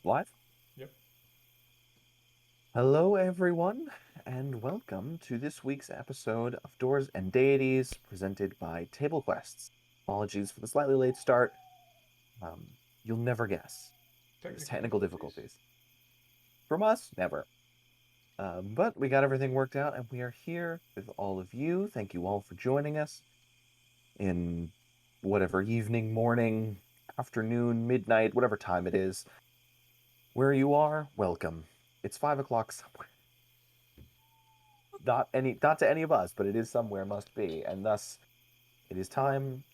Live? Yep. Hello, everyone, and welcome to this week's episode of Doors and Deities, presented by Table Quests. Apologies for the slightly late start. You'll never guess. There's Technical technical difficulties. difficulties. From us, never. But we got everything worked out, and we are here with all of you. Thank you all for joining us in whatever evening, morning, afternoon, midnight, whatever time it is. Where you are, welcome. It's 5 o'clock somewhere. Not to any of us, but it is somewhere, must be, and thus it is time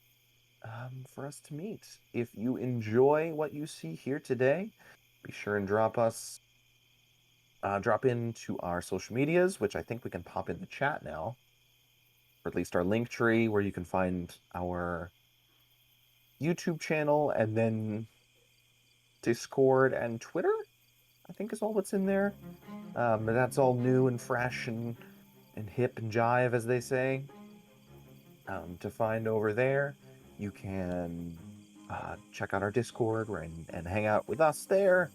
for us to meet. If you enjoy what you see here today, be sure and drop into our social medias, which I think we can pop in the chat now, or at least our link tree, where you can find our YouTube channel, and then Discord and Twitter, I think is all that's in there. But that's all new and fresh and hip and jive, as they say. To find over there, you can check out our Discord and hang out with us there.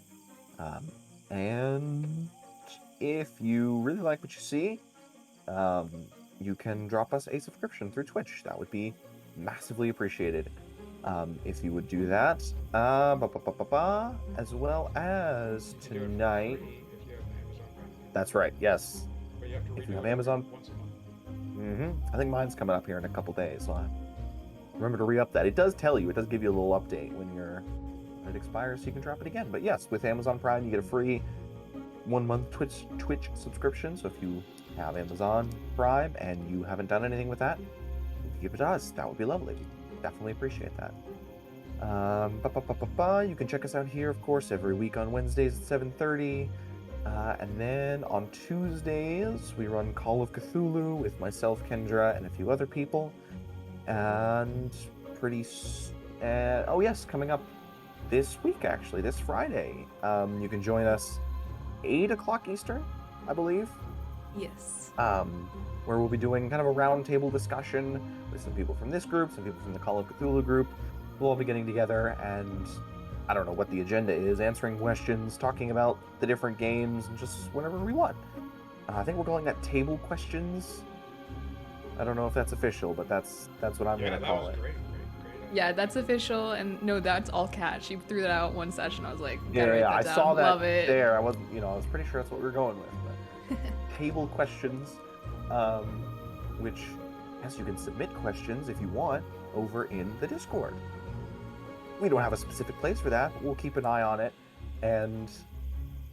And if you really like what you see, you can drop us a subscription through Twitch. That would be massively appreciated. If you would do that, as well as You can do it for tonight. free if you have Amazon Prime. That's right. Yes. But you have to If you renew have it Amazon, once a month. I think mine's coming up here in a couple days. So remember to re-up that. It does tell you. It does give you a little update when it expires, so you can drop it again. But yes, with Amazon Prime, you get a free 1-month Twitch subscription. So if you have Amazon Prime and you haven't done anything with that, give it to us. That would be lovely. Definitely appreciate that. You can check us out here, of course, every week on Wednesdays at 7:30. And then on Tuesdays, we run Call of Cthulhu with myself, Kendra, and a few other people. And oh yes, coming up this week, actually, this Friday, you can join us 8 o'clock Eastern, I believe. Yes. Where we'll be doing kind of a roundtable discussion with some people from this group, some people from the Call of Cthulhu group. We'll all be getting together, and I don't know what the agenda is, answering questions, talking about the different games, and just whatever we want. I think we're calling that table questions. I don't know if that's official, but that's what I'm going to call it. Great. Yeah, that's official, and no, that's all cat. She threw that out one session. I was like, yeah, I saw that. Love it. There. I wasn't, I was pretty sure that's what we were going with. But table questions, which, yes, you can submit questions if you want over in the Discord. We don't have a specific place for that, but we'll keep an eye on it and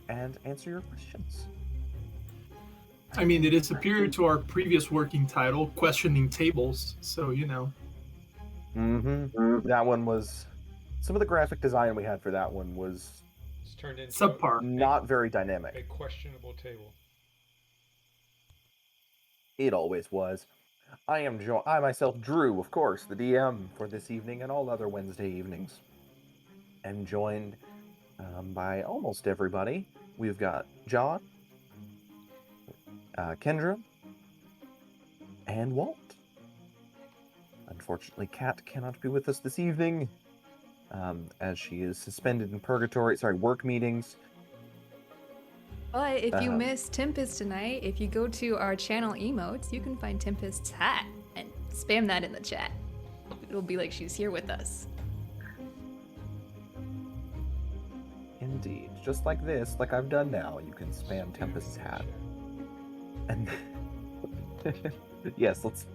answer your questions. I mean, it is superior to our previous working title, Questioning Tables, so, That one was... Some of the graphic design we had for that one was... It's turned into subpar. Not very dynamic. A questionable table. It always was. I myself, Drew, of course, the DM for this evening and all other Wednesday evenings. And joined by almost everybody. We've got John, Kendra, and Walt. Unfortunately, Kat cannot be with us this evening, as she is suspended in work meetings. But if you missed Tempest tonight, if you go to our channel emotes, you can find Tempest's hat and spam that in the chat. It'll be like she's here with us. Indeed. Just like this, like I've done now, you can spam Tempest's hat. And yes, let's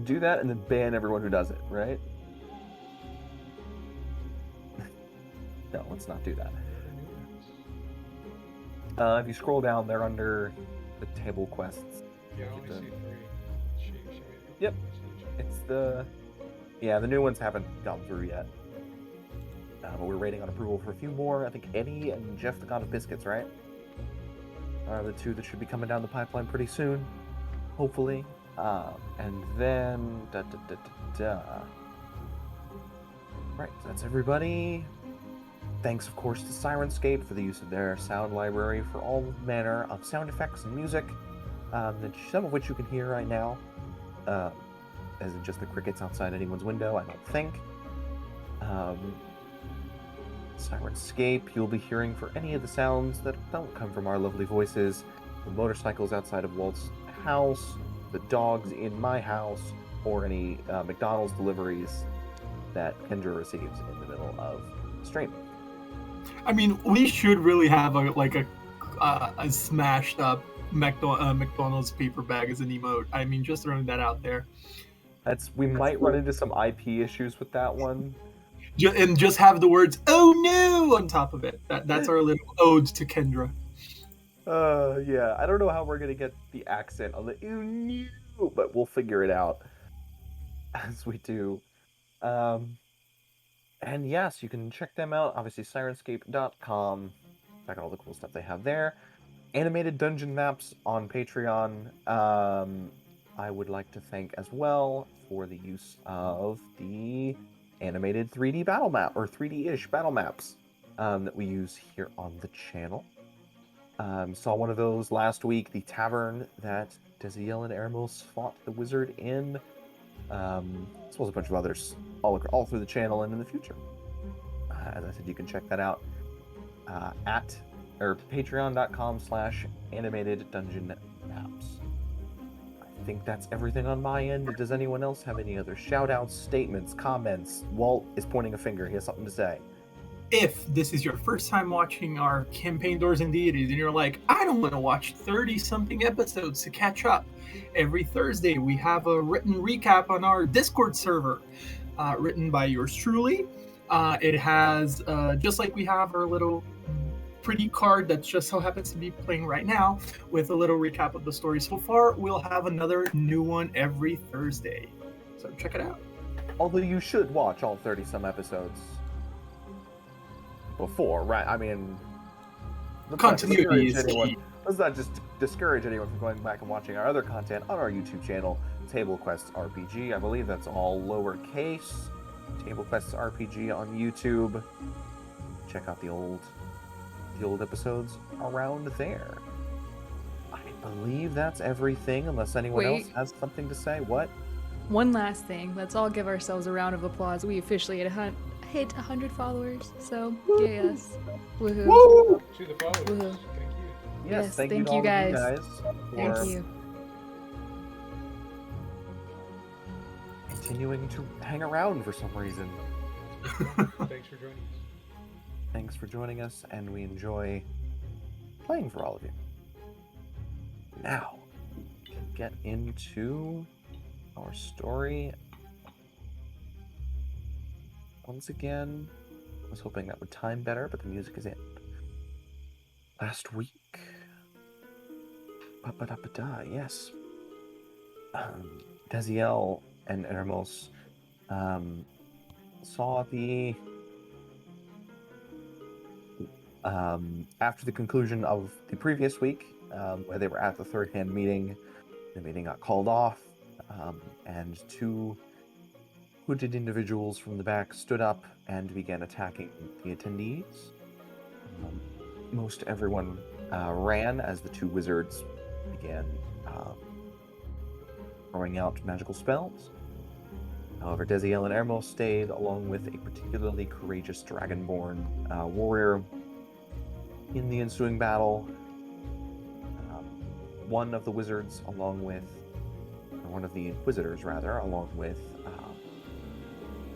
do that and then ban everyone who does it, right? No, let's not do that. If you scroll down, they're under the table quests. Yeah, I only see 3. She made Yep. It's the new ones haven't gone through yet. But we're waiting on approval for a few more. I think Eddie and Jeff the God of Biscuits, right? Are the two that should be coming down the pipeline pretty soon, hopefully. And then Right, that's everybody. Thanks, of course, to Syrinscape for the use of their sound library for all manner of sound effects and music, some of which you can hear right now, as in just the crickets outside anyone's window, I don't think. Syrinscape, you'll be hearing for any of the sounds that don't come from our lovely voices, the motorcycles outside of Walt's house, the dogs in my house, or any McDonald's deliveries that Kendra receives in the middle of the stream. I mean, we should really have a smashed up McDonald's paper bag as an emote. I mean, just throwing that out there. We might run into some IP issues with that one. And just have the words "Oh no" on top of it. That's our little ode to Kendra. Yeah, I don't know how we're gonna get the accent on the "oh no," but we'll figure it out as we do. And yes, you can check them out. Obviously, Syrinscape.com. Check out all the cool stuff they have there. Animated dungeon maps on Patreon. I would like to thank as well for the use of the animated 3D battle map, or 3D-ish battle maps that we use here on the channel. Saw one of those last week, the tavern that Desiel and Eremos fought the wizard in. As well as a bunch of others all through the channel and in the future. As I said, you can check that out at patreon.com/animated dungeon maps. I think that's everything on my end. Does anyone else have any other shout outs, statements, comments? Walt is pointing a finger. He has something to say. If this is your first time watching our campaign Doors and Deities and you're like, I don't want to watch 30-something episodes to catch up, every Thursday we have a written recap on our Discord server, written by yours truly. It has, just like we have our little pretty card that just so happens to be playing right now with a little recap of the story so far, we'll have another new one every Thursday. So check it out. Although you should watch all 30-some episodes before, right? I mean, Continuity is key. Let's not just discourage anyone from going back and watching our other content on our YouTube channel, Table Quests RPG. I believe that's all lowercase. Table Quests RPG on YouTube. Check out the old episodes around there. I believe that's everything, unless anyone else has something to say. What? One last thing. Let's all give ourselves a round of applause. We officially hit 100 followers. So, yes. Woohoo. Woo! To the followers. Woohoo. Thank you. Yes, thank you you guys. for Thank you. continuing to hang around for some reason. Thanks for joining us. Thanks for joining us, and we enjoy playing for all of you. Now, we can get into our story. Once again, I was hoping that would time better, but the music is in. Last week, yes. Desiel and Eremos saw the after the conclusion of the previous week, where they were at the third hand meeting. The meeting got called off, and two hooded individuals from the back stood up and began attacking the attendees. Most everyone ran as the two wizards began throwing out magical spells. However, Desiel and Eremos stayed, along with a particularly courageous dragonborn warrior. In the ensuing battle, one of the inquisitors, along with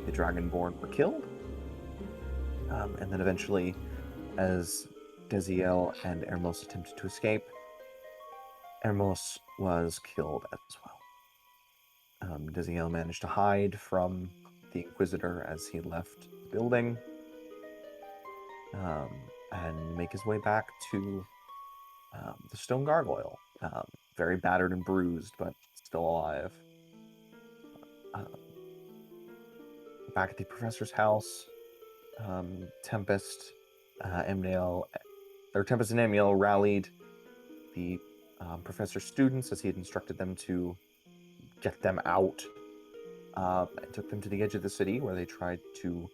the dragonborn, were killed. And then eventually, as Desiel and Eremos attempted to escape, Eremos was killed as well. Desiel managed to hide from the Inquisitor as he left the building, and make his way back to the Stone Gargoyle. Very battered and bruised, but still alive. Back at the professor's house, Tempest and Amiel rallied the professor's students as he had instructed them to get them out, and took them to the edge of the city, where they tried to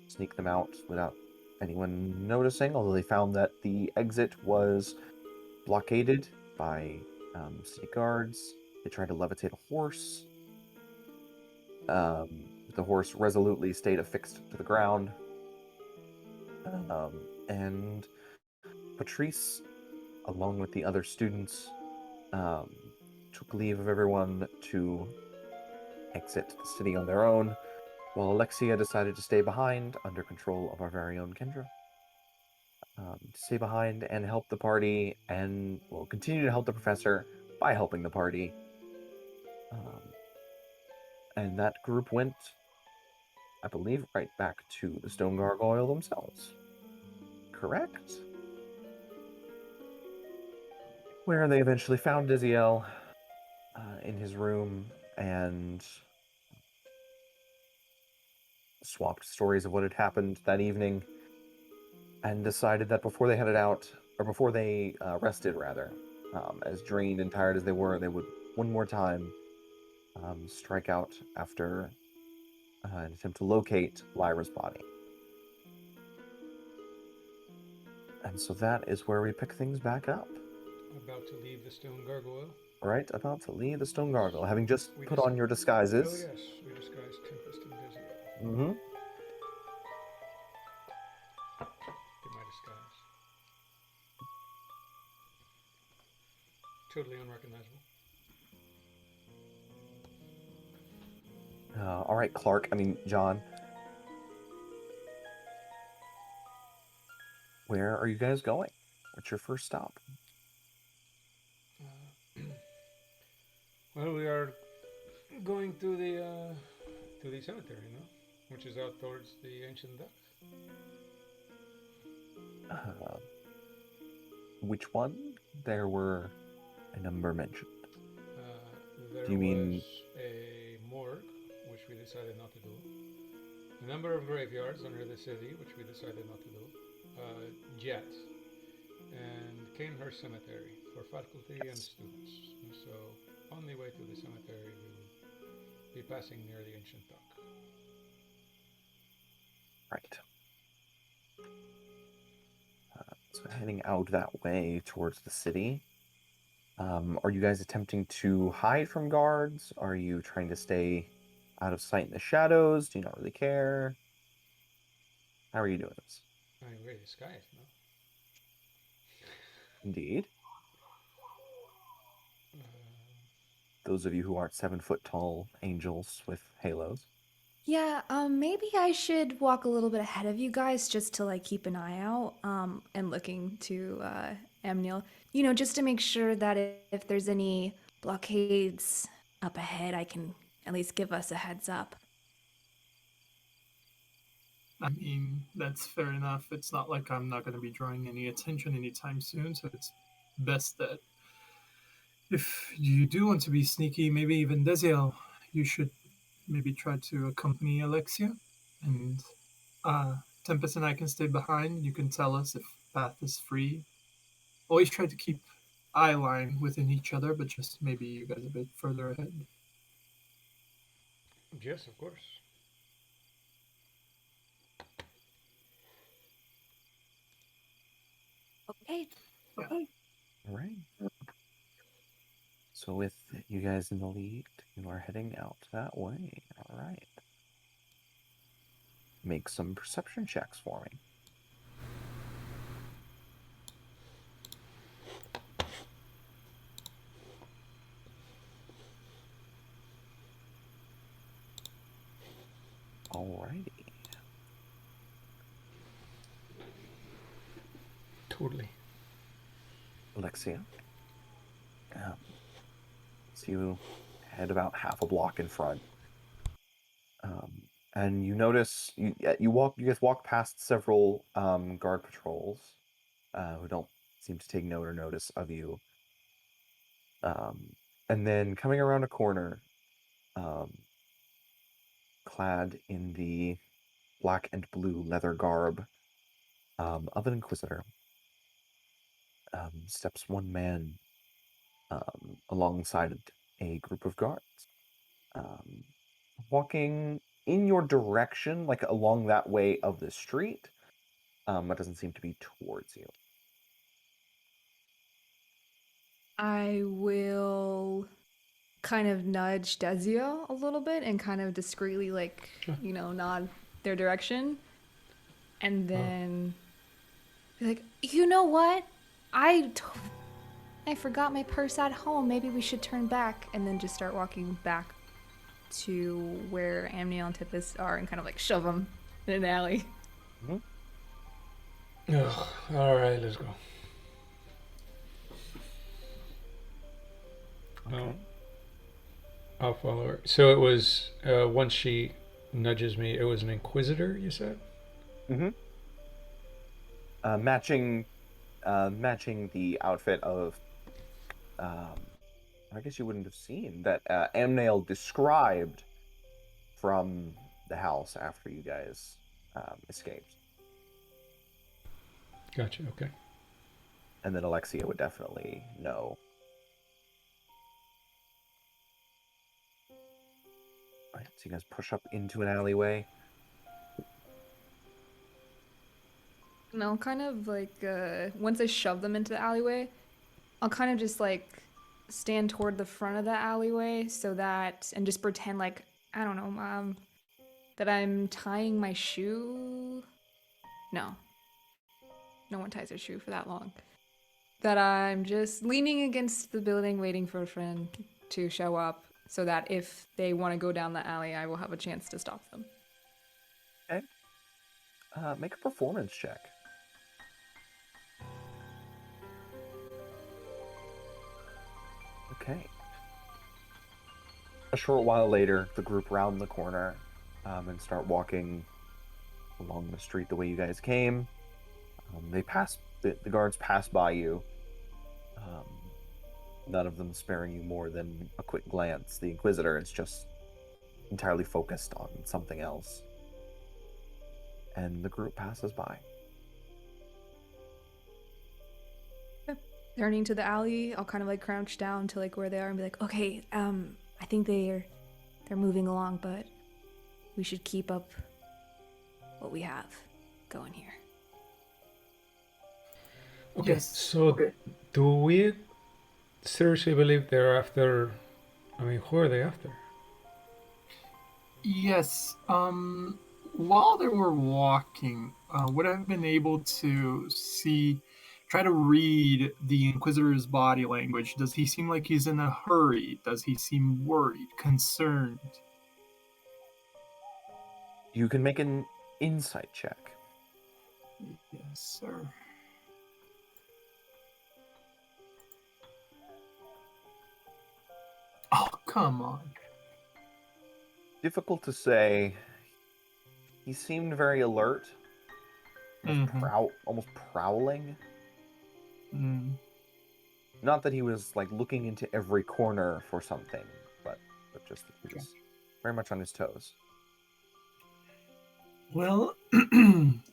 sneak them out without anyone noticing, although they found that the exit was blockaded by city guards. They tried to levitate a horse. The horse resolutely stayed affixed to the ground. And Patrice, along with the other students, took leave of everyone to exit the city on their own, while Alexia decided to stay behind under control of our very own Kendra. To stay behind and help the party, and will continue to help the professor by helping the party. And that group went, I believe, right back to the Stone Gargoyle themselves. Correct? Where they eventually found Diziel in his room and swapped stories of what had happened that evening, and decided that before they headed out, or before they rested, rather, as drained and tired as they were, they would one more time strike out after an attempt to locate Lyra's body. And so that is where we pick things back up. About to leave the stone gargoyle. Right, about to leave the Stone Gargoyle, having just We put on your disguises. Oh yes, we disguised Tempest and Dizzy. Mm-hmm. Get my disguise. Totally unrecognizable. All right, John. Where are you guys going? What's your first stop? Well, we are going to the cemetery, no? Which is out towards the ancient duck. Which one? There were a number mentioned. There Do you mean was a morgue, which we decided not to do. A number of graveyards under the city, which we decided not to do. Jets. And Canehurst Cemetery for faculty and students. And so, on the way to the cemetery, we will be passing near the ancient duck. right? So heading out that way towards the city. Are you guys attempting to hide from guards? Are you trying to stay out of sight in the shadows? Do you not really care? How are you doing this? I mean, we're disguised, no? Indeed. Uh, Those of you who aren't 7-foot tall angels with halos. Yeah, maybe I should walk a little bit ahead of you guys just to like keep an eye out, and looking to Amniel, just to make sure that if there's any blockades up ahead, I can at least give us a heads up. I mean, that's fair enough. It's not like I'm not going to be drawing any attention anytime soon, so it's best that if you do want to be sneaky, maybe even Desiel, you should maybe try to accompany Alexia, and Tempest and I can stay behind. You can tell us if path is free. Always try to keep eye line within each other, but just maybe you guys a bit further ahead. yes, of course. Okay. Okay. All right. So with you guys in the lead, you are heading out that way. All right. Make some perception checks for me. Alrighty. Totally. Alexia. So you head about half a block in front. And you notice you guys walk past several guard patrols who don't seem to take note or notice of you. And then coming around a corner, clad in the black and blue leather garb of an inquisitor, steps one man alongside a group of guards, walking in your direction, like along that way of the street, but doesn't seem to be towards you. I will kind of nudge Dezio a little bit and kind of discreetly, like, Sure. nod their direction. and then be like, you know what? I forgot my purse at home. Maybe we should turn back, and then just start walking back to where Amniel and Tippus are, and kind of like shove them in an alley. Ugh, all right, let's go. Okay. I'll follow her. So it was once she nudges me, it was an Inquisitor, you said? Mm-hmm. Matching the outfit of, I guess you wouldn't have seen that Amnail described from the house after you guys escaped. Gotcha, okay. And then Alexia would definitely know. All right, so you guys push up into an alleyway. And I'll kind of like, once I shove them into the alleyway, I'll kind of just like stand toward the front of the alleyway so that, and just pretend like, I don't know, that I'm tying my shoe. No. No one ties their shoe for that long. That I'm just leaning against the building waiting for a friend to show up so that if they want to go down the alley, I will have a chance to stop them. Okay. Make a performance check. Okay. A short while later, the group round the corner and start walking along the street the way you guys came. They pass, the guards pass by you. None of them sparing you more than a quick glance. The Inquisitor is just entirely focused on something else. And the group passes by. Turning to the alley, I'll kind of like crouch down to like where they are and be like, okay, I think they're moving along, but we should keep up what we have going here. Okay, Yes. so do we seriously believe they're after... I mean, who are they after? Yes. While they were walking, would I have been able to try to read the Inquisitor's body language? Does he seem like he's in a hurry? Does he seem worried, concerned? You can make an insight check. Yes, sir. Oh, come on. Difficult to say. He seemed very alert, almost prowling. Not that he was like looking into every corner for something, but just that he was very much on his toes. Well,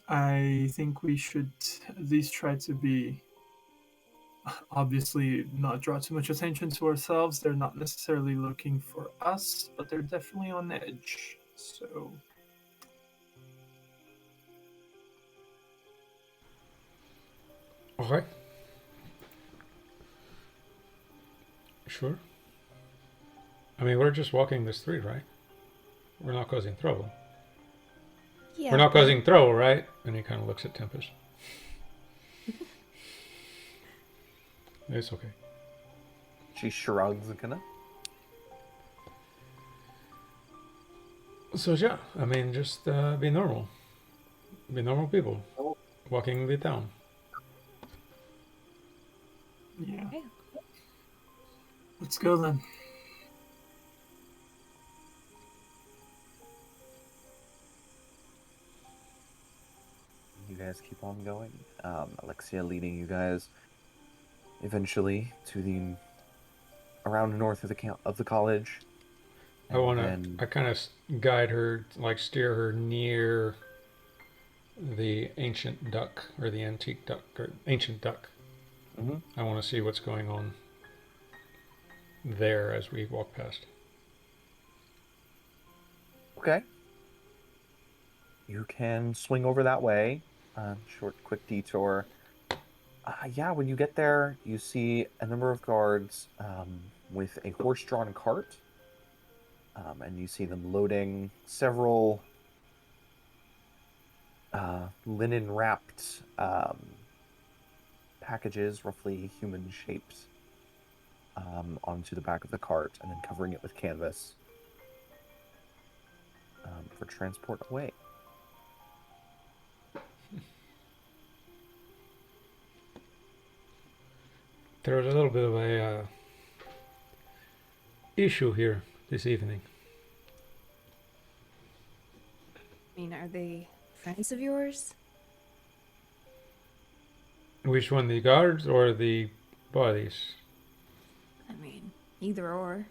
I think we should at least try to be, obviously, not draw too much attention to ourselves. They're not necessarily looking for us, but they're definitely on edge. So, Okay. Sure. I mean, we're just walking the street, right? We're not causing trouble. Yeah. We're not causing trouble, right? And he kind of looks at Tempest. It's okay. She shrugs and kind of. So yeah, I mean, just be normal. Be normal people. Walking the town. yeah. Okay. Let's go then. You guys keep on going. Alexia leading you guys eventually to the around north of the college. I kind of guide her, like steer her near the ancient duck or the antique duck or ancient duck. Mm-hmm. I want to see what's going on there as we walk past. Okay. You can swing over that way. Short, quick detour. Yeah, when you get there, you see a number of guards with a horse-drawn cart. And you see them loading several linen wrapped packages, roughly human shaped, onto the back of the cart, and then covering it with canvas for transport away. There was a little bit of a issue here this evening. I mean, are they friends of yours? Which one, the guards or the bodies? I mean, either or.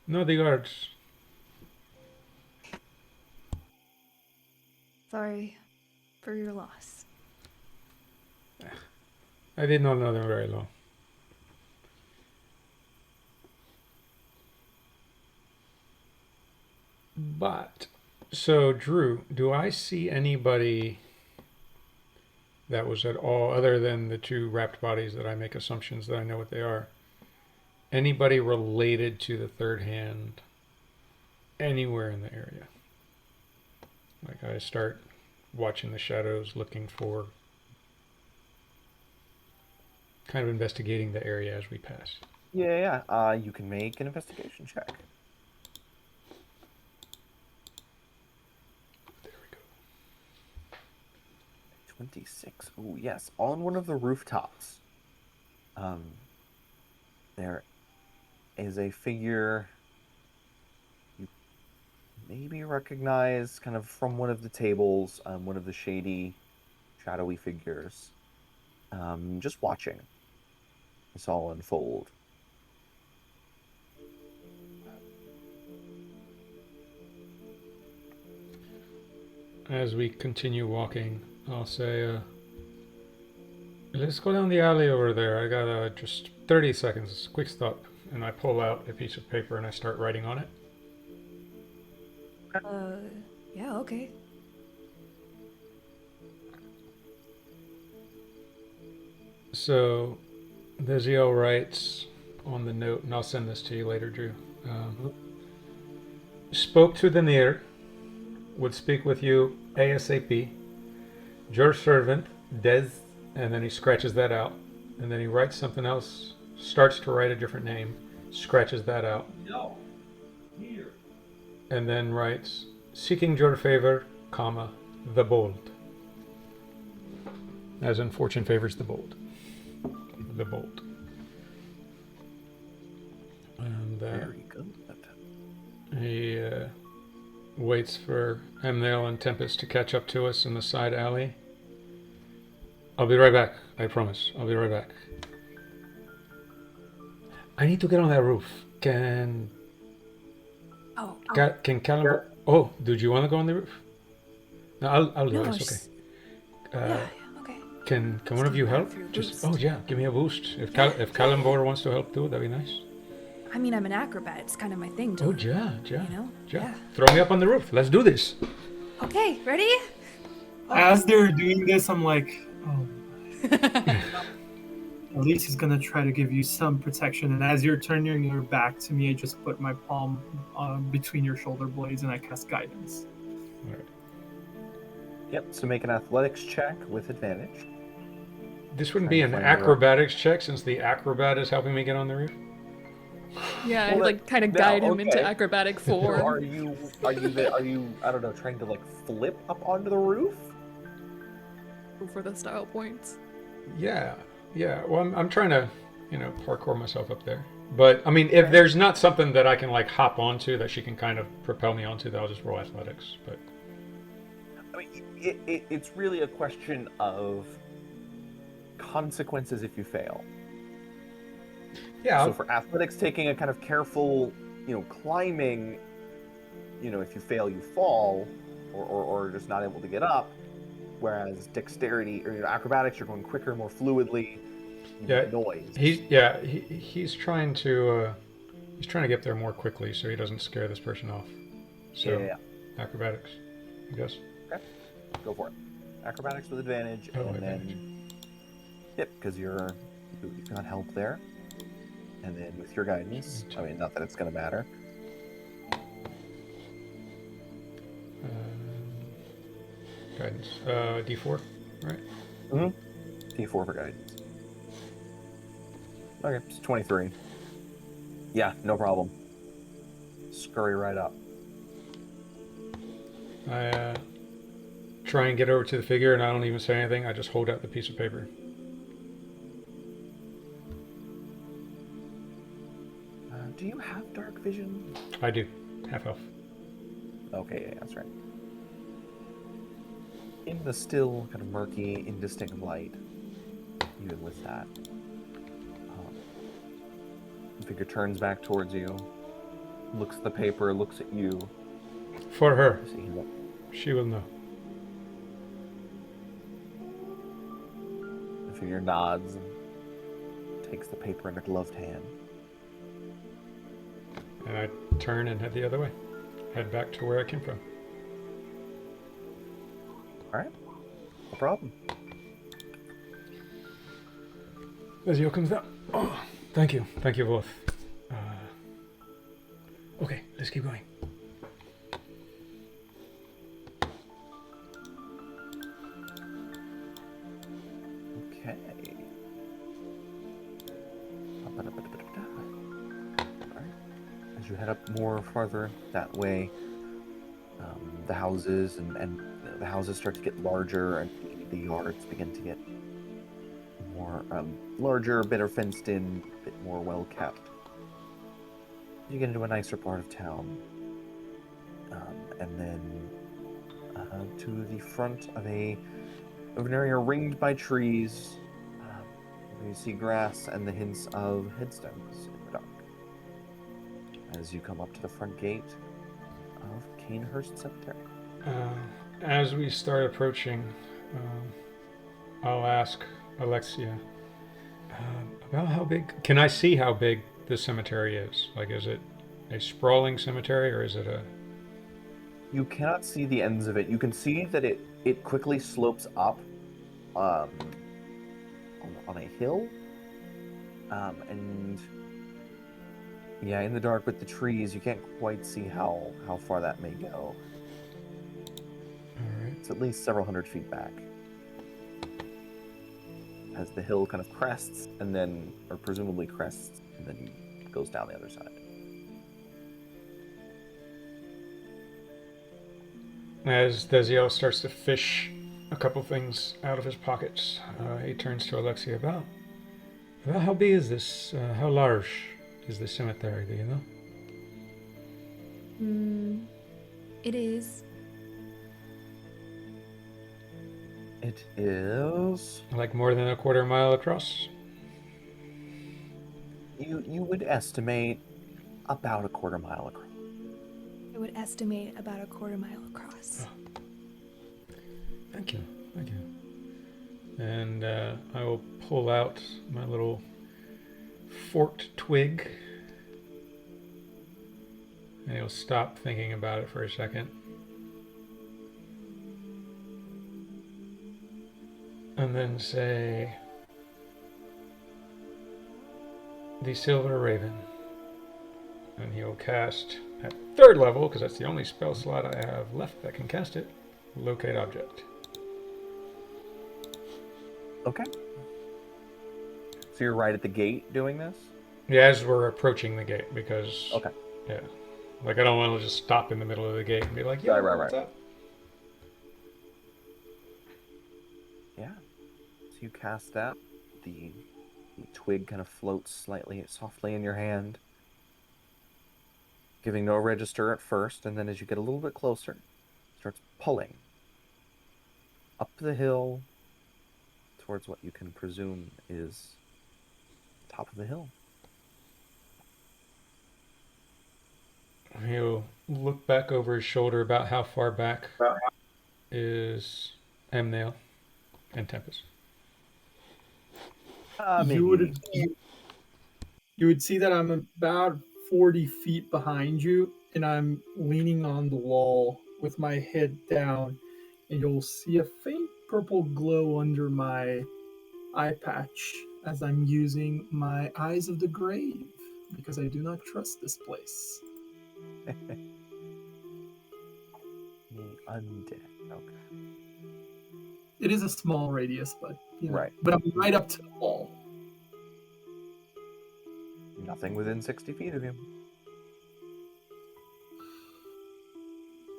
No, the guards. Sorry for your loss. I did not know them very long. But, so Drew, do I see anybody that was at all, other than the two wrapped bodies that I make assumptions that I know what they are, anybody related to the third hand anywhere in the area? Like I start watching the shadows, looking for, kind of investigating the area as we pass. Yeah. You can make an investigation check. There we go. 26. Oh, yes. On one of the rooftops, there is a figure you maybe recognize kind of from one of the tables, one of the shady, shadowy figures. Just watching this all unfold. As we continue walking, I'll say, let's go down the alley over there. I got just 30 seconds, quick stop. And I pull out a piece of paper and I start writing on it. Yeah, okay. So, Viziel writes on the note, and I'll send this to you later, Drew. Spoke to the near, would speak with you ASAP. Your servant, Des, and then he scratches that out. And then he writes something else, starts to write a different name, scratches that out. No. Here. And then writes, seeking your favor, comma, the bold. As in fortune favors the bold. The bold. And Very good. he waits for Hemnail and Tempest to catch up to us in the side alley. I'll be right back, I promise. I'll be right back. I need to get on that roof. Can Callum... Oh, did you want to go on the roof? No, I'll do No, this, okay. yeah, okay. Can one of you help? Just give me a boost. If Callum wants to help too, that'd be nice. I mean, I'm an acrobat. It's kind of my thing to, Yeah. you know? Yeah. Throw me up on the roof. Let's do this. Okay, ready? As they're doing this, I'm like, oh. At least he's gonna try to give you some protection. And as you're turning your back to me, I just put my palm between your shoulder blades and I cast guidance. All right. Yep, so make an athletics check with advantage. This wouldn't be an acrobatics check since the acrobat is helping me get on the roof. Yeah, Well, I kind of guide him into okay. acrobatic So form. are you I don't know, trying to flip up onto the roof? For the style points. Yeah. Well, I'm trying to, parkour myself up there. But I mean, if there's not something that I can hop onto that she can kind of propel me onto, then I'll just roll athletics. But I mean, it's really a question of consequences if you fail. yeah, So for athletics, taking a kind of careful, climbing, if you fail, you fall, or just not able to get up. Whereas dexterity or acrobatics, you're going quicker, more fluidly. You get noise. he's trying to get there more quickly so he doesn't scare this person off. So Yeah. acrobatics, I guess. Okay, go for it. Acrobatics with advantage, and then because you've got help there, and then with your guidance. I mean, not that it's going to matter. Guidance. D4, right? D4 for guidance. Okay, it's 23. Yeah, no problem. Scurry right up. I try and get over to the figure, and I don't even say anything. I just hold out the piece of paper. Do you have dark vision? I do. Half elf. Okay, yeah, that's right. In the still kind of murky, indistinct light, even with that, the figure turns back towards you, looks at the paper, looks at you. For her. You see him. She will know. The figure nods and takes the paper in a gloved hand. And I turn and head the other way. Head back to where I came from. All right, no problem. Ezio comes down. Oh, thank you. Thank you both. Okay, let's keep going. Okay. Alright. As you head up more farther that way, the houses and the houses start to get larger, and the yards begin to get more larger, better fenced in, a bit more well kept. You get into a nicer part of town, and then to the front of an area ringed by trees. You see grass and the hints of headstones in the dark as you come up to the front gate of Canehurst Cemetery. As we start approaching, I'll ask Alexia about how big. Can I see how big the cemetery is? Like, is it a sprawling cemetery, or is it a? You cannot see the ends of it. You can see that it quickly slopes up on a hill, and yeah, in the dark with the trees, you can't quite see how far that may go. All right. It's at least several hundred feet back, as the hill kind of crests and then, or presumably crests, and then goes down the other side. As Desiel starts to fish a couple things out of his pockets, he turns to Alexia about how big is this? How large is this cemetery? Do you know? It is. It is. Like more than a quarter mile across? You would estimate about a quarter mile across. I would estimate about a quarter mile across. Oh. Thank you. Thank you. And I will pull out my little forked twig. And he'll stop thinking about it for a second. And then say, the Silver Raven. And he'll cast at 3rd level, because that's the only spell slot I have left that can cast it, Locate Object. Okay. So you're right at the gate doing this? Yeah, as we're approaching the gate, because... Okay. Yeah. Like, I don't want to just stop in the middle of the gate and be like, yeah, right. what's up? Yeah. So you cast that. The twig kind of floats slightly, softly in your hand, giving no register at first, and then as you get a little bit closer, it starts pulling up the hill towards what you can presume is the top of the hill. He'll look back over his shoulder about how far back is Amnail and Tempest. You would see that I'm about 40 feet behind you, and I'm leaning on the wall with my head down, and you'll see a faint purple glow under my eye patch as I'm using my Eyes of the Grave, because I do not trust this place. Undead. Okay. It is a small radius, but Right. But I'm right up to the wall. Nothing within 60 feet of you.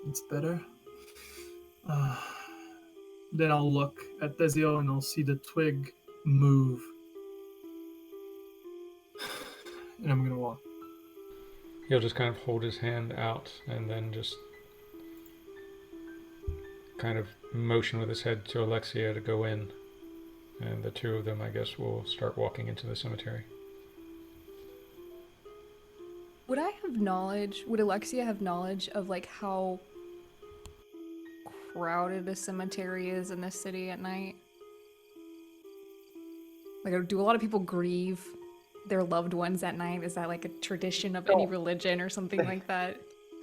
It's better. Then I'll look at Dezio and I'll see the twig move. And I'm gonna walk. He'll just kind of hold his hand out and then just kind of motion with his head to Alexia to go in. And the two of them, I guess, will start walking into the cemetery. Would Alexia have knowledge of like how crowded a cemetery is in this city at night? Like, do a lot of people grieve their loved ones at night? Is that like a tradition of any religion or something like that?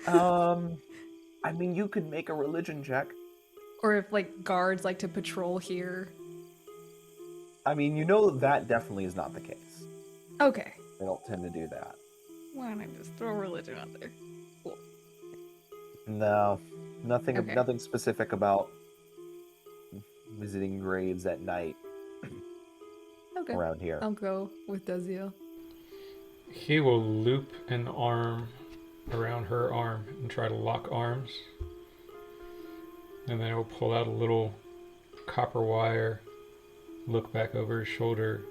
I mean, you could make a religion check. Or if like guards like to patrol here? I mean, that definitely is not the case. Okay. They don't tend to do that. Why don't I just throw religion out there? Cool. No, nothing. Okay. Nothing specific about visiting graves at night Okay. around here. I'll go with Dezio. He will loop an arm around her arm and try to lock arms. And then he'll pull out a little copper wire, look back over his shoulder,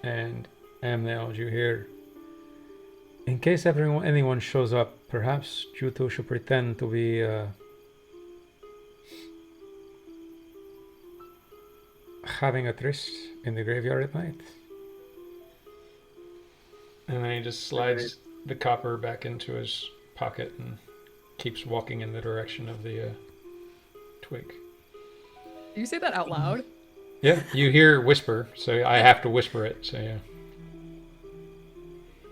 and Amnel, did you hear? In case anyone shows up, perhaps you two should pretend to be having a tryst in the graveyard at night. And then he just slides the copper back into his pocket and keeps walking in the direction of the twig. You say that out loud? Yeah, you hear whisper, so I have to whisper it, so yeah.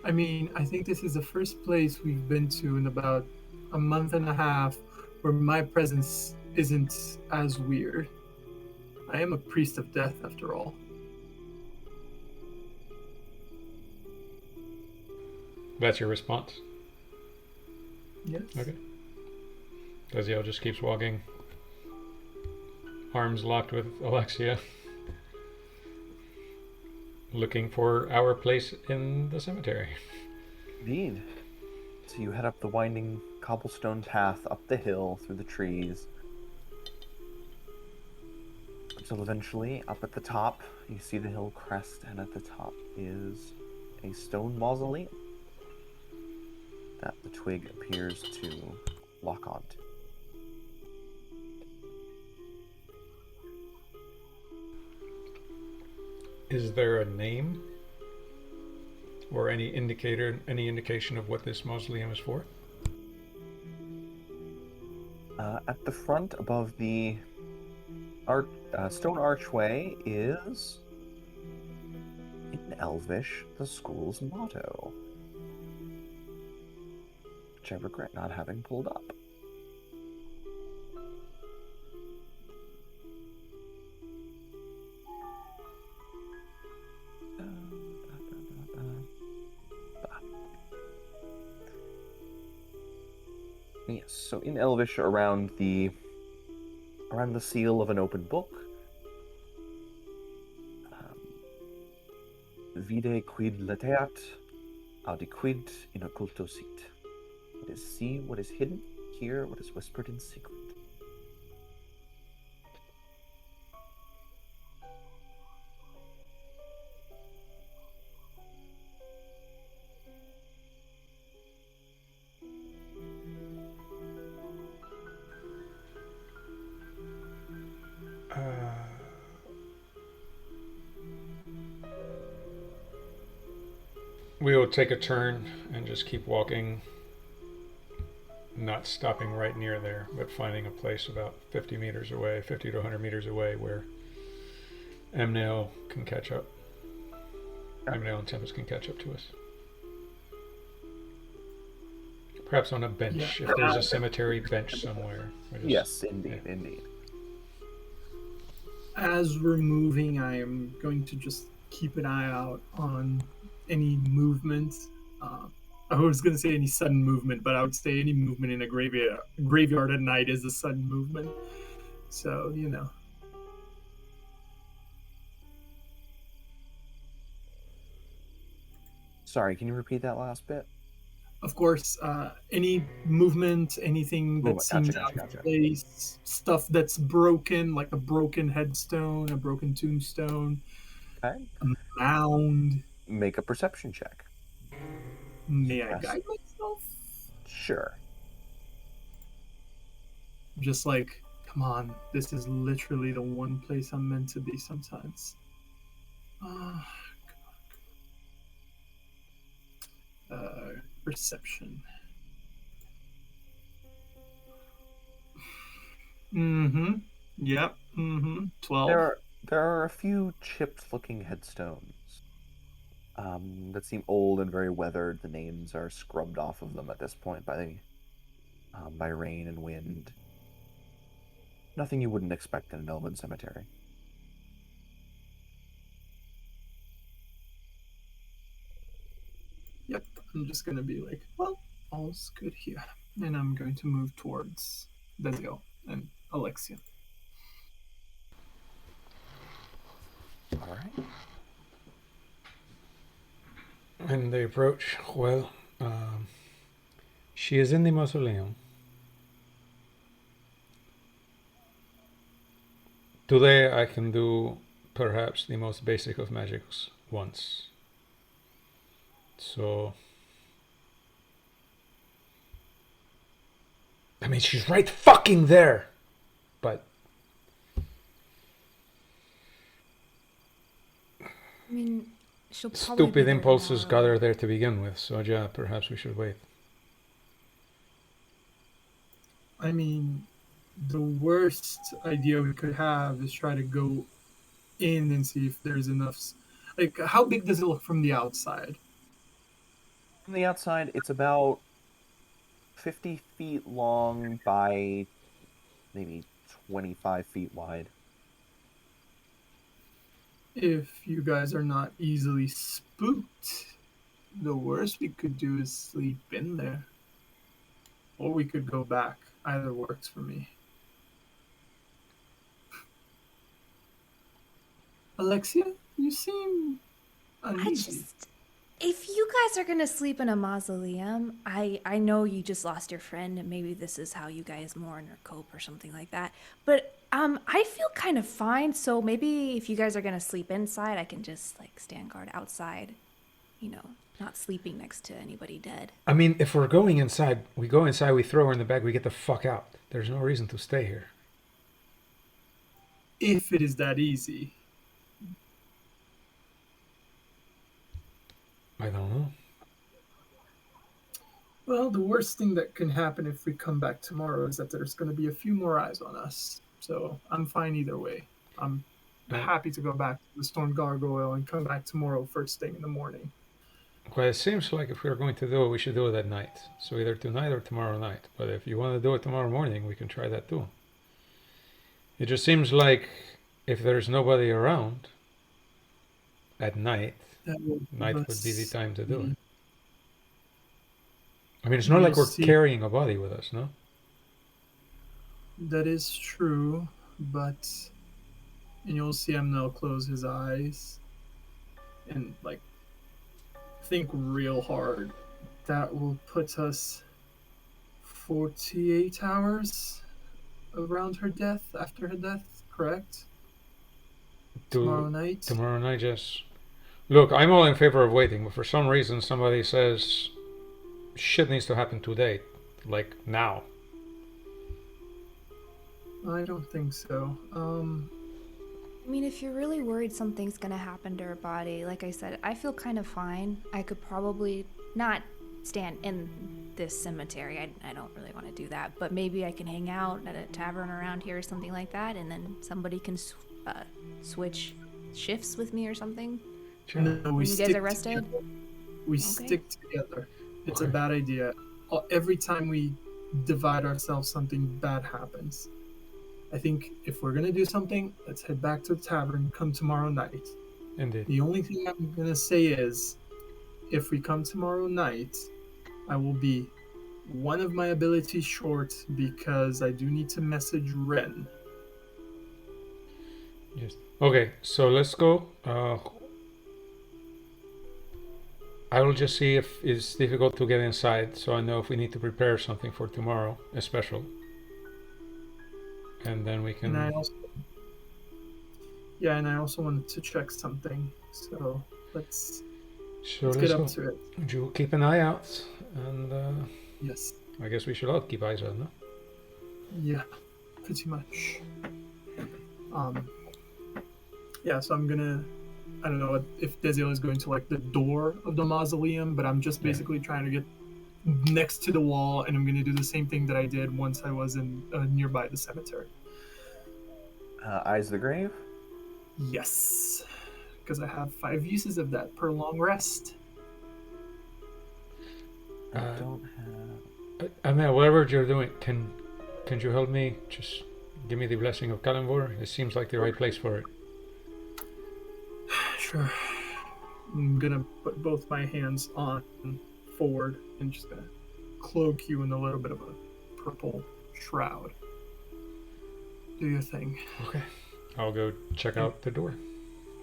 I mean, I think this is the first place we've been to in about a month and a half where my presence isn't as weird. I am a priest of death, after all. That's your response? Yes. Okay. Desiel just keeps walking, arms locked with Alexia, looking for our place in the cemetery. Indeed. So you head up the winding cobblestone path up the hill through the trees. Until eventually, up at the top, you see the hill crest, and at the top is a stone mausoleum that the twig appears to lock onto. Is there a name or any indication of what this mausoleum is for? At the front, above the stone archway, is, in Elvish, the school's motto, which I regret not having pulled up. Yes, so in Elvish, around the seal of an open book, vide quid lateat, audiquid in occulto sit. It is see what is hidden, hear what is whispered in secret. We will take a turn and just keep walking, not stopping right near there, but finding a place about 50 meters away, 50 to 100 meters away, where Amnel can catch up. Amnel and Tempest can catch up to us. Perhaps on a bench, if there's a cemetery bench somewhere. Yes, indeed. As we're moving, I am going to just keep an eye out on any movement I was going to say any sudden movement, but I would say any movement in a graveyard at night is a sudden movement. So, you know. Sorry, can you repeat that last bit? Of course, any movement, anything that Movement. seems Gotcha, out gotcha, of gotcha. place, stuff that's broken, like a broken headstone, a broken tombstone, Okay. a mound. Make a perception check. May I Yes. guide myself? Sure. Just like, come on, this is literally the one place I'm meant to be sometimes. Perception. Mm-hmm. Yep. Mm-hmm. 12. There are a few chipped-looking headstones that seem old and very weathered. The names are scrubbed off of them at this point by rain and wind. Nothing you wouldn't expect in an elven cemetery. Yep. I'm just gonna be like, well, all's good here. And I'm going to move towards Daniel and Alexia. All right. And they approach. Well, she is in the mausoleum. Today I can do perhaps the most basic of magics once. So, I mean, she's right fucking there. But I mean, she'll probably be stupid there impulses got tomorrow. her there to begin with. So yeah, perhaps we should wait. I mean, the worst idea we could have is try to go in and see if there's enough. Like, how big does it look from the outside? From the outside, it's about 50 feet long by maybe 25 feet wide. If you guys are not easily spooked, the worst we could do is sleep in there. Or we could go back. Either works for me. Alexia, you seem uneasy. If you guys are gonna sleep in a mausoleum, I know you just lost your friend, and maybe this is how you guys mourn or cope or something like that. But I feel kind of fine. So maybe if you guys are gonna sleep inside, I can just like stand guard outside. You know, not sleeping next to anybody dead. I mean, if we're going inside, we go inside, we throw her in the bag, we get the fuck out. There's no reason to stay here. If it is that easy. I don't know. Well, the worst thing that can happen if we come back tomorrow is that there's going to be a few more eyes on us. So I'm fine either way. I'm happy to go back to the Storm Gargoyle and come back tomorrow first thing in the morning. Well, it seems like if we're going to do it, we should do it at night. So either tonight or tomorrow night. But if you want to do it tomorrow morning, we can try that too. It just seems like if there's nobody around at night, night would be the time to do it. I mean, it's not like we're carrying a body with us, no? That is true, but and you'll see Amnel close his eyes and like think real hard. That will put us 48 hours around her death, after her death, correct? Tomorrow night? Tomorrow night, yes. Look, I'm all in favor of waiting, but for some reason somebody says shit needs to happen today, like now. I don't think so. I mean, if you're really worried something's gonna happen to her body, like I said, I feel kind of fine. I could probably not stand in this cemetery. I don't really want to do that, but maybe I can hang out at a tavern around here or something like that, and then somebody can switch shifts with me or something. Sure. No, when you guys are rested? Together. We stick together. It's a bad idea. Every time we divide ourselves, something bad happens. I think if we're going to do something, let's head back to the tavern, come tomorrow night. Indeed. The only thing I'm going to say is, if we come tomorrow night I will be one of my abilities short because I do need to message Ren. Yes. Okay, so let's go. I will just see if it's difficult to get inside, so I know if we need to prepare something for tomorrow, a special. And then we can. And I also wanted to check something. So let's get Let's up go. to it. You keep an eye out, and Yes. I guess we should all keep eyes out, no? Yeah, pretty much. Yeah, so I'm gonna. I don't know if Desiel is going to like the door of the mausoleum, but I'm just basically trying to get next to the wall, and I'm gonna do the same thing that I did once I was in nearby the cemetery. Eyes of the grave. Yes, because I have 5 uses of that per long rest. I don't have. I mean, whatever you're doing, can you help me? Just give me the blessing of Kalimvor. It seems like the right place for it. Sure. I'm gonna put both my hands on forward and just gonna cloak you in a little bit of a purple shroud. Do your thing. Okay. I'll go check out the door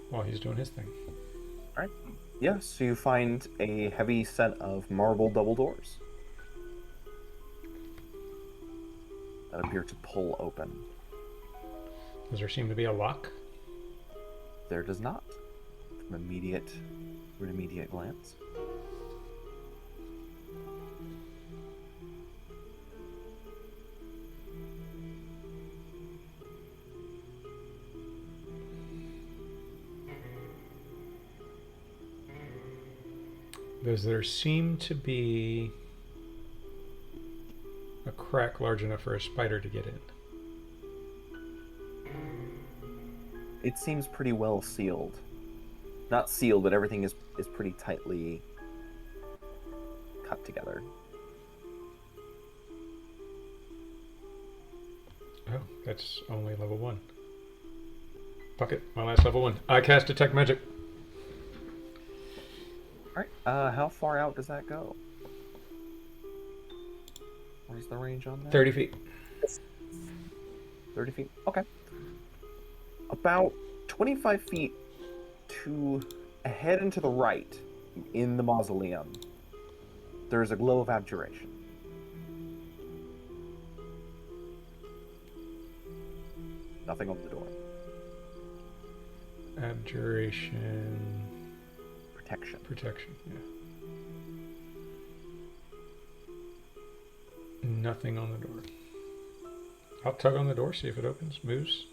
while he's doing his thing. All right. Yeah. So you find a heavy set of marble double doors that appear to pull open. Does there seem to be a lock? There does not. From an immediate glance. Does there seem to be a crack large enough for a spider to get in? It seems pretty well sealed. Not sealed, but everything is pretty tightly cut together. Oh, that's only level 1. Fuck it, my last level 1. I cast Detect Magic. Alright, how far out does that go? What is the range on that? 30 feet. 30 feet? Okay. About 25 feet to ahead and to the right in the mausoleum, there's a glow of abjuration. Nothing on the door. Abjuration. Protection. Yeah. Nothing on the door. I'll tug on the door, see if it opens, moves.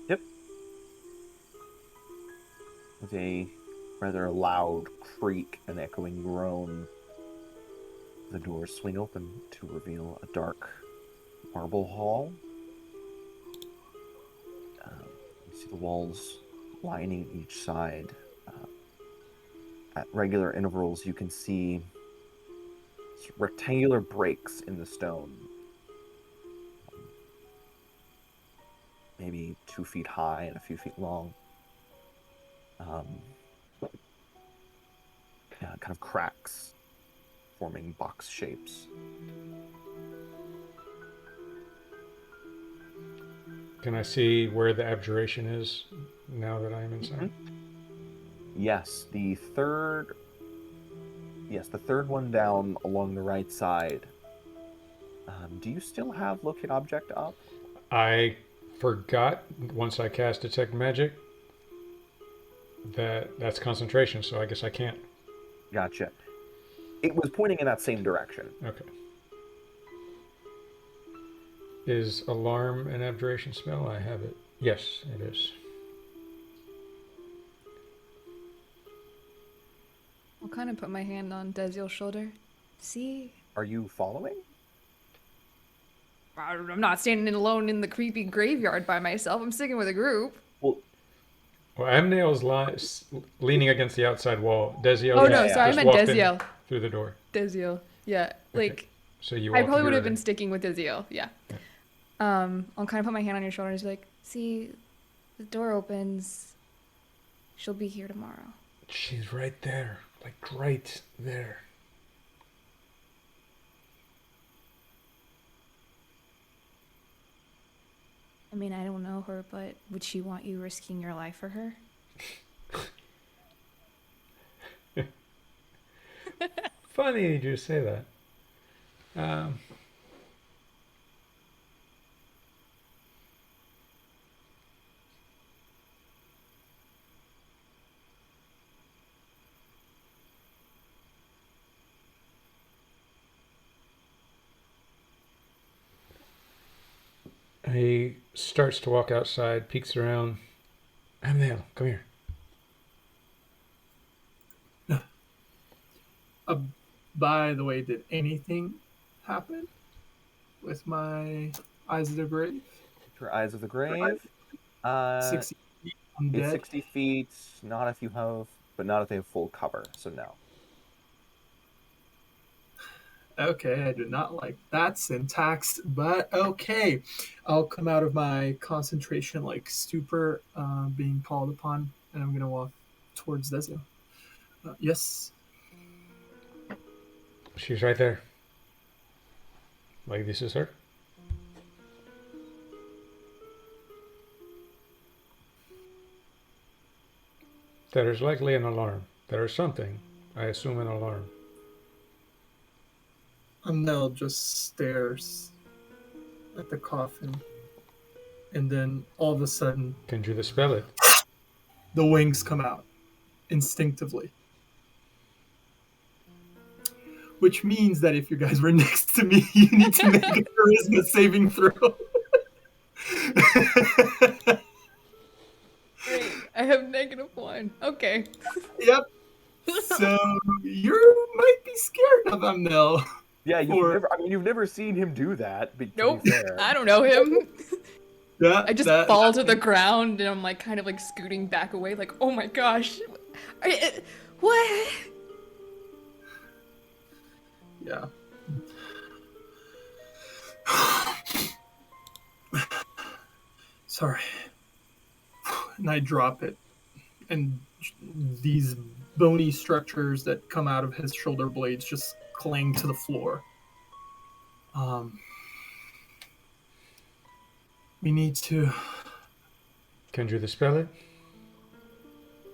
Yep. With a rather loud creak and echoing groan, the doors swing open to reveal a dark marble hall. You see the walls lining each side. At regular intervals, you can see rectangular breaks in the stone. Maybe 2 feet high and a few feet long. Kind of cracks forming box shapes. Can I see where the abjuration is now that I'm inside? Yes, the third one down along the right side. Do you still have Locate Object up? I forgot once I cast Detect Magic that's concentration, so I guess I can't. Gotcha. It was pointing in that same direction. Okay. Is Alarm an abjuration spell? I have it. Yes, it is. I'll kind of put my hand on Desiel's shoulder. See? Are you following? I'm not standing alone in the creepy graveyard by myself. I'm sticking with a group. Well, Amneal's leaning against the outside wall. Desiel. Oh, no, sorry, I just meant walked in Desiel. through the door. Desiel. Yeah, like, So you. I all probably would hear have been it. sticking with Desiel. Yeah. I'll kind of put my hand on your shoulder and just be like, see, the door opens. She'll be here tomorrow. She's right there, like right there. I mean, I don't know her, but would she want you risking your life for her? Funny you say that. He starts to walk outside, peeks around. Amnale, come here. By the way, did anything happen with my Eyes of the Grave? Your Eyes of the Grave. 60 feet It's undead. 60 feet, not if you have, but not if they have full cover, so no. Okay, I do not like that syntax, but okay. I'll come out of my concentration like stupor being called upon, and I'm going to walk towards Dezu. Yes. She's right there. Like this is her? There is likely an alarm. There is something. I assume an alarm. Nell just stares at the coffin, and then all of a sudden, Can you dispel it? the wings come out instinctively. Which means that if you guys were next to me, you need to make a charisma saving throw. Great. I have -1. Okay. Yep. So you might be scared of him now. Yeah, Or- you've never seen him do that, to Nope. be fair. I don't know him. That, I just that- fall to the ground and I'm like kind of like scooting back away, like, oh my gosh. What? Yeah. Sorry. And I drop it. And these bony structures that come out of his shoulder blades just cling to the floor. We need to, Can you dispel it?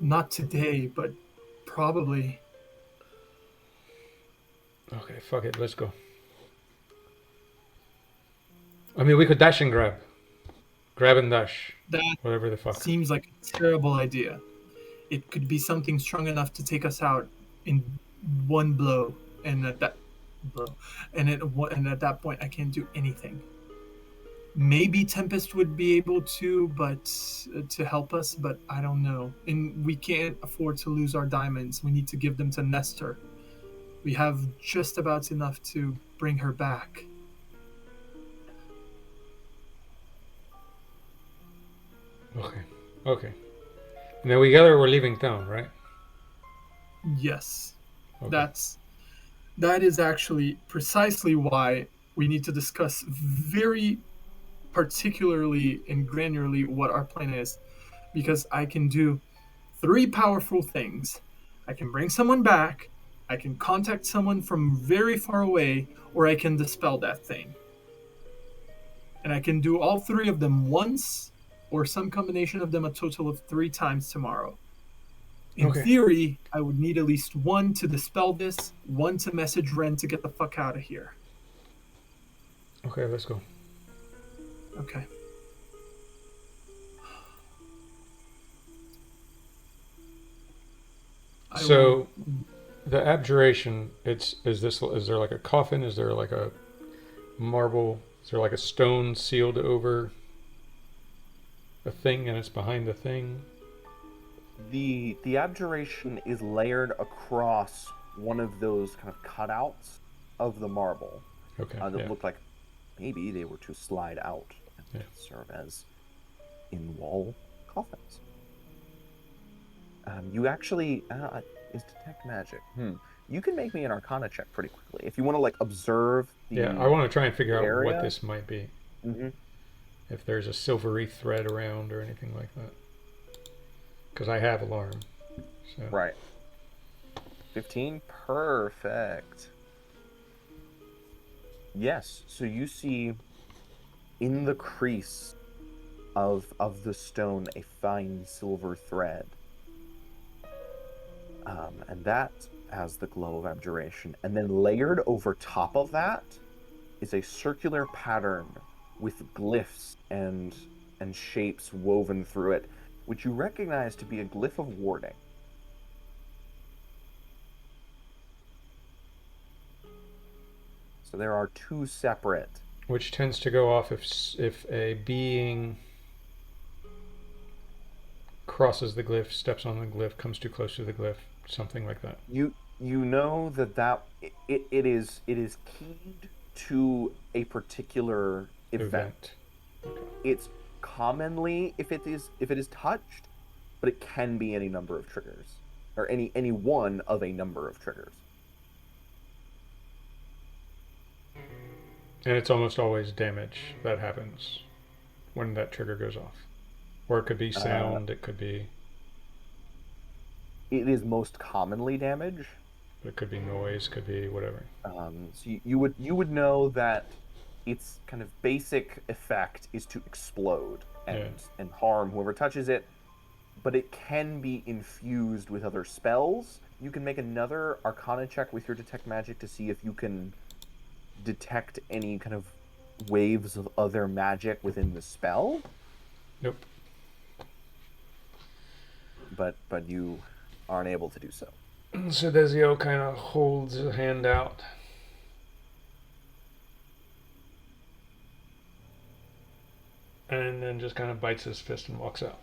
not today, but probably. Okay, fuck it, let's go. I mean, we could dash and grab. Grab and dash. That Whatever the fuck. seems like a terrible idea. It could be something strong enough to take us out in one blow, and at that that point, I can't do anything. Maybe Tempest would be able to, but to help us, but I don't know. And we can't afford to lose our diamonds. We need to give them to Nestor. We have just about enough to bring her back. Okay. And then we gather we're leaving town, right? Yes. Okay. That is actually precisely why we need to discuss very particularly and granularly what our plan is, because I can do 3 powerful things. I can bring someone back, I can contact someone from very far away, or I can dispel that thing. And I can do all 3 of them once, or some combination of them a total of 3 times tomorrow. In theory, I would need at least 1 to dispel this, 1 to message Ren to get the fuck out of here. Okay, let's go. Okay. So, the abjuration, is there like a coffin? Is there like a marble? Is there like a stone sealed over a thing and it's behind the thing? The abjuration is layered across one of those kind of cutouts of the marble. Okay. That look like maybe they were to slide out and serve as in-wall coffins. You actually is detect magic. You can make me an Arcana check pretty quickly if you want to like observe. I want to try and figure out what area. this might be. Mm-hmm. If there's a silvery thread around or anything like that. Because I have alarm. So. Right. 15, perfect. Yes, so you see in the crease of the stone a fine silver thread. And that has the glow of abjuration. And then layered over top of that is a circular pattern with glyphs and shapes woven through it, which you recognize to be a glyph of warding. So there are two separate. Which tends to go off if a being crosses the glyph, steps on the glyph, comes too close to the glyph, something like that. You know that it is keyed to a particular event. Okay. It's commonly if it is touched, but it can be any number of triggers, or any one of a number of triggers. And it's almost always damage that happens when that trigger goes off. Or it could be sound, it could be... It is most commonly damage. It could be noise, could be whatever. So you would know that its kind of basic effect is to explode and harm whoever touches it, but it can be infused with other spells. You can make another Arcana check with your Detect Magic to see if you can detect any kind of waves of other magic within the spell. Nope. But you aren't able to do so. So Dezio kind of holds a hand out. And then just kind of bites his fist and walks out.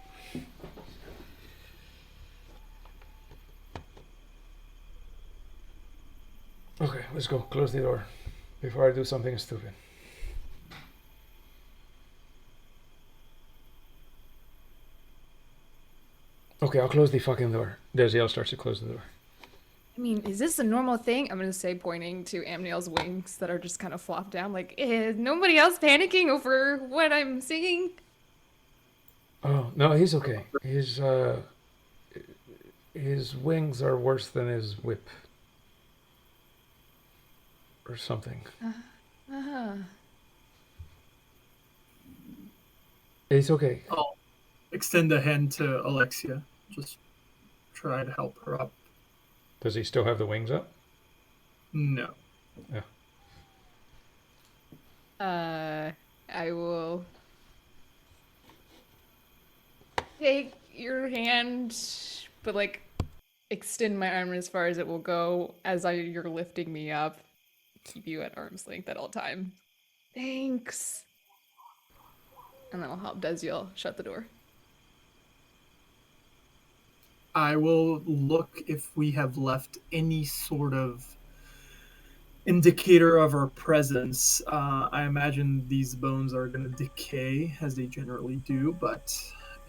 Okay, let's go. Close the door before I do something stupid. Okay, I'll close the fucking door. Desiel starts to close the door. I mean, is this a normal thing? I'm gonna say, pointing to Amniel's wings that are just kind of flopped down. Like, is nobody else panicking over what I'm seeing? Oh, no, he's okay. His wings are worse than his whip. Or something. It's okay. I'll extend a hand to Alexia. Just try to help her up. Does he still have the wings up? No. Yeah. I will take your hand, but like extend my arm as far as it will go as you're lifting me up. Keep you at arm's length at all times. Thanks. And then I'll help Desiel shut the door. I will look if we have left any sort of indicator of our presence. I imagine these bones are going to decay as they generally do, but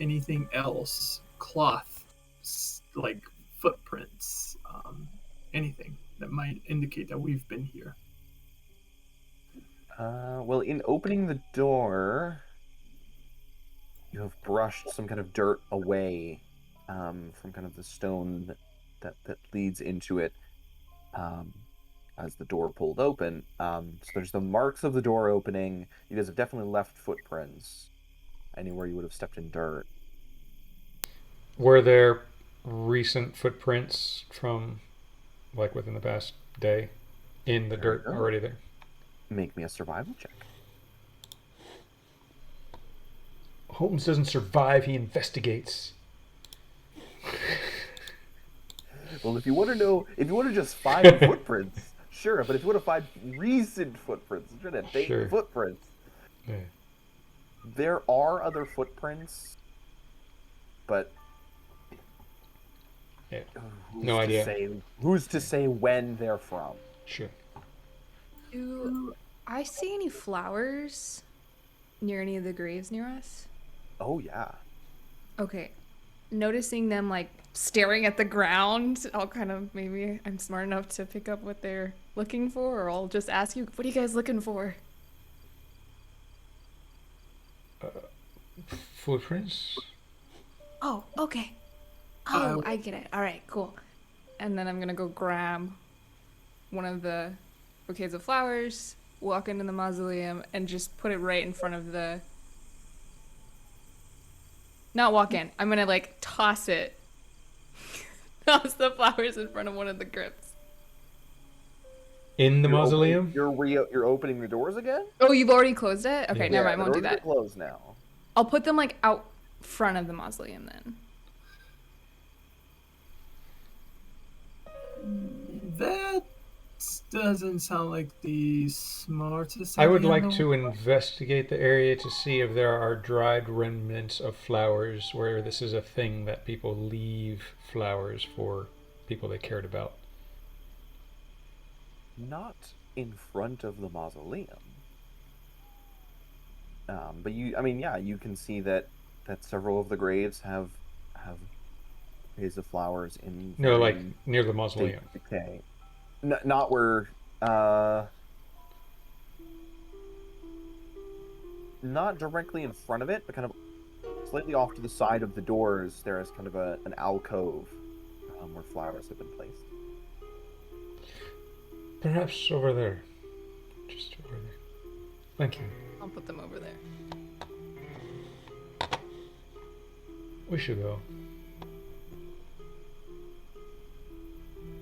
anything else, cloth, like footprints, anything that might indicate that we've been here. Well, in opening the door, you have brushed some kind of dirt away from kind of the stone that leads into it as the door pulled open. So there's the marks of the door opening. You guys have definitely left footprints anywhere you would have stepped in dirt. Were there recent footprints from, like, within the past day in the dirt already there? Make me a survival check. Holmes doesn't survive, he investigates. Well, if you want to just find footprints, sure. But if you want to find recent footprints, try to date the footprints. Yeah. There are other footprints, but yeah. No idea. Who's to say when they're from? Sure. Do I see any flowers near any of the graves near us? Oh, yeah. Okay. Noticing them, like, staring at the ground, I'll kind of, maybe I'm smart enough to pick up what they're looking for, or I'll just ask you, what are you guys looking for? Footprints? Oh, okay. Oh, I get it. All right, cool. And then I'm going to go grab one of the bouquets of flowers, walk into the mausoleum, and just put it right in front of the Not walk in. I'm gonna like toss it. Toss the flowers in front of one of the crypts. In the You're mausoleum? you're opening the doors again? Oh, you've already closed it? Okay, Yeah. never Yeah, mind. the Won't do doors are that. closed now. I'll put them like out front of the mausoleum then. That doesn't sound like the smartest I would idea in like the to investigate the area to see if there are dried remnants of flowers where this is a thing that people leave flowers for people they cared about. Not in front of the mausoleum. But you can see that several of the graves have bouquets of flowers in No, like varying near the state mausoleum. of decay. Not where, not directly in front of it, but kind of slightly off to the side of the doors. There is kind of an alcove where flowers have been placed. Perhaps over there. Just over there. Thank you. I'll put them over there. We should go.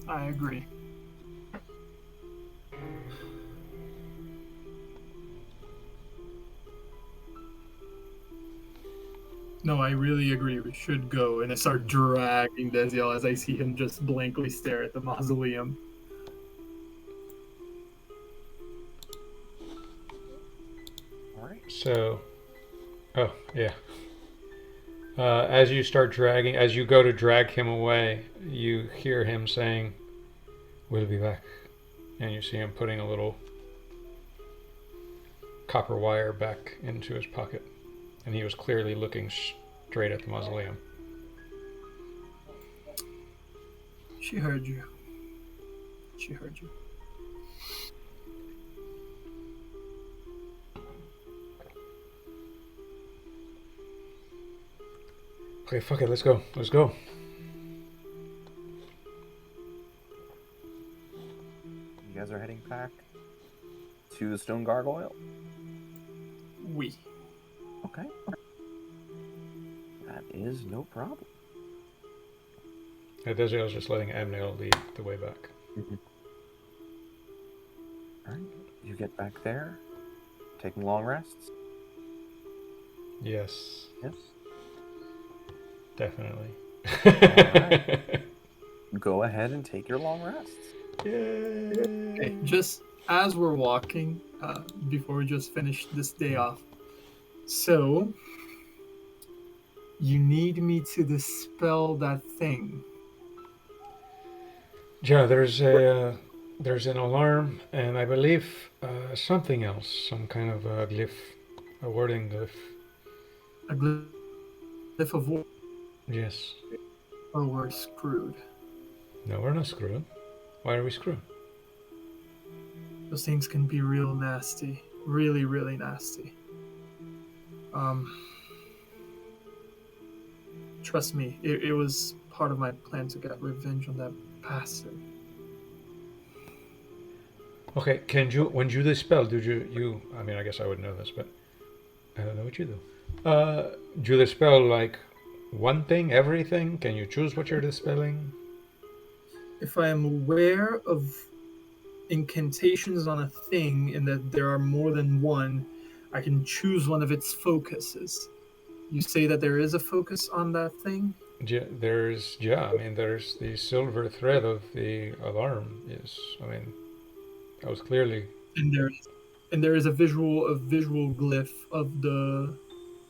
I agree. No, I really agree. We should go. And I start dragging Desiel as I see him just blankly stare at the mausoleum. All right. So, oh, yeah. As you go to drag him away, you hear him saying, "We'll be back." And you see him putting a little copper wire back into his pocket. And he was clearly looking straight at the mausoleum. She heard you. She heard you. Okay, fuck it, let's go. Let's go. You guys are heading back to the Stone Gargoyle? We. Okay. That is no problem. Desi was just letting Amnil lead the way back. All right. You get back there, taking long rests? Yes, Yes. definitely. Go ahead and take your long rests. Yay! Okay, just as we're walking, before we just finish this day off. So, you need me to dispel that thing. Yeah, there's an alarm, and I believe something else, some kind of a glyph, a wording glyph. A glyph of war. Yes. Or we're screwed. No, we're not screwed. Why are we screwed? Those things can be real nasty. Really, really nasty. Trust me, it was part of my plan to get revenge on that bastard. Okay, when you dispel, do you, I mean, I guess I would know this, but I don't know what you do. Do you dispel like one thing, everything? Can you choose what you're dispelling? If I am aware of incantations on a thing and that there are more than one, I can choose one of its focuses. You say that there is a focus on that thing? There's the silver thread of the alarm is, I mean, that was clearly... And there is a visual glyph of the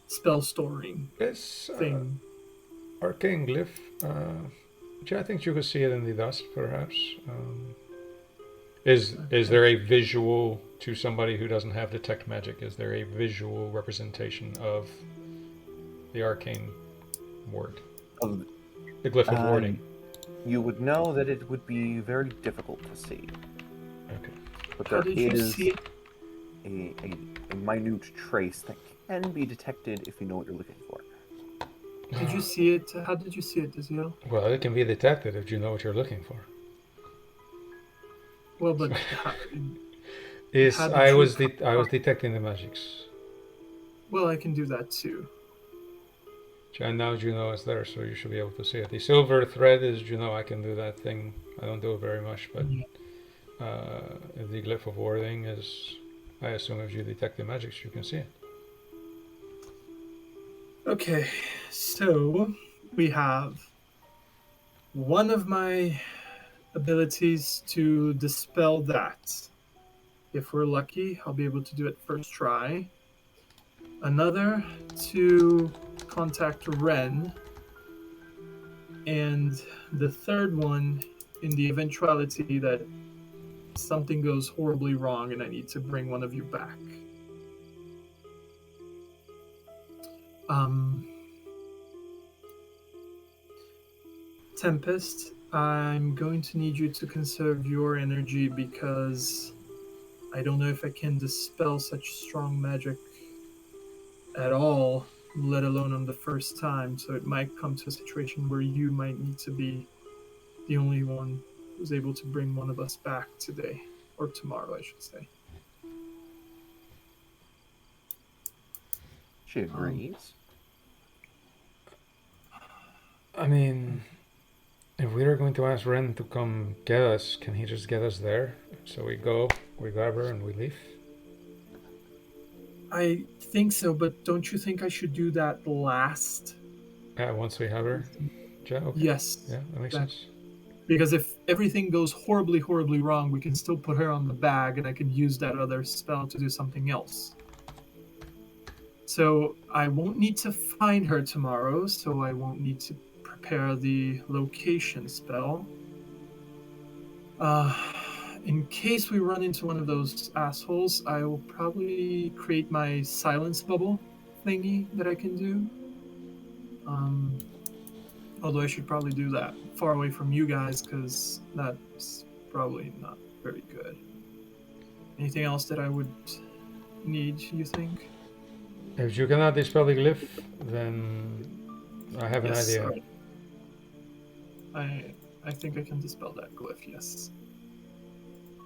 spell storing It's thing. arcane glyph. I think you could see it in the dust, perhaps. Is there a visual to somebody who doesn't have detect magic? Is there a visual representation of the arcane word? The glyph of warding. You would know that it would be very difficult to see. Okay. But How there did you is see it? a minute trace that can be detected if you know what you're looking for. Did you see it? How did you see it, Desiel? Well, it can be detected if you know what you're looking for. Well, but I was detecting the magics. well, I can do that too. And now Juno is there, so you should be able to see it. The silver thread is Juno. I can do that thing. I don't do it very much, but the glyph of warding is, I assume if you detect the magics, you can see it. Okay, so we have one of my abilities to dispel that. If we're lucky, I'll be able to do it first try. Another to contact Ren. And the third one, in the eventuality that something goes horribly wrong and I need to bring one of you back. Tempest, I'm going to need you to conserve your energy because I don't know if I can dispel such strong magic at all, let alone on the first time. So it might come to a situation where you might need to be the only one who's able to bring one of us back today, or tomorrow, I should say. She agrees. I mean, if we are going to ask Ren to come get us, can he just get us there? So we go, we grab her, and we leave? I think so, but don't you think I should do that last? Once we have her? Yeah, okay. Yes. Yeah, that makes that- sense. Because if everything goes horribly, horribly wrong, we can still put her on the bag and I can use that other spell to do something else. So I won't need to find her tomorrow, so I won't need to prepare the location spell. In case we run into one of those assholes, I will probably create my silence bubble thingy that I can do. Although I should probably do that far away from you guys, because that's probably not very good. Anything else that I would need, you think? If you cannot dispel the glyph, then I have an idea. Alright. I think I can dispel that glyph, yes.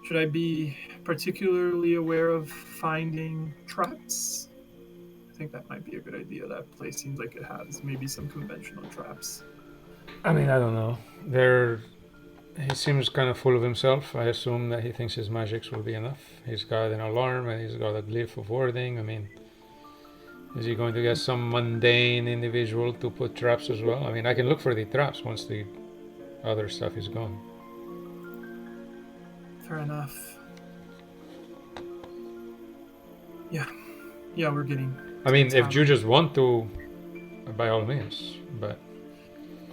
Should I be particularly aware of finding traps? I think that might be a good idea. That place seems like it has maybe some conventional traps. I mean, I don't know. He seems kind of full of himself. I assume that he thinks his magics will be enough. He's got an alarm and he's got a glyph of warding. I mean, is he going to get some mundane individual to put traps as well? I mean, I can look for the traps once the other stuff is gone. Fair enough. Yeah, we're getting... I mean, if you just want to, by all means, but...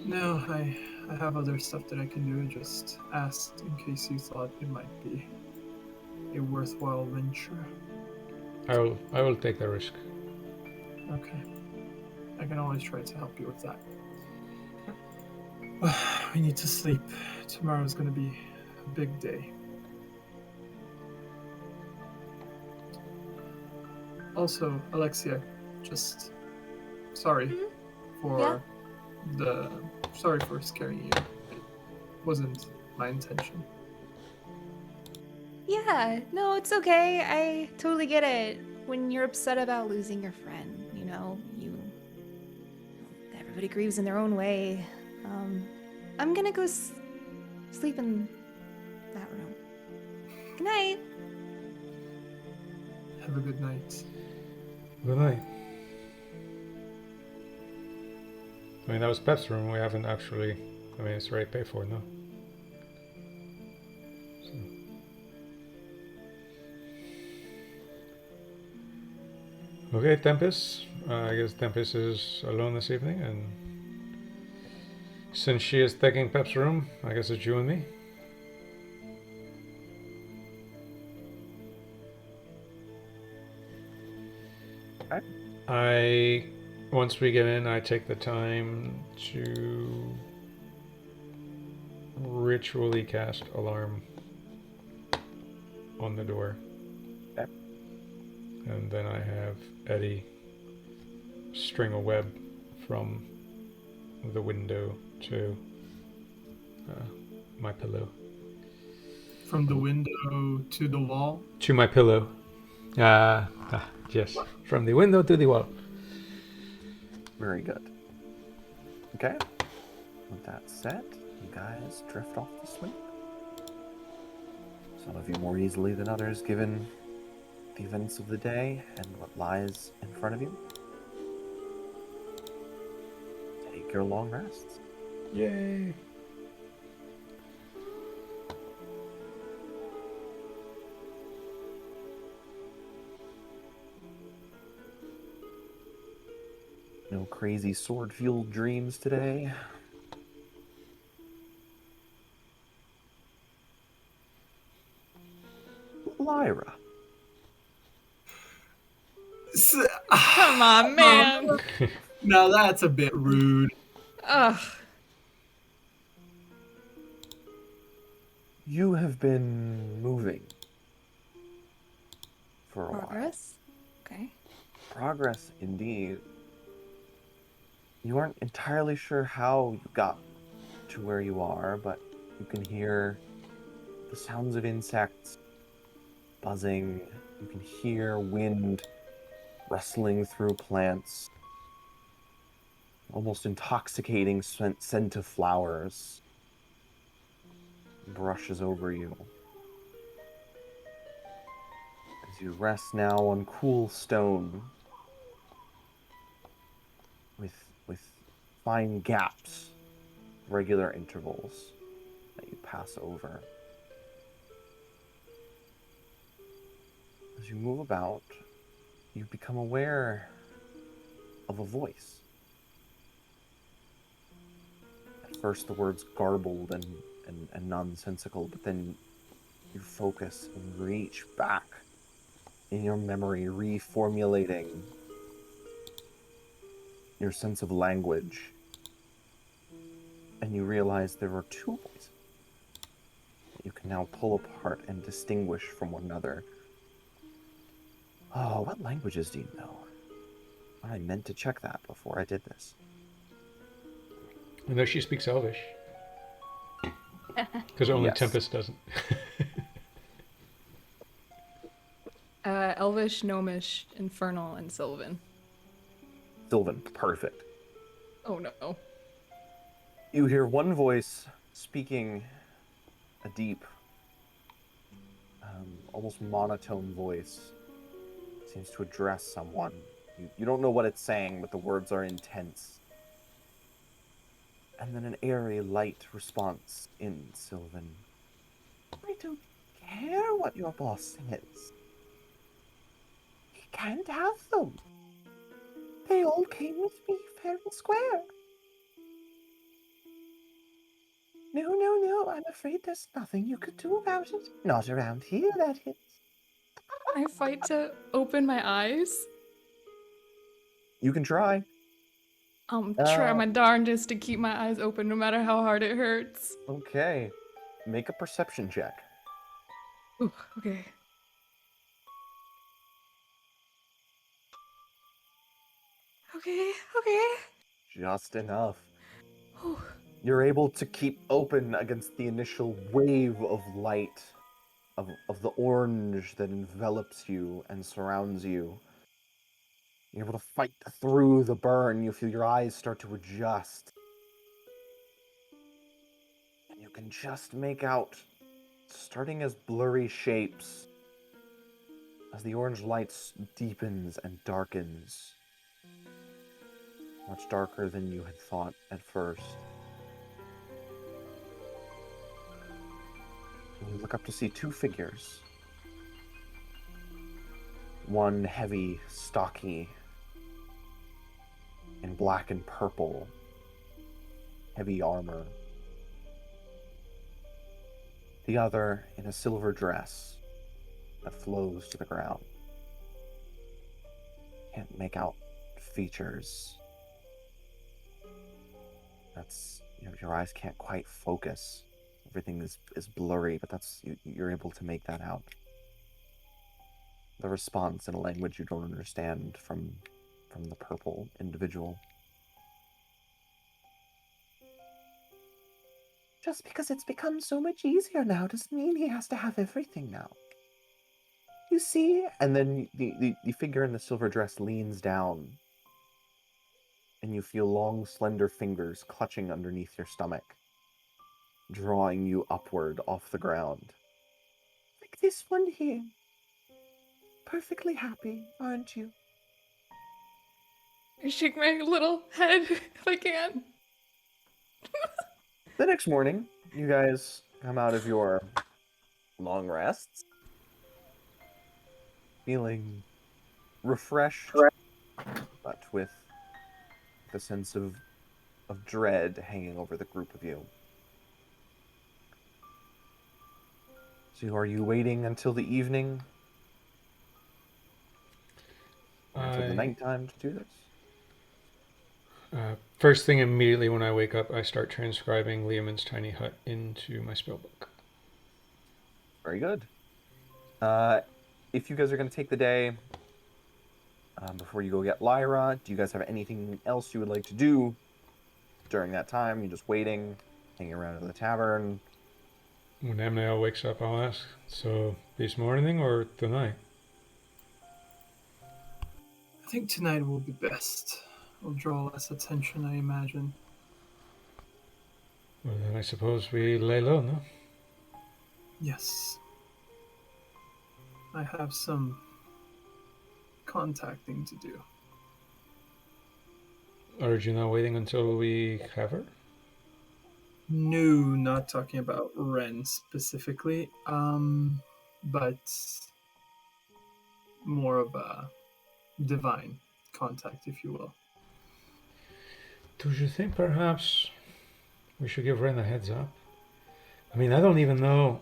No, I have other stuff that I can do. I just asked in case you thought it might be a worthwhile venture. I will take the risk. Okay. I can always try to help you with that. We need to sleep. Tomorrow's going to be a big day. Also, Alexia, just sorry for sorry for scaring you. It wasn't my intention. Yeah, no, it's okay. I totally get it. When you're upset about losing your friend, everybody grieves in their own way. I'm gonna go sleep in that room. Good night. Have a good night. Good night. I mean, that was Pep's room. We haven't actually... I mean, it's already paid for, no? So. Okay, Tempest. I guess Tempest is alone this evening, and since she is taking Pep's room, I guess it's you and me. Once we get in, I take the time to ritually cast alarm on the door. Okay. And then I have Eddie string a web from the window to my pillow. From the window to the wall? To my pillow. Yes. From the window to the wall. Very good. Okay. With that said, you guys drift off to sleep. Some of you more easily than others, given the events of the day and what lies in front of you. Take your long rests. Yay! No crazy sword-fueled dreams today. Lyra. Come on, man. Now that's a bit rude. Ugh. You have been moving for a while. Progress? Okay. Progress, indeed. You aren't entirely sure how you got to where you are, but you can hear the sounds of insects buzzing. You can hear wind rustling through plants. Almost intoxicating scent of flowers brushes over you. As you rest now on cool stone with fine gaps, regular intervals that you pass over. As you move about, you become aware of a voice. At first the words garbled and nonsensical, but then you focus and reach back in your memory, reformulating your sense of language. And you realize there are two voices that you can now pull apart and distinguish from one another. Oh, what languages do you know? I meant to check that before I did this. I know she speaks Elvish. Because only Yes. Tempest doesn't. Elvish, Gnomish, Infernal, and Sylvan. Sylvan, perfect. Oh no. You hear one voice speaking a deep, almost monotone voice. Seems to address someone. You don't know what it's saying, but the words are intense. And then an airy, light response in Sylvan. I don't care what your boss says. He can't have them. They all came with me fair and square. No, I'm afraid there's nothing you could do about it. Not around here, that is. I fight to open my eyes. You can try. Try my darndest to keep my eyes open no matter how hard it hurts. Okay. Make a perception check. Ooh, okay. Okay. Just enough. Whew. You're able to keep open against the initial wave of light, of the orange that envelops you and surrounds you. You're able to fight through the burn. You feel your eyes start to adjust. And you can just make out, starting as blurry shapes, as the orange light deepens and darkens. Much darker than you had thought at first. You look up to see two figures. One heavy, stocky, in black and purple, heavy armor. The other in a silver dress that flows to the ground. Can't make out features. That's, your eyes can't quite focus. Everything is blurry, but you're able to make that out. The response in a language you don't understand from the purple individual. Just because it's become so much easier now doesn't mean he has to have everything now. You see? And then the figure in the silver dress leans down and you feel long, slender fingers clutching underneath your stomach, drawing you upward off the ground. Like this one here. Perfectly happy, aren't you? I shake my little head if I can. The next morning, you guys come out of your long rests, feeling refreshed, but with the sense of dread hanging over the group of you. So are you waiting until the evening? Until the nighttime to do this? First thing immediately when I wake up, I start transcribing Liamon's tiny hut into my spellbook. Very good. If you guys are going to take the day, before you go get Lyra, do you guys have anything else you would like to do during that time? You're just waiting, hanging around in the tavern? When Amniel wakes up, I'll ask, so this morning or tonight? I think tonight will be best. Will draw less attention, I imagine. Well, then I suppose we lay low, no? Yes. I have some contacting to do. Are you not waiting until we have her? No, not talking about Ren specifically, but more of a divine contact, if you will. Do you think perhaps we should give Ren a heads up? I mean, I don't even know.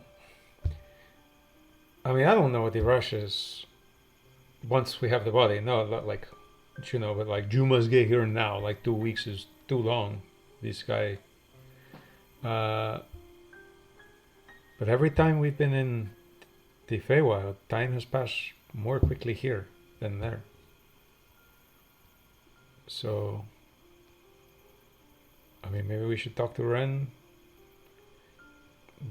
I mean, I don't know what the rush is once we have the body. No, like, you know, but like, you must get here now. Like, 2 weeks is too long. This guy. But every time we've been in the Feywild, time has passed more quickly here than there. So, I mean, maybe we should talk to Ren,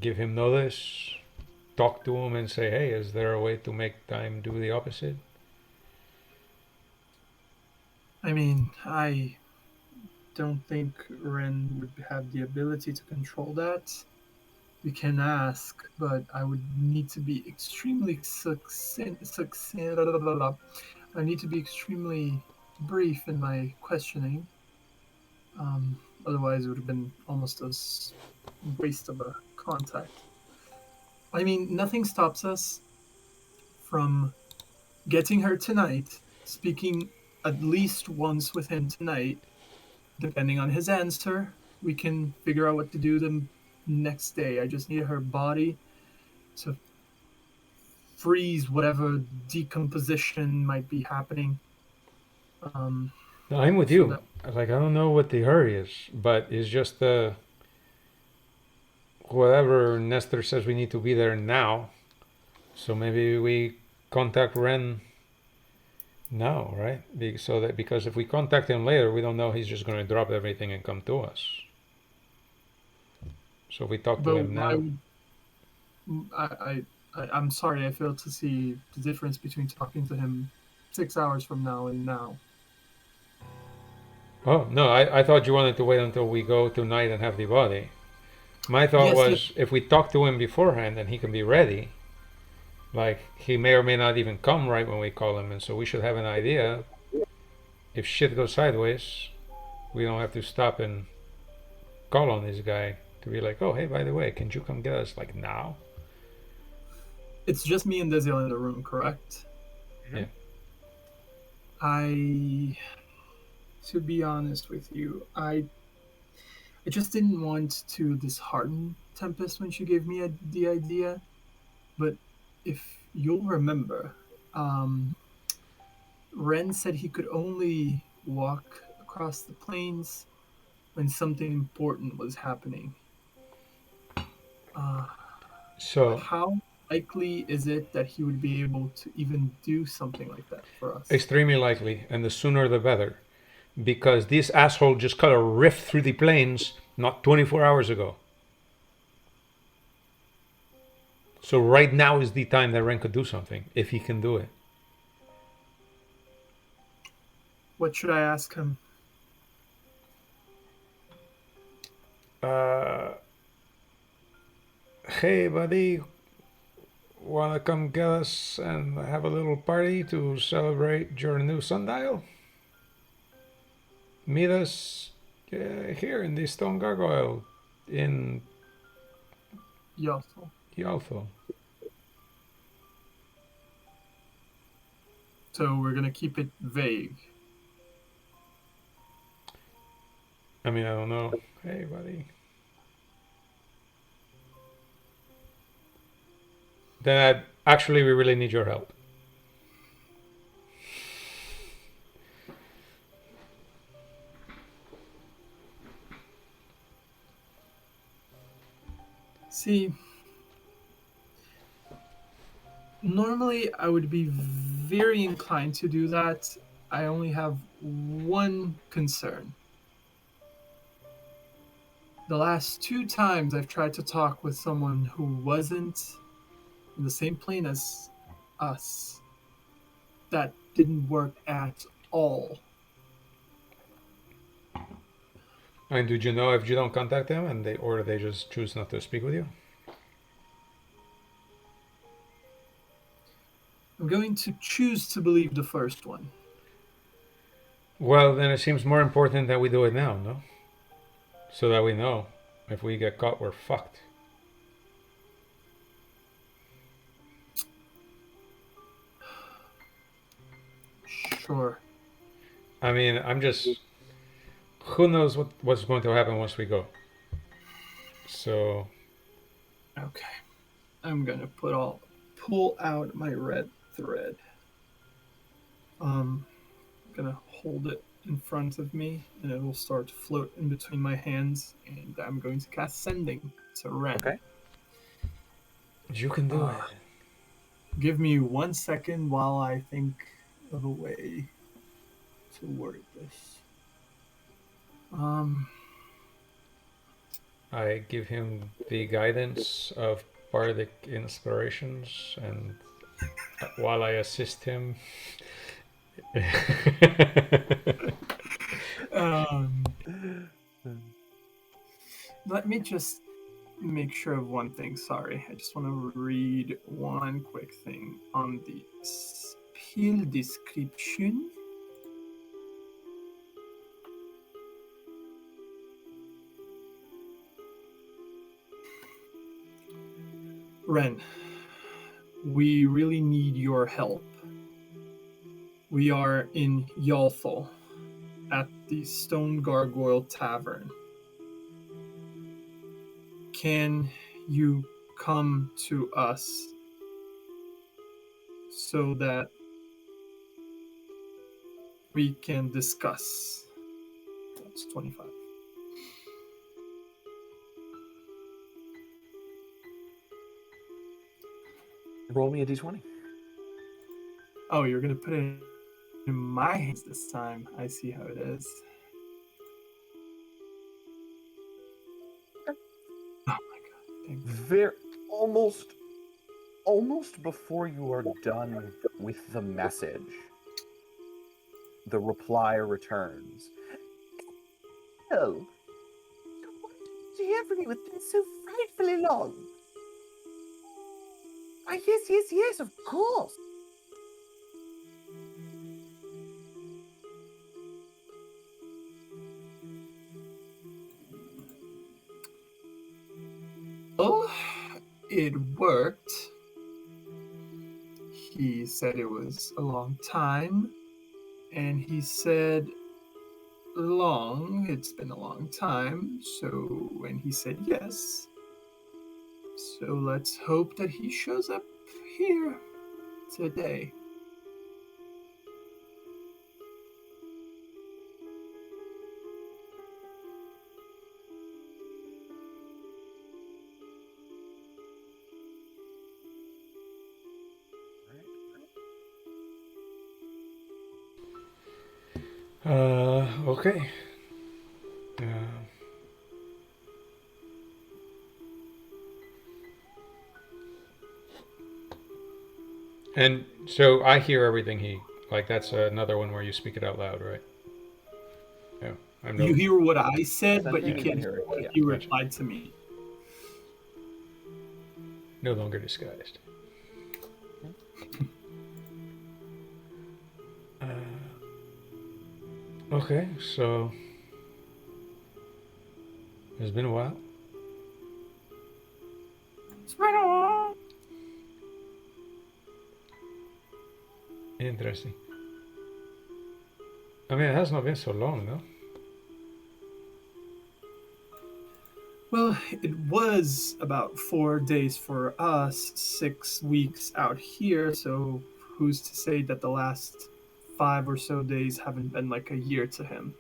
give him notice, talk to him and say, hey, is there a way to make time do the opposite? I mean, I don't think Ren would have the ability to control that. We can ask, but I would need to be extremely succinct. I need to be extremely brief in my questioning. Otherwise, it would have been almost a waste of a contact. I mean, nothing stops us from getting her tonight, speaking at least once with him tonight. Depending on his answer, we can figure out what to do the next day. I just need her body to freeze whatever decomposition might be happening. No, I'm with you. Like, I don't know what the hurry is, but it's just whatever Nestor says we need to be there now. So maybe we contact Ren now, right? Because if we contact him later, we don't know he's just going to drop everything and come to us. So if we talk to him now. I'm sorry, I failed to see the difference between talking to him 6 hours from now and now. Oh, no, I thought you wanted to wait until we go tonight and have the body. My thought was if we talk to him beforehand and he can be ready, like he may or may not even come right when we call him, and so we should have an idea. If shit goes sideways, we don't have to stop and call on this guy to be like, oh, hey, by the way, can you come get us like now? It's just me and Desiel in the room, correct? Yeah. To be honest with you, I just didn't want to dishearten Tempest when she gave me the idea. But if you'll remember, Ren said he could only walk across the plains when something important was happening. So how likely is it that he would be able to even do something like that for us? Extremely likely, and the sooner the better. Because this asshole just cut a rift through the plains not 24 hours ago. So right now is the time that Ren could do something, if he can do it. What should I ask him? Hey, buddy, wanna come get us and have a little party to celebrate your new sundial? Meet us here in the Stone Gargoyle in Yossel. Yalthal. So we're gonna keep it vague. I mean, I don't know. Hey, buddy. Then actually, we really need your help. See, normally I would be very inclined to do that. I only have one concern. The last 2 times I've tried to talk with someone who wasn't in the same plane as us, that didn't work at all. And did you know if you don't contact them and they just choose not to speak with you? I'm going to choose to believe the first one. Well, then it seems more important that we do it now, no? So that we know if we get caught, we're fucked. Sure. I mean, I'm just. Who knows what's going to happen once we go? So. Okay. I'm gonna pull out my red thread. Gonna hold it in front of me, and it will start to float in between my hands. And I'm going to cast Sending to Ren. Okay. You can do it. Give me 1 second while I think of a way to word this. I give him the guidance of bardic inspirations, and while I assist him. Let me just make sure of one thing. Sorry, I just want to read one quick thing on the spell description. Ren, we really need your help. We are in Yalthal at the Stone Gargoyle Tavern. Can you come to us so that we can discuss? That's 25. Roll me a d20. Oh, you're going to put it in my hands this time. I see how it is. Oh my god. Thank you. Very almost before you are done with the message, the reply returns. Oh, so what did you hear from you? It's been so frightfully long. Ah, yes, of course. Oh, it worked. He said it was a long time, and he said it's been a long time, and he said yes. So let's hope that he shows up here today. Okay. And so I hear everything he like. That's another one where you speak it out loud, right? Yeah. I'm You hear what I said, but you Sending can't here, hear what yeah. you Gotcha. replied to me. no longer disguised. Okay, so it's been a while. It's right on. Interesting. I mean, it has not been so long, no? Well, it was about 4 days for us, 6 weeks out here, so who's to say that the last 5 or so days haven't been like a year to him?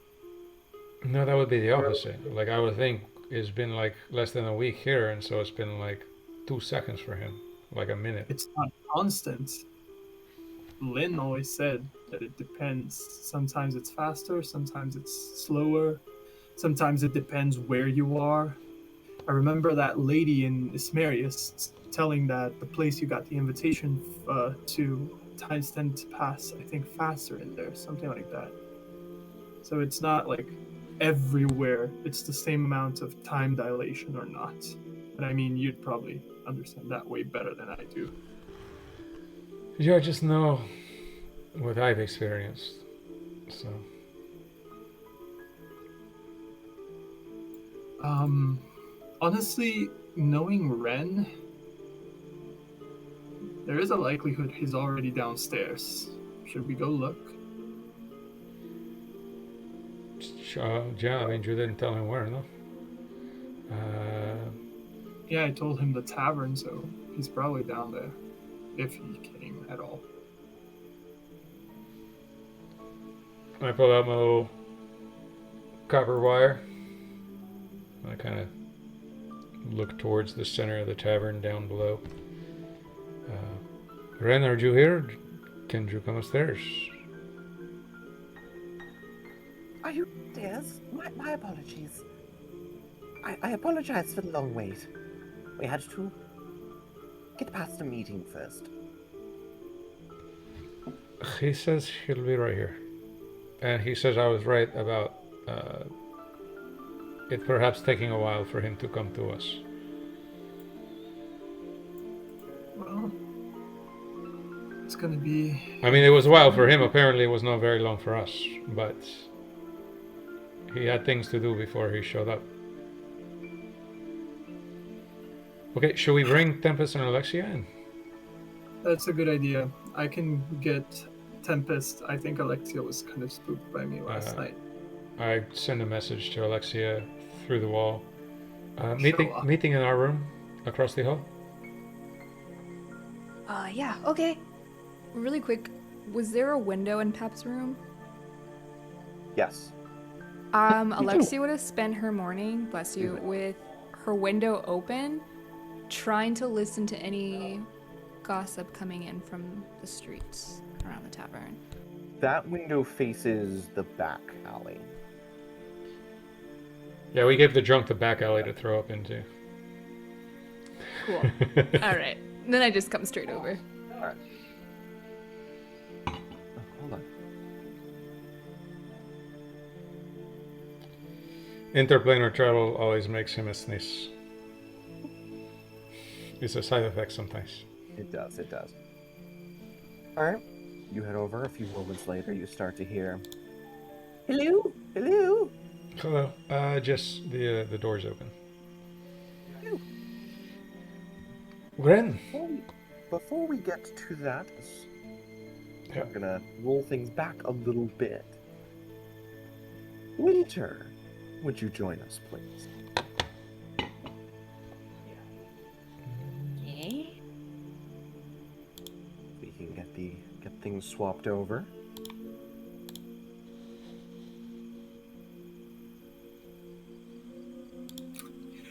No, that would be the opposite. Like, I would think it's been like less than a week here, and so it's been like 2 seconds for him, like a minute. It's not constant. Lynn always said that it depends. Sometimes it's faster, sometimes it's slower, sometimes it depends where you are. I remember that lady in Ismarius telling that the place you got the invitation to, times tend to pass, I think, faster in there, something like that. So it's not like everywhere it's the same amount of time dilation or not. But I mean, you'd probably understand that way better than I do. Yeah, I just know what I've experienced. So, Honestly, knowing Ren, there is a likelihood he's already downstairs. Should we go look? yeah, I mean, you didn't tell him where, no? Yeah, I told him the tavern, so he's probably down there. If he came at all. I pull out my little copper wire. I kind of look towards the center of the tavern down below. Ren, are you here? Can you come upstairs? Are you upstairs? My apologies. I apologize for the long wait. We had to get past a meeting first. He says he'll be right here. And he says I was right about it perhaps taking a while for him to come to us. Well, it's gonna be. I mean, it was a while for him. Apparently, it was not very long for us. But he had things to do before he showed up. Okay, should we bring Tempest and Alexia in? That's a good idea. I can get Tempest. I think Alexia was kind of spooked by me last night. I send a message to Alexia through the wall. Show Meeting up. in our room across the hall. Yeah, okay. Really quick, was there a window in Pep's room? Yes. Alexia would have spent her morning, bless you, with her window open, trying to listen to any gossip coming in from the streets around the tavern. That window faces the back alley. Yeah, we gave the drunk the back alley to throw up into. Cool. All right. Then I just come straight over. Alright. Oh, hold on. Interplanar travel always makes him a sneeze. It's a side effect sometimes. It does, it does. Alright. You head over. A few moments later, you start to hear, "Hello? Hello? Hello. Just the door's open. Hello." Ren. Before we get to that, Yeah. I'm gonna roll things back a little bit. Winter, would you join us, please? Okay. We can get things swapped over.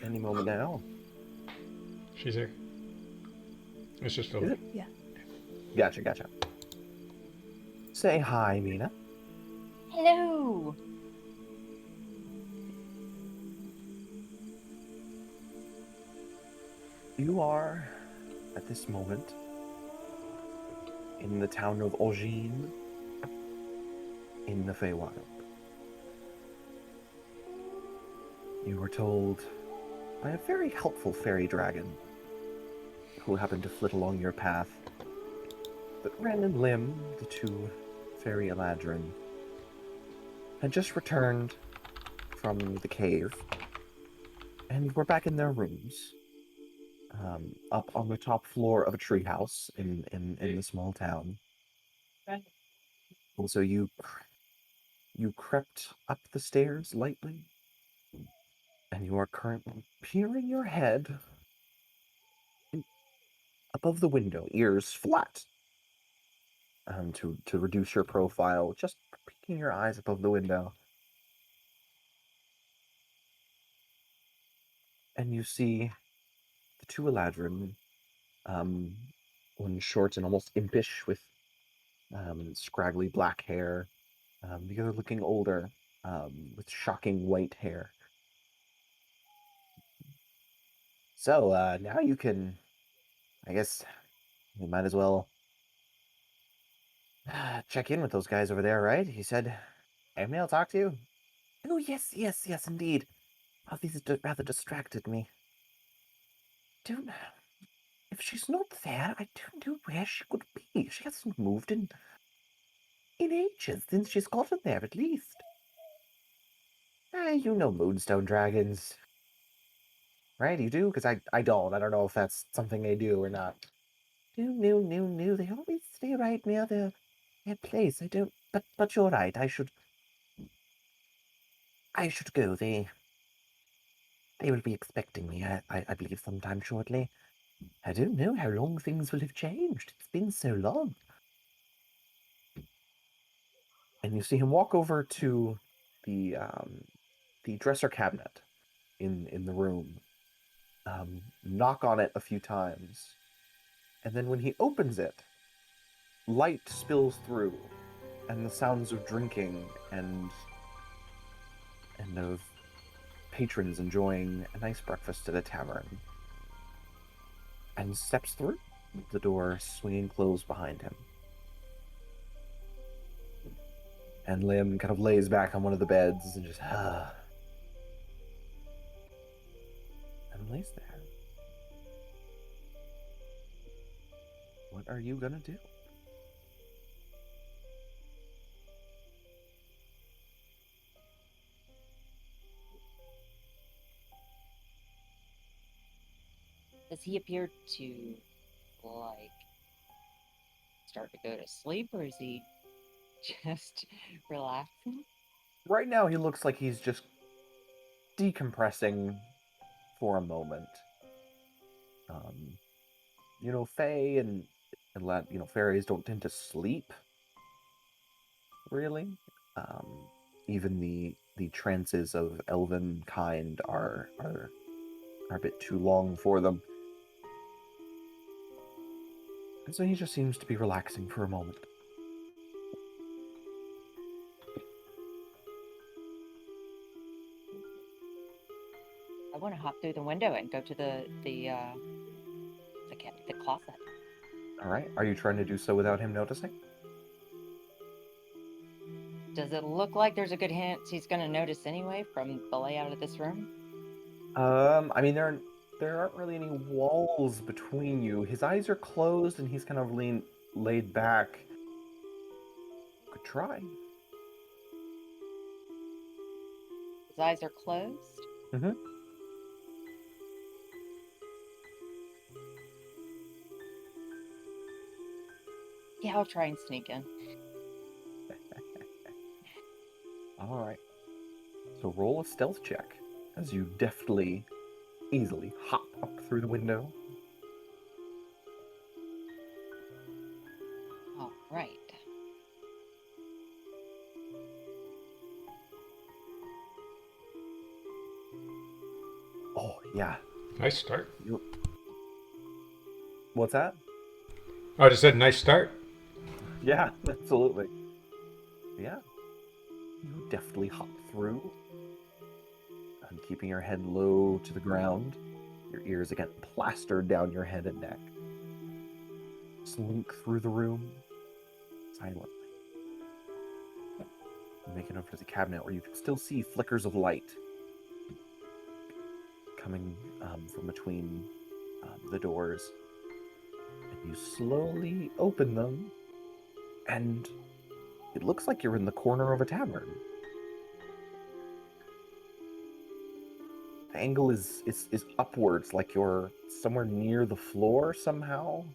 Any moment now. She's here. It's just Is over. it? Yeah. Gotcha. Say hi, Mina. Hello. You are, at this moment, in the town of Augine, in the Feywild. You were told by a very helpful fairy dragon who happened to flit along your path that Ren and Lim, the two fairy Eladrin, had just returned from the cave and were back in their rooms, up on the top floor of a treehouse in the small town. Also, you crept up the stairs lightly, and you are currently peering your head above the window, ears flat, to reduce your profile, just peeking your eyes above the window. And you see the two Eladrin, one short and almost impish with scraggly black hair, the other looking older, with shocking white hair. So, now you can, I guess, we might as well check in with those guys over there, right? He said, Emily, I'll talk to you. Oh, yes, indeed. Oh, these rather distracted me. Don't know. If she's not there, I don't know where she could be. She hasn't moved in ages, since she's gotten there, at least. You know Moonstone Dragons. Right, you do? Because I don't. I don't know if that's something they do or not. No. They always stay right near their place. I don't... But you're right. I should go. They will be expecting me, I believe, sometime shortly. I don't know how long things will have changed. It's been so long. And you see him walk over to the dresser cabinet in the room, knock on it a few times, and then when he opens it, light spills through, and the sounds of drinking and of patrons enjoying a nice breakfast at a tavern, and steps through, the door swinging closed behind him. And Lim kind of lays back on one of the beds and just, and lays there. What are you gonna do? Does he appear to, like, start to go to sleep, or is he just relaxing? Right now, he looks like he's just decompressing for a moment. Fae and fairies don't tend to sleep, really. Even the trances of elven kind are a bit too long for them. And so he just seems to be relaxing for a moment. I want to hop through the window and go to the closet. All right. Are you trying to do so without him noticing? Does it look like there's a good chance he's going to notice anyway from the layout of this room? I mean, there aren't really any walls between you. His eyes are closed, and he's kind of laid back. Could try. His eyes are closed? Mm-hmm. Yeah, I'll try and sneak in. All right. So roll a stealth check as you deftly, easily hop up through the window. All right. Oh, yeah. Nice start. What's that? I just said nice start. Yeah, absolutely. Yeah. You deftly hop through, and keeping your head low to the ground, your ears again plastered down your head and neck. Slink through the room silently. You make it over to the cabinet where you can still see flickers of light. coming from between the doors. And you slowly open them, and it looks like you're in the corner of a tavern. The angle is upwards, like you're somewhere near the floor somehow.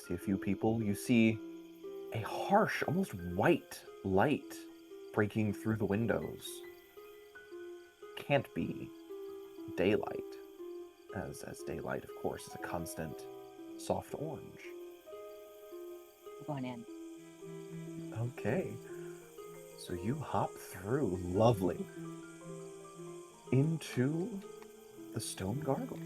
See a few people. You see a harsh, almost white light breaking through the windows. Can't be daylight, as daylight, of course, is a constant soft orange. We're going in. Okay. So you hop through, lovely, into the stone gargoyle.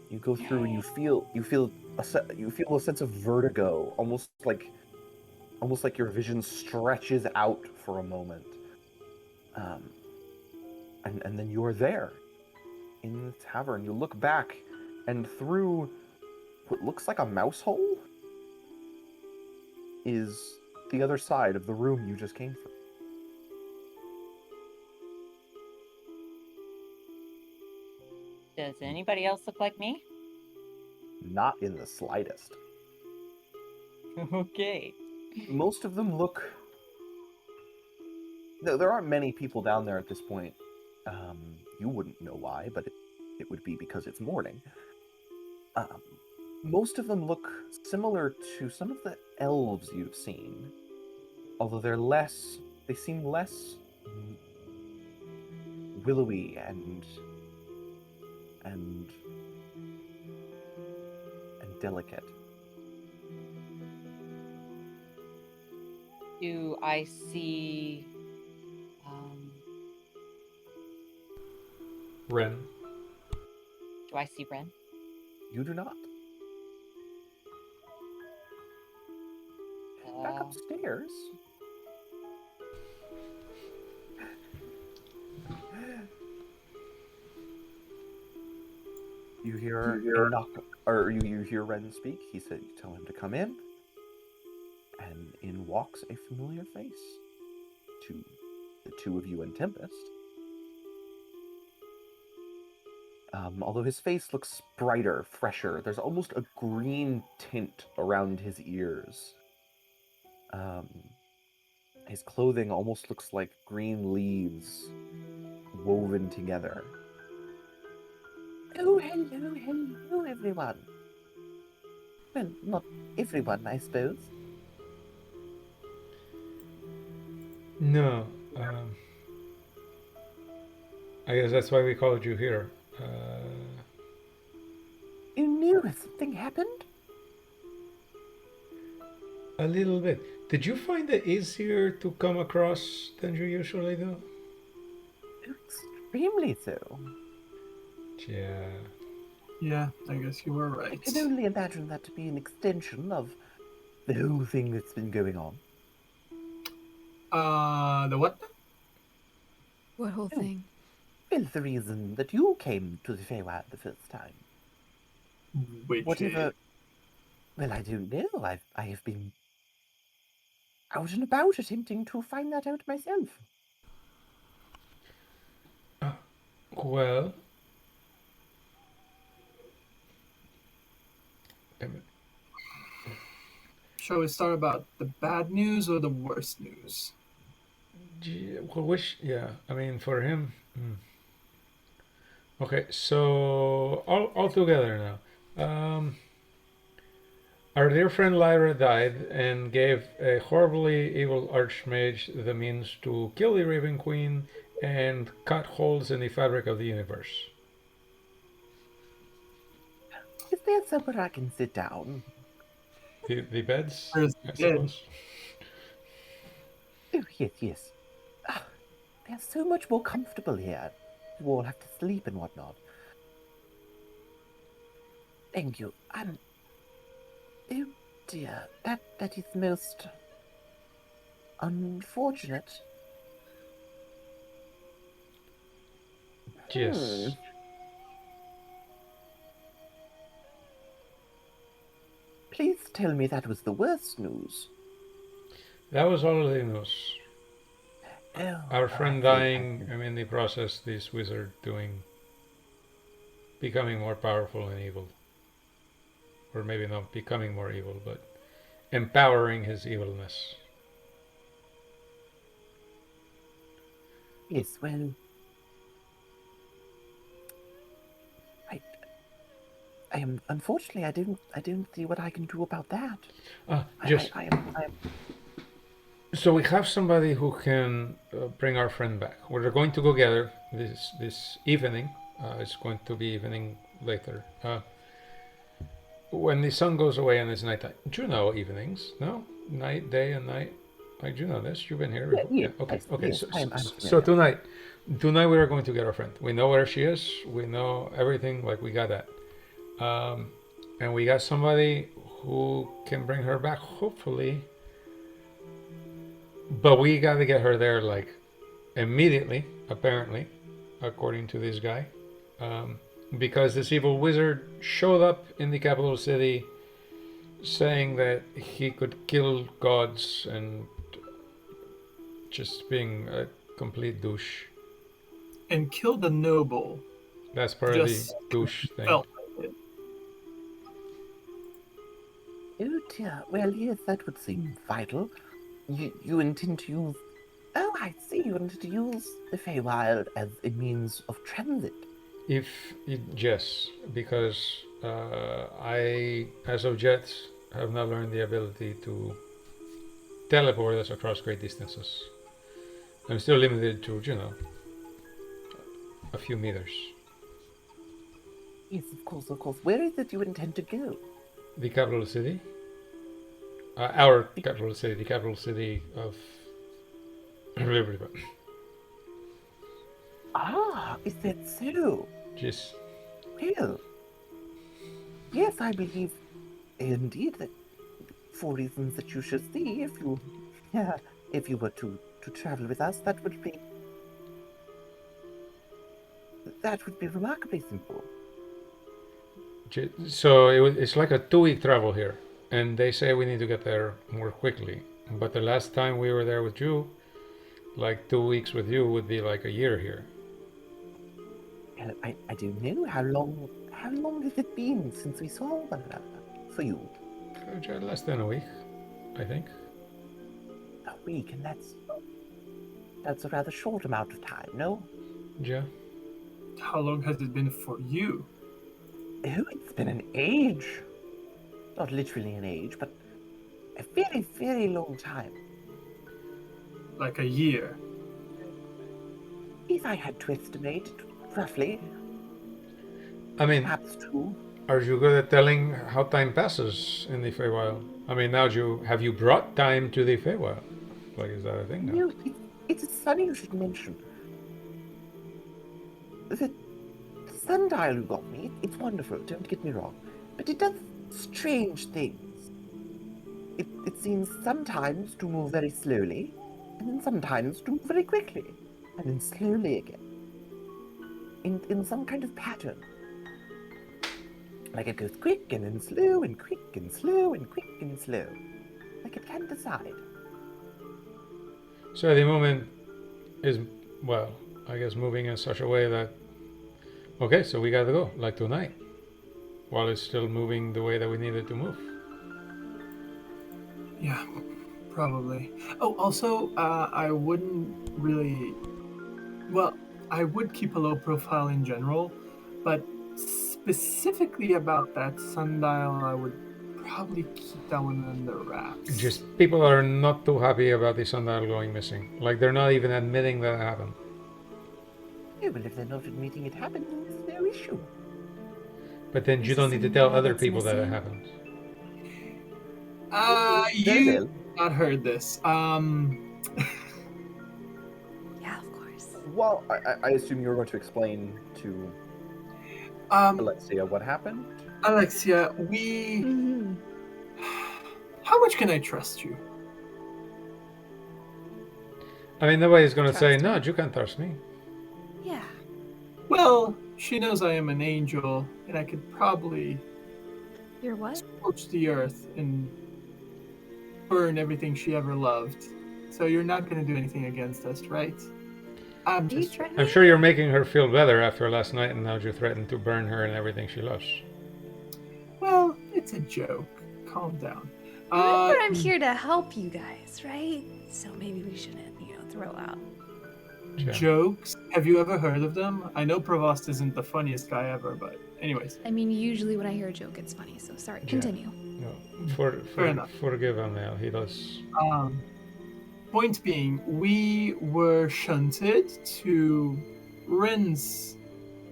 You go through and you feel a sense of vertigo, almost like your vision stretches out for a moment, and then you're there in the tavern. You look back, and through what looks like a mouse hole is the other side of the room you just came through. Does anybody else look like me? Not in the slightest. Okay. Most of them look... There aren't many people down there at this point. You wouldn't know why, but it would be because it's morning. Most of them look similar to some of the elves you've seen, although they seem less willowy and delicate. Do I see Ren. do I see Ren? You do not. Back upstairs. You hear a knock, or you hear Ren speak. He said, "You tell him to come in." And in walks a familiar face to the two of you and Tempest. Although his face looks brighter, fresher, there's almost a green tint around his ears. His clothing almost looks like green leaves woven together. Oh, hello, everyone. Well, not everyone, I suppose. No. I guess that's why we called you here. You knew something happened? A little bit. Did you find it easier to come across than you usually do? Extremely so. Yeah. Yeah, I guess you were right. I can only imagine that to be an extension of the whole thing that's been going on. The what? What whole Oh. thing? Well, the reason that you came to the Feywild the first time. Which Whatever. Well, I don't know. I have been out and about attempting to find that out myself. Well. Shall we start about the bad news or the worst news? Yeah, I mean, for him. Okay, so all together now. Our dear friend Lyra died and gave a horribly evil archmage the means to kill the Raven Queen and cut holes in the fabric of the universe. Is there somewhere I can sit down? The beds, Where's the I bed? suppose. Oh, yes. They're so much more comfortable here. You all have to sleep and whatnot. Thank you. Oh dear, that is most unfortunate. Yes. Please tell me that was the worst news. That was all the news. Oh, Our I friend see, I dying, see. and in the process, this wizard becoming more powerful and evil. Or maybe not becoming more evil, but empowering his evilness. Yes, well, I, I am unfortunately I don't see what I can do about that. Just I am. so we have somebody who can bring our friend back. We're going to go gather this evening. It's going to be evening later. When the sun goes away and it's nighttime. Do you know evenings? No, night, day, and night. Like, do you know this? You've been here Yeah, before. yes, Yeah. Okay. yes, Okay. yes. So, I'm so familiar. tonight we are going to get our friend. We know where she is. We know everything. Like we got that. And we got somebody who can bring her back, hopefully. But we got to get her there like immediately, apparently, according to this guy, because this evil wizard showed up in the capital city, saying that he could kill gods and just being a complete douche. And killed a noble. That's part of the Just douche thing. felt like it. Oh dear. Well, yes, that would seem vital. You intend to use. Oh, I see. You intend to use the Feywild as a means of transit. If yes, because I, as of yet, have not learned the ability to teleport us across great distances. I'm still limited to, a few meters. Yes, of course, of course. Where is it you intend to go? The capital city? Our capital city, the capital city of Liberty. Ah, is that so? Just Well, yes, I believe indeed that for reasons that you should see, yeah, if you were to travel with us, that would be remarkably simple. so it's like a 2 week travel here, and they say we need to get there more quickly. But the last time we were there with you, like 2 weeks with you would be like a year here. I don't know how long has it been since we saw one another for you? Less than a week, I think. A week, and that's a rather short amount of time, no? Yeah. How long has it been for you? Oh, it's been an age. Not literally an age, but a very, very long time. Like a year. If I had to estimate, roughly, I mean, perhaps 2. are you good at telling how time passes in the Feywild? I mean, now have you brought time to the Feywild? Like, is that a thing now? No, it's funny you should mention. The sundial you got me, it's wonderful, don't get me wrong. But it does strange things. It seems sometimes to move very slowly, and then sometimes to move very quickly, and then slowly again. In some kind of pattern. Like it goes quick and then slow and quick and slow and quick and slow. Like it can't decide. So at the moment is, well, I guess moving in such a way that, okay, so we gotta go, like tonight, while it's still moving the way that we need it to move. Yeah, probably. Oh, also, I wouldn't really. Well, I would keep a low profile in general, but specifically about that sundial, I would probably keep that one under wraps. Just people are not too happy about the sundial going missing. Like they're not even admitting that it happened. Yeah, well, if they're not admitting it happened, then there's no issue. But then you There's don't need to some tell guy other that's people that it missing. happened. Very You well. not heard this. Yeah, of course. Well, I assume you were going to explain to Alexia what happened? Alexia, we. Mm-hmm. How much can I trust you? I mean, nobody's gonna say, Trust no, me. you can't trust me. Yeah. Well, she knows I am an angel, and I could probably You're what? scorch the earth and burn everything she ever loved. So you're not going to do anything against us, right? I'm Are you just threatening? I'm sure you're making her feel better after last night, and now you threaten to burn her and everything she loves. Well, it's a joke. Calm down. Remember, I'm here to help you guys, right? So maybe we shouldn't, throw out. Yeah. Jokes? Have you ever heard of them? I know Provost isn't the funniest guy ever, but anyways. I mean, usually when I hear a joke, it's funny. So sorry. Continue. No, Fair enough. forgive him, Al. He does. Point being, we were shunted to Ren's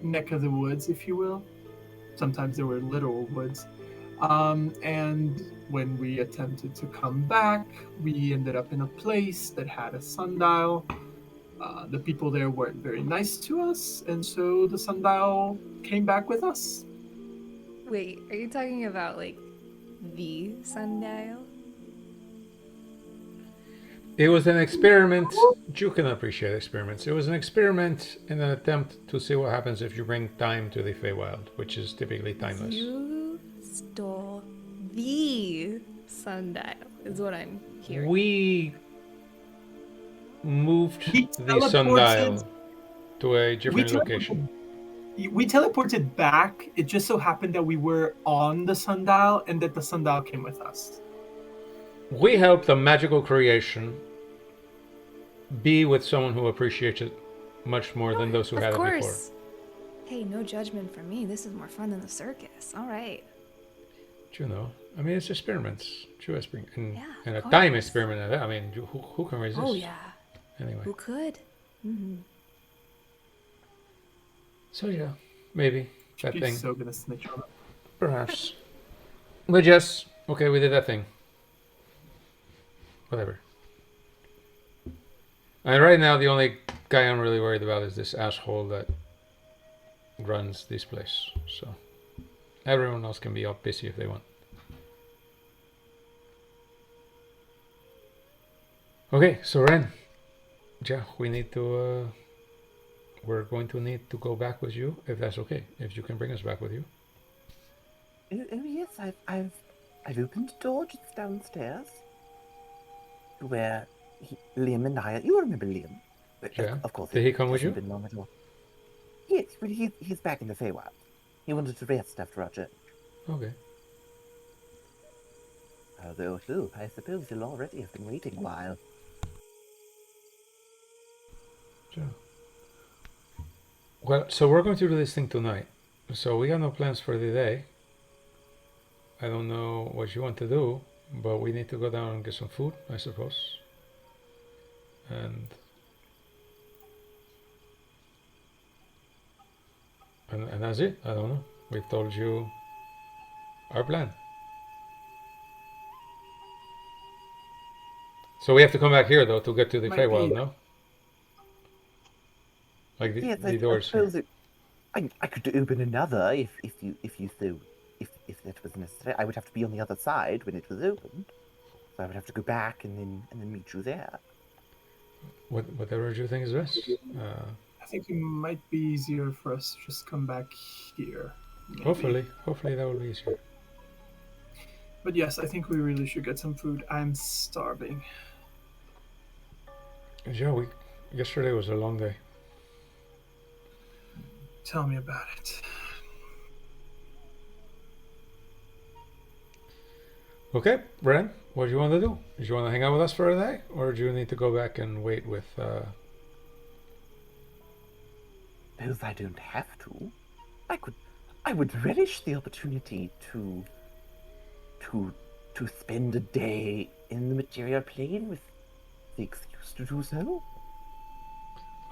neck of the woods, if you will. Sometimes there were literal woods. And when we attempted to come back, we ended up in a place that had a sundial. The people there weren't very nice to us, and so the sundial came back with us. Wait, are you talking about like the sundial? It was an experiment. You can appreciate experiments. It was an experiment in an attempt to see what happens if you bring time to the Feywild, which is typically timeless. You stole the sundial, is what I'm hearing. We moved We the sundial to a different location. We teleported back. It just so happened that we were on the sundial and that the sundial came with us. We helped a magical creation be with someone who appreciates it much more than those who had Of it before. course. Hey, no judgment from me. This is more fun than the circus. All right. You know, I mean, it's experiments. True experiment. Yeah, And a of time course. experiment at that. I mean, who can resist? Oh, yeah. Anyway. Who could? Mm-hmm. So, yeah, maybe that She's thing. so gonna snitch on us. Perhaps. But yes, okay, we did that thing. Whatever. And right now, the only guy I'm really worried about is this asshole that runs this place. So everyone else can be all pissy if they want. Okay, so Ren, yeah, we need to. We're going to need to go back with you, if that's okay. If you can bring us back with you. Oh yes, I've opened the door just downstairs, where Liam and I. You remember Liam? Yeah. Of course. Did he come with you? Been long at all. Yes, but he's back in the Feywild. He wanted to rest after our journey. Okay. Although, I suppose you'll already have been waiting a while. Sure. Well, so we're going to do this thing tonight. So we have no plans for the day. I don't know what you want to do, but we need to go down and get some food, I suppose. And that's it. I don't know. We've told you our plan. So we have to come back here though to get to the Might Feywild, be. no? Like Yes, the I doors here. suppose I could open another if that was necessary. I would have to be on the other side when it was opened, so I would have to go back and then meet you there. Whatever you think is best. I think it might be easier for us to just come back here. maybe. Hopefully that will be easier. But yes, I think we really should get some food. I'm starving. Yeah, yesterday was a long day. Tell me about it. Okay, Ren, what do you want to do? Do you want to hang out with us for a day, or do you need to go back and wait with? Because I don't have to. I would relish the opportunity to spend a day in the material plane with the excuse to do so.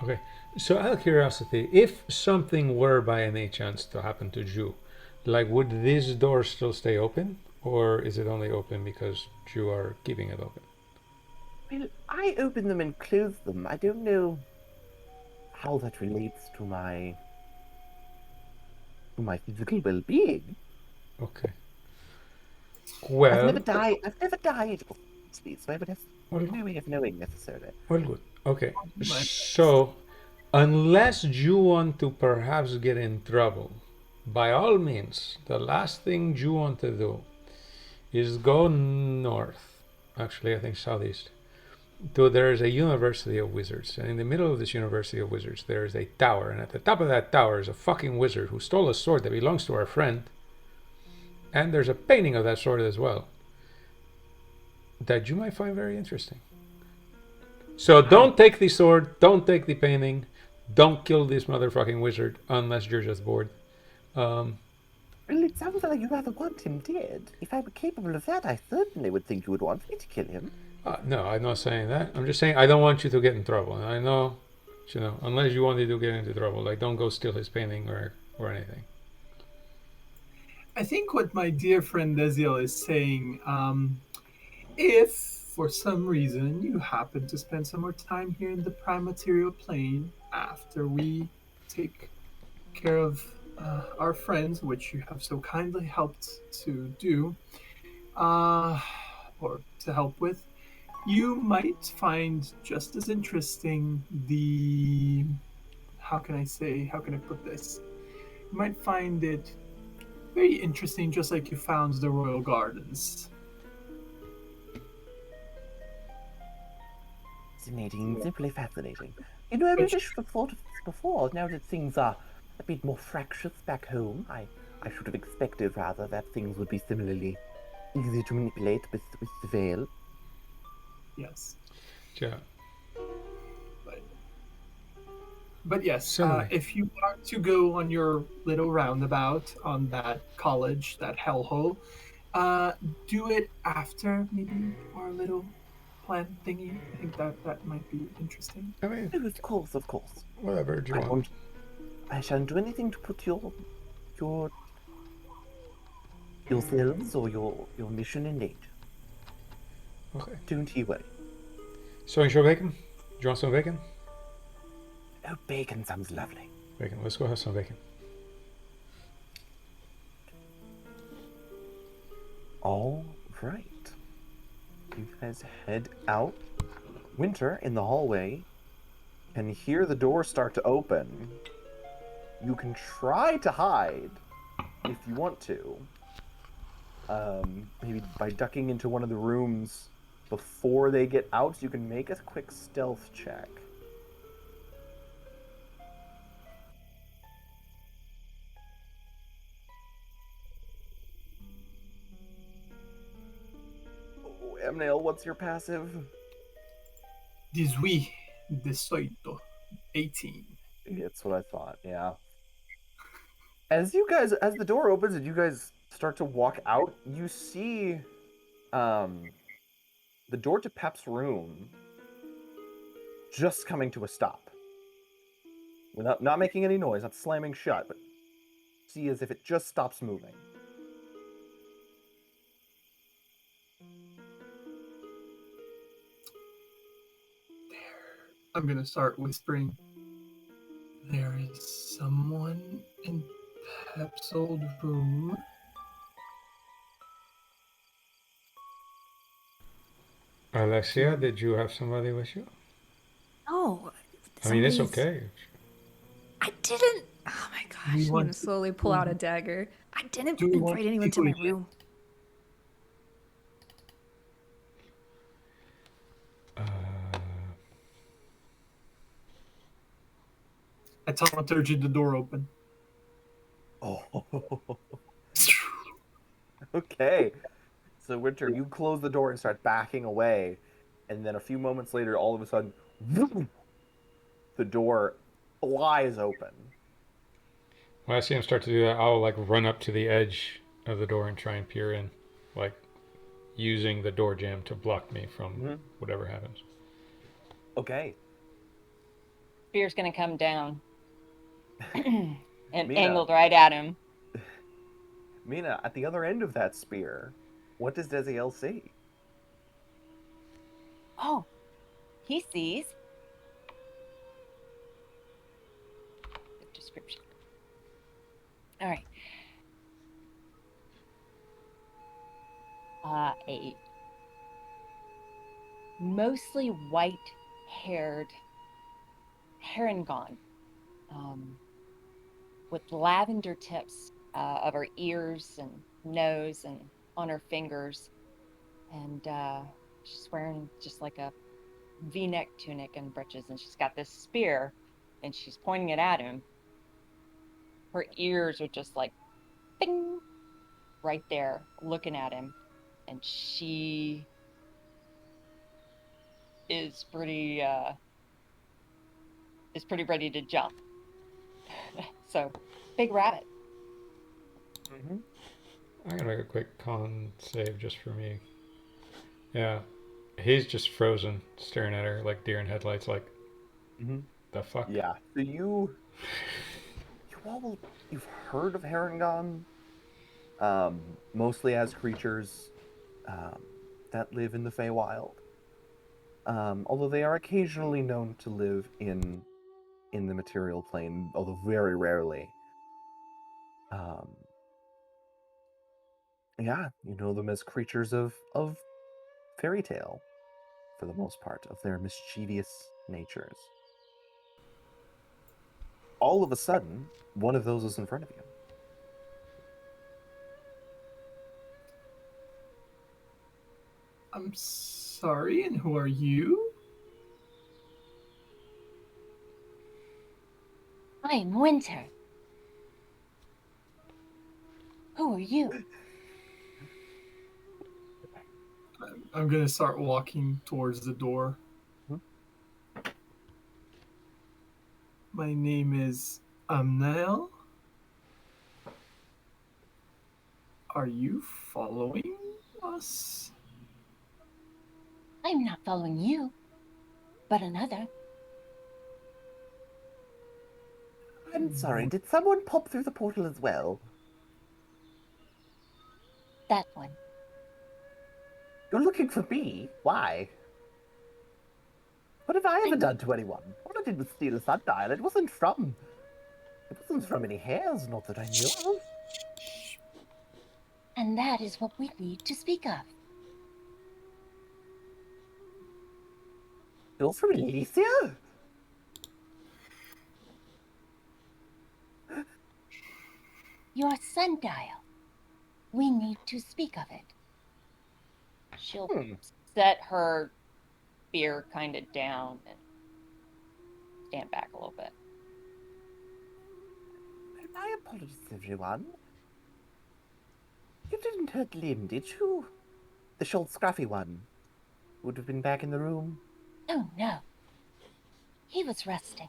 Okay, so out of curiosity, if something were by any chance to happen to Ju, like would this door still stay open, or is it only open because you are keeping it open? Well, I open them and close them. I don't know how that relates to my physical well-being. Okay. I've Well, never died obviously, so I would have well, no way of knowing necessarily. well, good. Okay, so unless you want to perhaps get in trouble, by all means, the last thing you want to do is go north. Actually, I think southeast. there is a University of Wizards, and in the middle of this University of Wizards, there is a tower, and at the top of that tower is a fucking wizard who stole a sword that belongs to our friend, and there's a painting of that sword as well that you might find very interesting. So don't take the sword, don't take the painting, don't kill this motherfucking wizard unless you're just bored. Well, it sounds like you rather want him dead. If I were capable of that, I certainly would think you would want me to kill him. No, I'm not saying that. I'm just saying I don't want you to get in trouble. And I know, unless you wanted to get into trouble, like don't go steal his painting or anything. I think what my dear friend Desiel is saying, if for some reason you happen to spend some more time here in the prime material plane after we take care of our friends, which you have so kindly helped to do, or to help with, you might find just as interesting the. How can I put this? You might find it very interesting, just like you found the Royal Gardens. Fascinating, simply fascinating. You know, I wish I thought of this before. Now that things are a bit more fractious back home, I should have expected rather that things would be similarly easy to manipulate with the veil. Yes. Yeah. But yes, So- if you want to go on your little roundabout on that college, that hellhole, do it after maybe our little plan thingy. I think that might be interesting. I mean, Oh, of course. whatever do you I want. I shan't do anything to put yourselves or your mission in danger. Okay. Don't you worry. So, you bacon? Do you want some bacon? Oh, bacon sounds lovely. Bacon. Let's go have some bacon. All right. You guys head out. Winter, in the hallway, can hear the door start to open. You can try to hide if you want to. Maybe by ducking into one of the rooms before they get out, you can make a quick stealth check. Oh, Emnail, what's your passive? 18. 18. It's what I thought, yeah. As the door opens and you guys start to walk out, you see the door to Pep's room just coming to a stop. Without not making any noise, not slamming shut, but see as if it just stops moving. I'm gonna start whispering. There is someone in Pep's old room. Alexia, did you have somebody with you? No. I mean, it's somebody's- okay. I didn't. Oh my gosh. I'm want gonna slowly pull out a dagger. I didn't Do we want invite anyone to my people in? room. I taumaturgy the door open. Oh. Okay. So, Winter, you close the door and start backing away, and then a few moments later, all of a sudden, the door flies open. When I see him start to do that, I'll like run up to the edge of the door and try and peer in, like using the door jamb to block me from whatever happens. Okay. Spear's gonna come down and Mina. angled right at him. Mina, at the other end of that spear, what does Desiel see? Oh, he sees. The description. All right. A mostly white-haired Herringon, with lavender tips of her ears and nose and on her fingers, and she's wearing just like a V-neck tunic and breeches, and she's got this spear, and she's pointing it at him. Her ears are just like, bing, right there, looking at him, and she is pretty ready to jump. So, big rabbit. Mm-hmm. I'm gonna make a quick con save just for me. Yeah, he's just frozen, staring at her like deer in headlights. Like, Mm-hmm. the fuck? Yeah. So you've heard of Herringon, mostly as creatures that live in the Feywild. Although they are occasionally known to live in the material plane, although very rarely. Um, yeah, you know them as creatures of fairy tale, for the most part, of their mischievous natures. All of a sudden, one of those is in front of you. I'm sorry, and who are you? I'm Winter. Who are you? I'm gonna start walking towards the door. Hmm? My name is Amnel. Are you following us? I'm not following you, but another. I'm sorry, did someone pop through the portal as well? That one. You're looking for me? Why? What have I ever done to anyone? All I did was steal a sundial. It wasn't from any hairs, not that I knew of. And that is what we need to speak of. You're from Elysia? Your sundial. We need to speak of it. She'll set her spear kind of down and stand back a little bit. My apologies, everyone. You didn't hurt Lim, did you? The short, scruffy one. Would have been back in the room. Oh no. He was resting.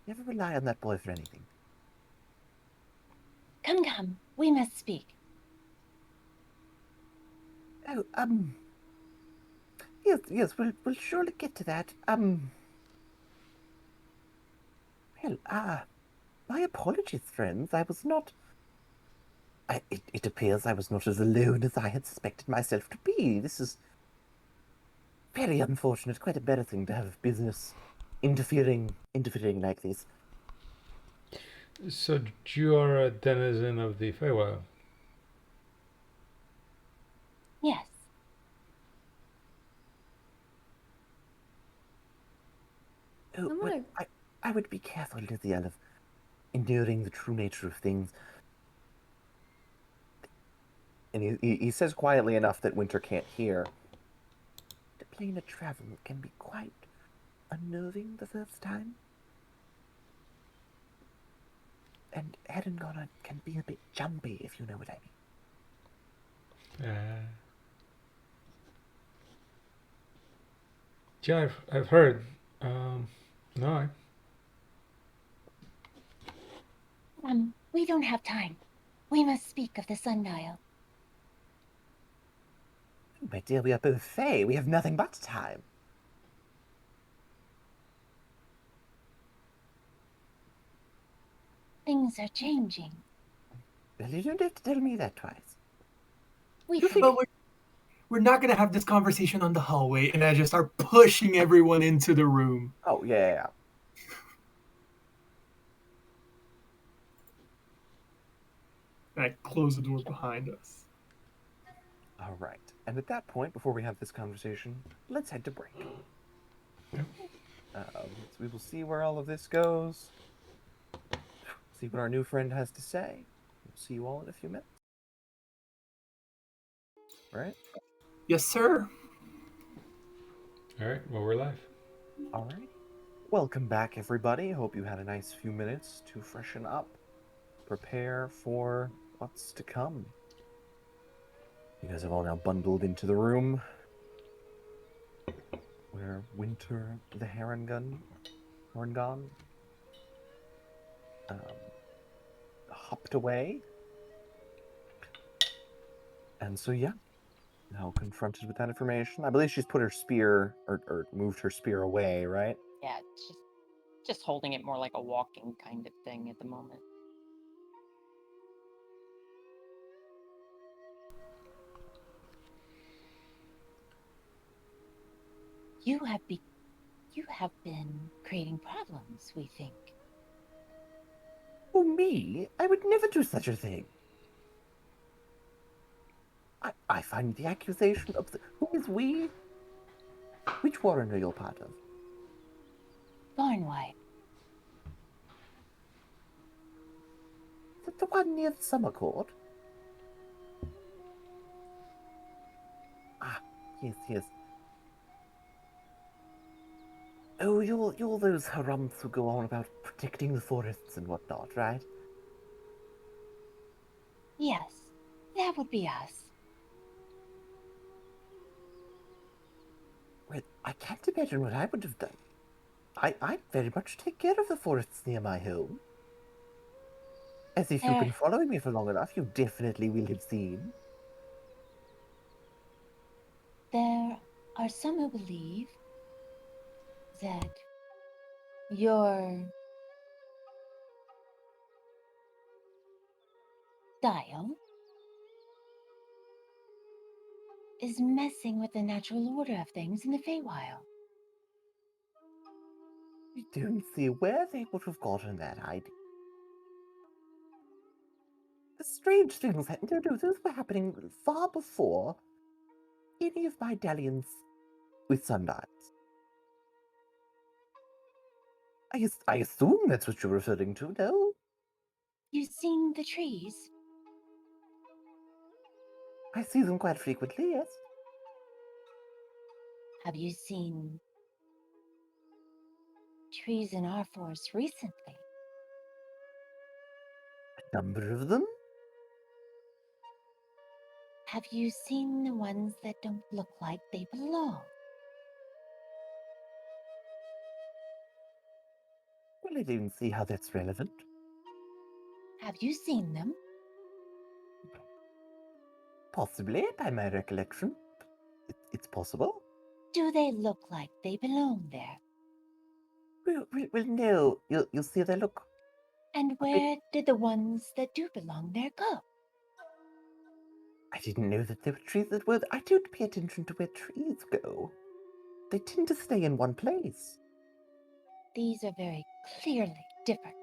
Never rely on that boy for anything. Come, we must speak. Oh, yes, we'll surely get to that. My apologies, friends. I was not. It appears I was not as alone as I had suspected myself to be. This is very unfortunate. Quite embarrassing to have business interfering like this. So you are a denizen of the Feywild. Yes. Oh, I'm well, gonna- I would be careful, Lithiel, of enduring the true nature of things. And he says quietly enough that Winter can't hear. The plane of travel can be quite unnerving the first time. And Herringon can be a bit jumpy, if you know what I mean. Yeah, I've heard. No, We don't have time. We must speak of the sundial. My dear, we are both Fey. We have nothing but time. Things are changing. Well, you don't have to tell me that twice. We You can... But we're not gonna have this conversation on the hallway, and I just start pushing everyone into the room. Oh, yeah. And I close the door behind us. All right. And at that point, before we have this conversation, let's head to break. So we will see where all of this goes. See what our new friend has to say. We'll see you all in a few minutes. All right? Yes, sir. All right. Well, we're live. All right. Welcome back, everybody. Hope you had a nice few minutes to freshen up, prepare for what's to come. You guys have all now bundled into the room where Winter the Harengon hopped away. And so, yeah, now confronted with that information. I believe she's put her spear, or moved her spear away, right? Yeah, it's just holding it more like a walking kind of thing at the moment. You have been creating problems, we think. Oh, me? I would never do such a thing. I find the accusation of who is we? Which warren are you part of? Thornwife, Is it the one near the summer court? Ah, yes. Oh, you're those harumphs who go on about protecting the forests and whatnot, right? yes, that would be us. Well, I can't imagine what I would have done. I very much take care of the forests near my home. As if you've been following me for long enough, you definitely will have seen. There are some who believe that your dial is messing with the natural order of things in the Feywild. I don't see where they would have gotten that idea. The strange things that those were happening far before any of my dalliance with sundials. I assume that's what you're referring to, no? You've seen the trees? I see them quite frequently, yes. Have you seen trees in our forest recently? A number of them? Have you seen the ones that don't look like they belong? Well, I don't see how that's relevant. Have you seen them? Possibly, by my recollection. It's possible. Do they look like they belong there? Well, no. You'll see they look. And where did the ones that do belong there go? I didn't know that there were trees that were. I don't pay attention to where trees go. They tend to stay in one place. These are very clearly different.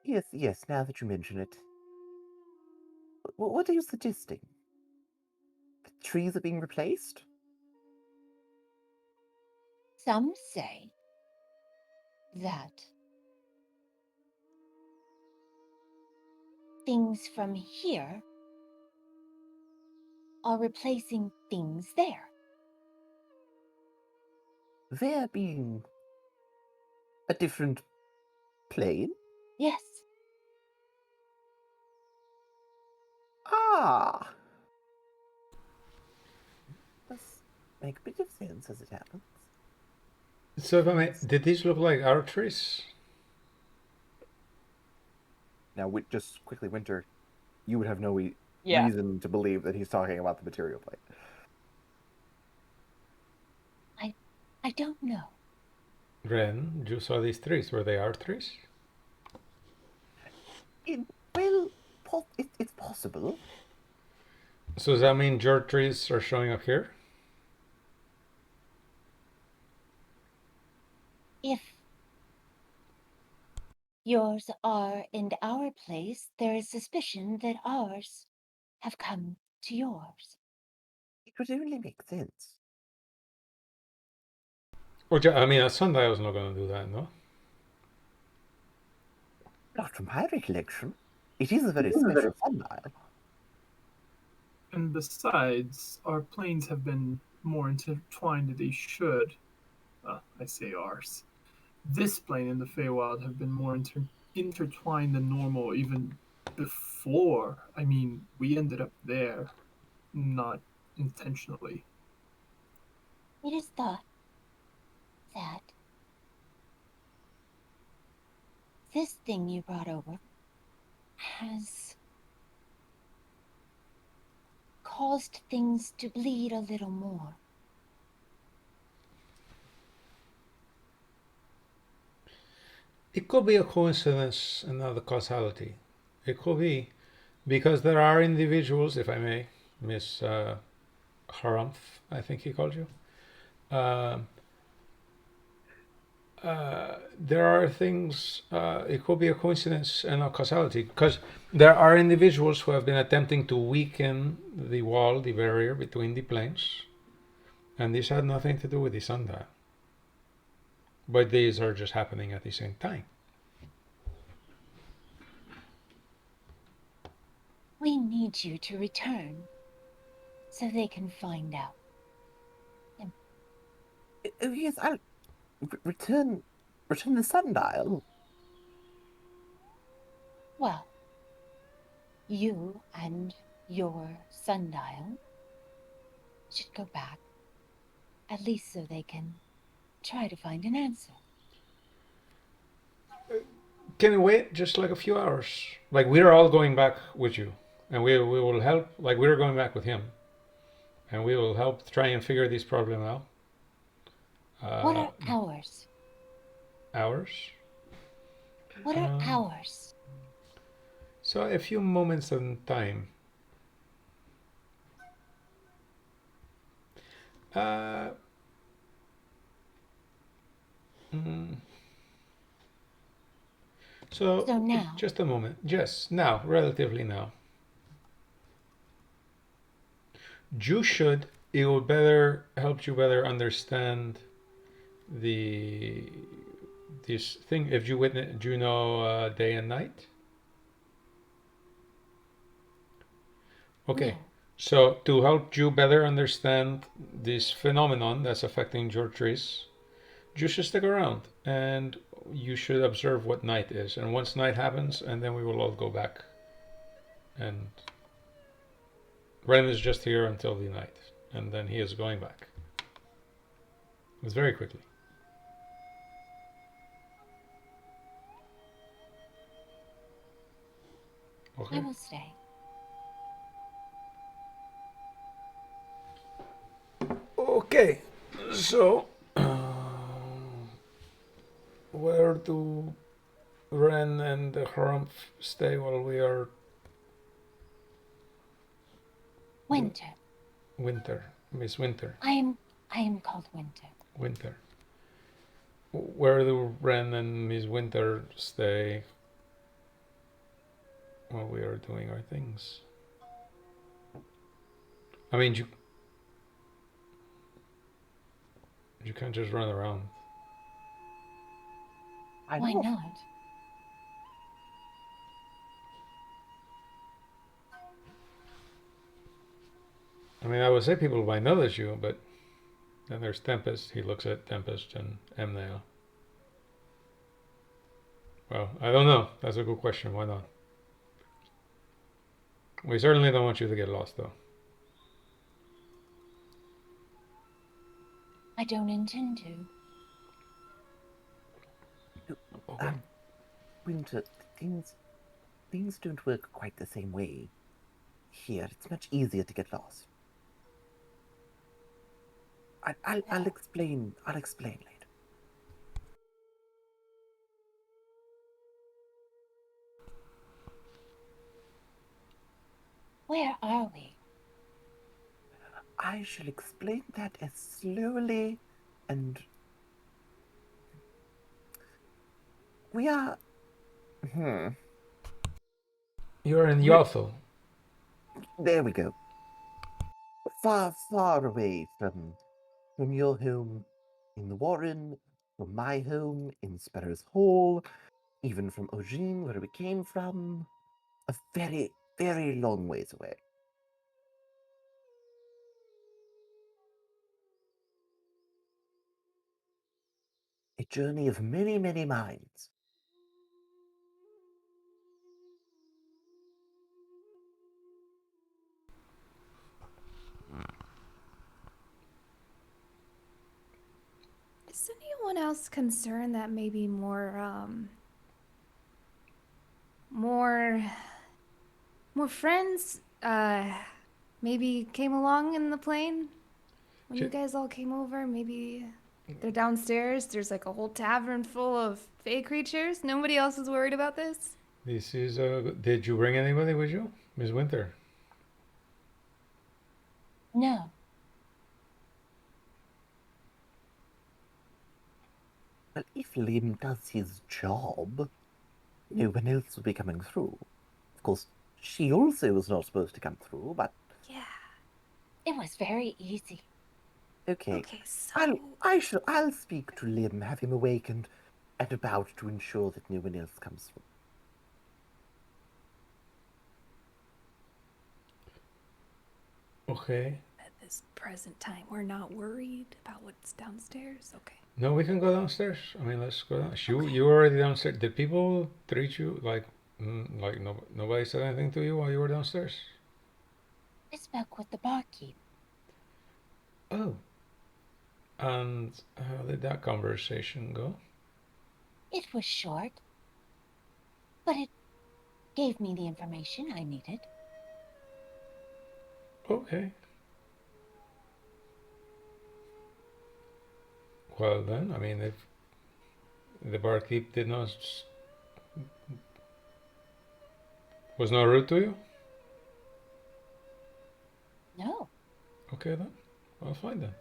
Yes, now that you mention it. What are you suggesting? The trees are being replaced? Some say that things from here are replacing things there. There being a different plane? Yes, Ah! Does make a bit of sense as it happens. So, if I may, did these look like our trees? Now, just quickly, Winter, you would have no Yeah. reason to believe that he's talking about the material plane. I don't know. Ren, you saw these trees. Were they our trees? Well, it's possible. So does that mean your trees are showing up here? If yours are in our place, there is suspicion that ours have come to yours. It would only make sense. Well, I mean, a sundial's not going to do that, no? Not from my recollection. It is a very special sundial. And besides, our planes have been more intertwined than they should. I say ours. This plane and the Feywild have been more intertwined than normal even before. I mean, we ended up there, not intentionally. It is thought that this thing you brought over has caused things to bleed a little more. It could be a coincidence and not a causality. It could be because there are individuals, if I may, Miss Harumph, I think he called you. There are things, it could be a coincidence and not causality, because there are individuals who have been attempting to weaken the wall, the barrier between the planes, and this had nothing to do with the sundial. But these are just happening at the same time. We need you to return so they can find out. Oh yes, I'll return the sundial. Well, you and your sundial should go back, at least so they can try to find an answer. Can you wait just like a few hours? Like we're all going back with you, and we will help. Like we're going back with him, and we will help try and figure this problem out. What are ours? Hours? What are ours? So a few moments in time. So now, just a moment. Yes, now, relatively now. You should. It will better help you better understand this thing. If you witness, do you know day and night? Okay. no. So to help you better understand this phenomenon that's affecting your trees, you should stick around and you should observe what night is. And once night happens, and then we will all go back. And Ren is just here until the night, and then he is going back. It's very quickly. Okay. I will stay. Okay, so where do Ren and the Harumph stay while we are Winter. Winter? Miss Winter. I am called Winter. Winter. Where do Ren and Miss Winter stay while we are doing our things? I mean, you can't just run around. Why not? I mean, I would say people might notice you, but then there's Tempest. He looks at Tempest and Emnail. Well, I don't know. That's a good question. Why not? We certainly don't want you to get lost, though. I don't intend to. Okay. Winter, things don't work quite the same way. Here, it's much easier to get lost. I'll explain. I'll explain later. Where are we? I shall explain that as slowly and we are. You're in Yothel. There we go. Far, far away from your home in the Warren, from my home in Sparrow's Hall, even from Ojin, where we came from. A very, very long ways away. journey of many, many minds. Is anyone else concerned that maybe more friends maybe came along in the plane when you guys all came over? Maybe they're downstairs. There's like a whole tavern full of fey creatures. Nobody else is worried about this? This is did you bring anybody with you, Miss Winter? No. Well, if Lim does his job, no one else will be coming through. Of course, she also was not supposed to come through, but Yeah. It was very easy. okay. Okay, so I'll speak to Lim, have him awakened and about to ensure that no one else comes through. Okay. at this present time, we're not worried about what's downstairs. Okay. No, we can go downstairs. I mean, let's go down. You were already downstairs. Did people treat you like nobody said anything to you while you were downstairs? I spoke with the barkeep. Oh. And how did that conversation go? It was short, but it gave me the information I needed. Okay. Well then, I mean, if the barkeep was not rude to you, No. okay then, well fine then.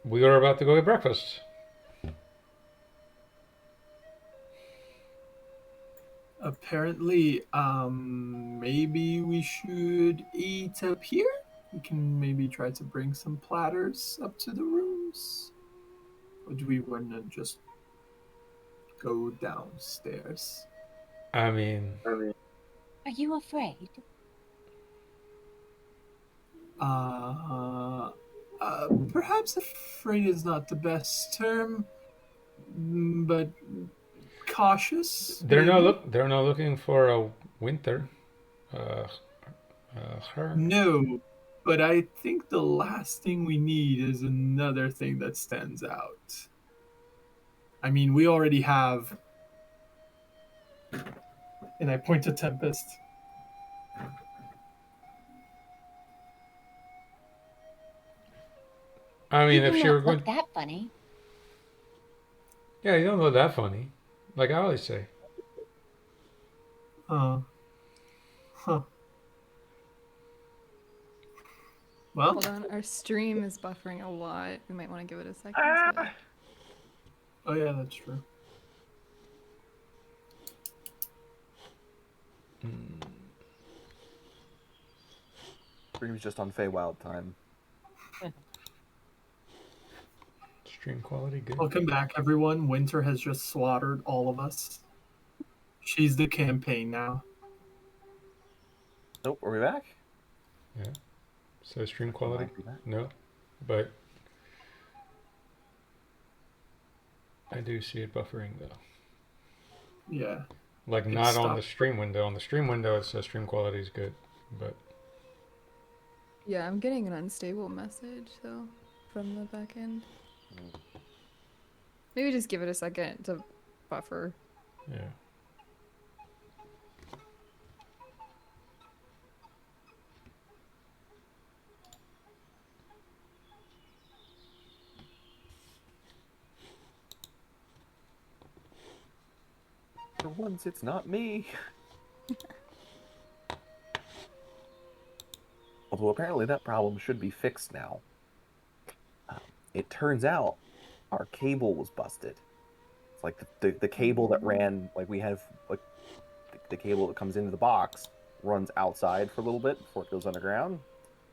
We are about to go get breakfast. Apparently, maybe we should eat up here. We can maybe try to bring some platters up to the rooms. Or do we want to just go downstairs? I mean, Are you afraid? Perhaps afraid is not the best term, but cautious. they're maybe? not looking for a winter. Her. No, but I think the last thing we need is another thing that stands out. I mean, we already have. And I point to Tempest. I mean, You if do she were not going, look that funny. yeah, you don't look that funny. Like I always say. Huh. Well, Hold on, our stream is buffering a lot. We might want to give it a second to. oh yeah, that's true. Stream's just on Feywild time. Stream quality good. Welcome back, everyone. Winter has just slaughtered all of us. She's the campaign now. Nope, are we back? Yeah. So stream We quality? might be back. No, but I do see it buffering though. Yeah. Like It not on stopped. the stream window. On the stream window, it says stream quality is good, but Yeah, I'm getting an unstable message though from the back end. Maybe just give it a second to buffer. yeah. For once, it's not me. Although apparently that problem should be fixed now. It turns out our cable was busted. It's like the cable that ran, like we have, like the cable that comes into the box runs outside for a little bit before it goes underground.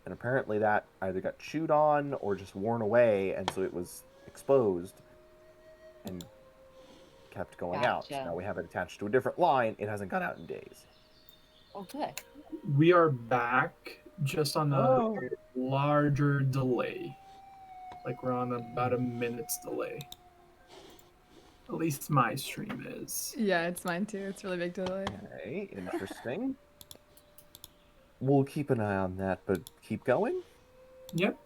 And apparently that either got chewed on or just worn away, and so it was exposed and kept going out. Gotcha. Now we have it attached to a different line. It hasn't gone out in days. Oh, good. We are back, just on a Oh. larger delay. Like we're on about a minute's delay. At least my stream is. Yeah, it's mine too. It's really big delay. Okay, interesting. We'll keep an eye on that, but keep going. Yep.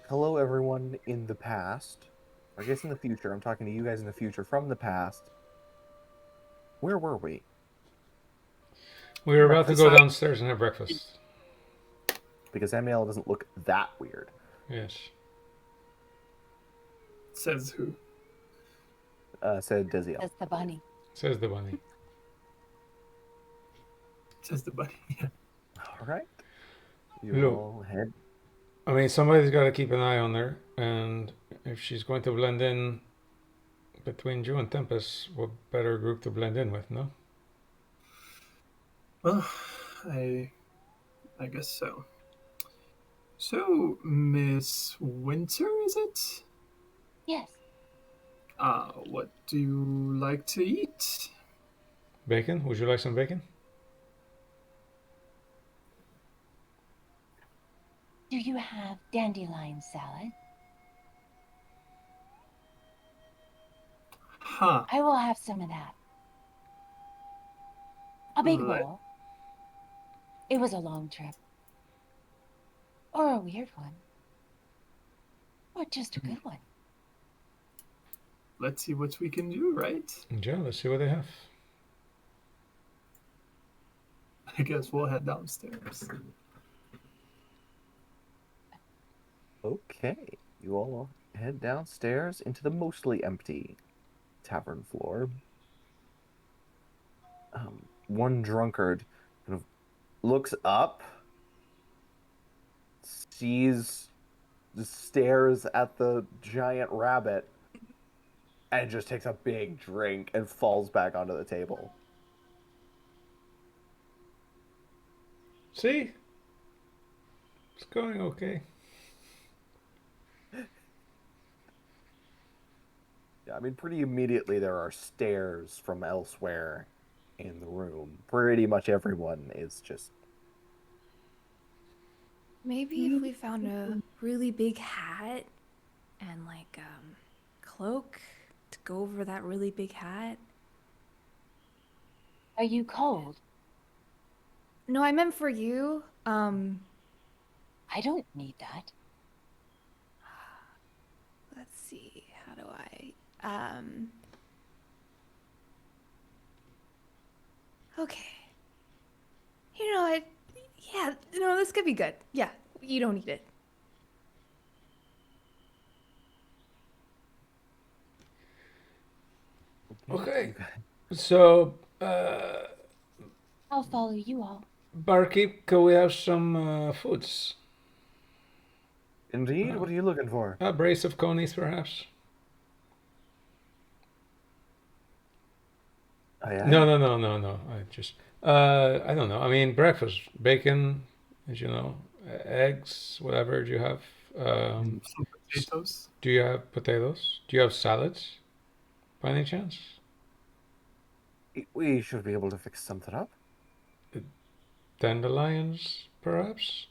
Hello, everyone in the past. I guess in the future. I'm talking to you guys in the future from the past. Where were we? We were about to go Breakfast. downstairs and have breakfast. Because Amiel doesn't look that weird. Yes. Says who? Said Desiel. That's the bunny. Says the bunny. Says the bunny. Yeah. All right. You Look. all head. I mean, somebody's got to keep an eye on her, and if she's going to blend in between you and Tempest, what better group to blend in with, no? Well, I guess so. So, Miss Winter, is it? Yes. What do you like to eat? Bacon? Would you like some bacon? Do you have dandelion salad? Huh. I will have some of that. A big Right. bowl. It was a long trip. Or a weird one. Or just a good one. Let's see what we can do, right? Yeah, let's see what they have. I guess we'll head downstairs. Okay. You all head downstairs into the mostly empty tavern floor. One drunkard kind of looks up, sees, stares at the giant rabbit, and just takes a big drink and falls back onto the table. See? It's going okay. Yeah, I mean, pretty immediately there are stares from elsewhere in the room. Pretty much everyone is just... Maybe if we found a really big hat and like cloak to go over that really big hat. Are you cold? No, I meant for you. I don't need that. Let's see. How do I okay. You know what? Yeah, no, this could be good. Yeah, you don't need it. Okay. So, I'll follow you all. barkeep, can we have some foods? Indeed? What are you looking for? A brace of conies, perhaps? No. I don't know. I mean, breakfast, bacon, as you know, eggs, whatever do you have. Some potatoes. Do you have potatoes? Do you have salads, by any chance? We should be able to fix something up. Dandelions, perhaps?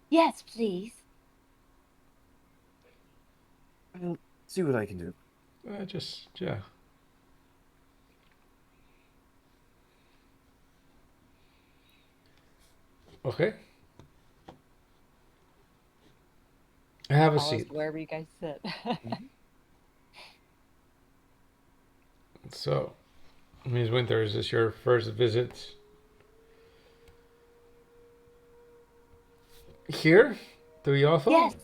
Yes, please. I'll see what I can do. Yeah. Okay. Have a Follows seat. wherever you guys sit. So, Ms. Winter, is this your first visit here to Yothel? Yes.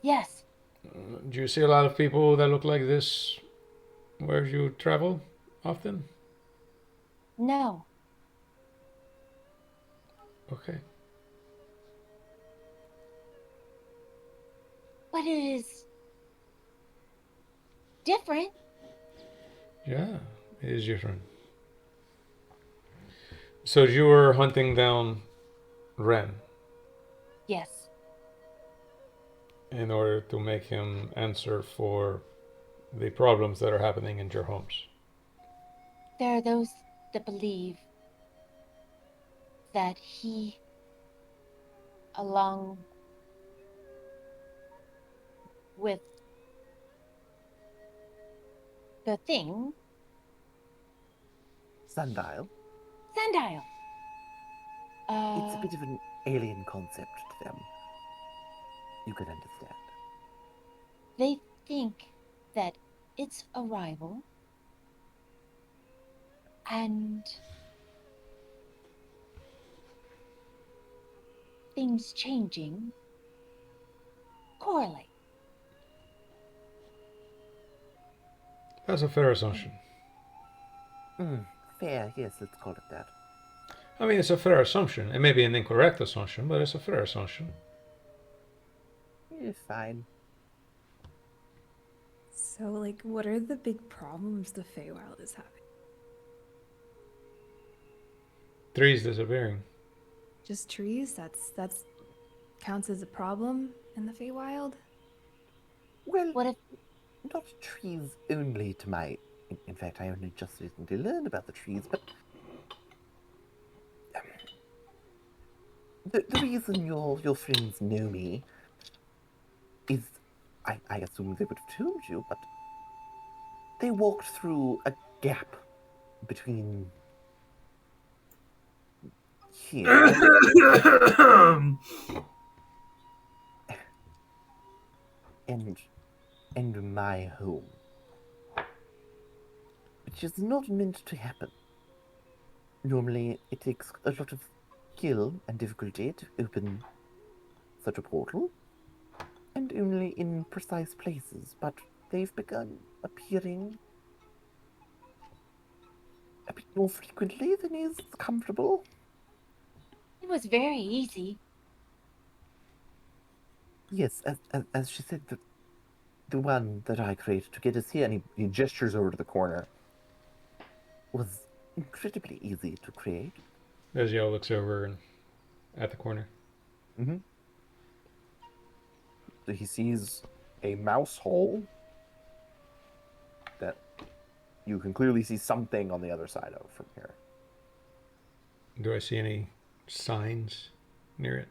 Yes. Do you see a lot of people that look like this where you travel often? No. Okay. But it is different. Yeah, it is different. So you were hunting down Ren Yes. in order to make him answer for the problems that are happening in your homes. There are those that believe that he, along with the thing, Sundial. Sundial, It's a bit of an alien concept to them. You can understand. they think that its arrival and things changing correlate. That's a fair assumption. Fair, yes, let's call it that. I mean, it's a fair assumption. It may be an incorrect assumption, but it's a fair assumption. Fine. So, like, what are the big problems the Feywild is having? Trees disappearing. Just trees? That's counts as a problem in the Feywild? Well, What if not trees only to my... In fact, I only just recently learned about the trees, but... The reason your friends know me is... I assume they would have told you, but... They walked through a gap between... here... and my home. Which is not meant to happen. Normally, it takes a lot of skill and difficulty to open such a portal, and only in precise places, but they've begun appearing a bit more frequently than is comfortable. it was very easy? Yes, as she said, the one that I created to get us here, and he gestures over to the corner, was incredibly easy to create. Ezio looks over and at the corner. Mm-hmm. So he sees a mouse hole that you can clearly see something on the other side of from here. Do I see any signs near it?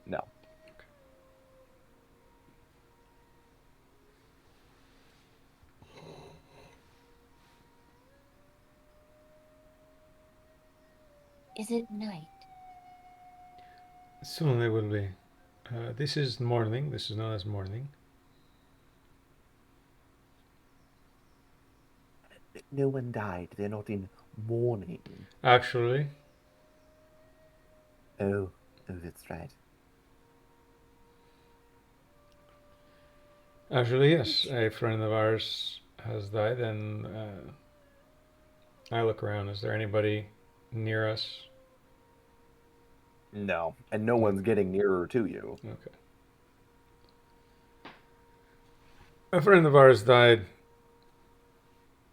No. Is it night? Soon it will be. This is morning. This is known as morning. No one died. They're not in mourning. Actually, Oh, that's right. yes. A friend of ours has died, and I look around. Is there anybody near us? No, and no one's getting nearer to you. Okay. A friend of ours died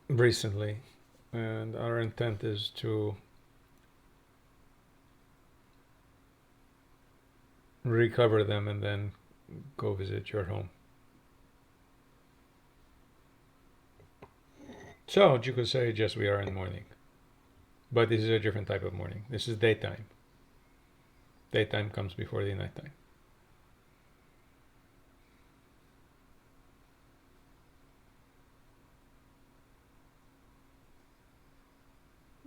recently, and our intent is to recover them and then go visit your home. So you could say, yes, we are in mourning. But this is a different type of mourning. This is daytime. Daytime comes before the nighttime.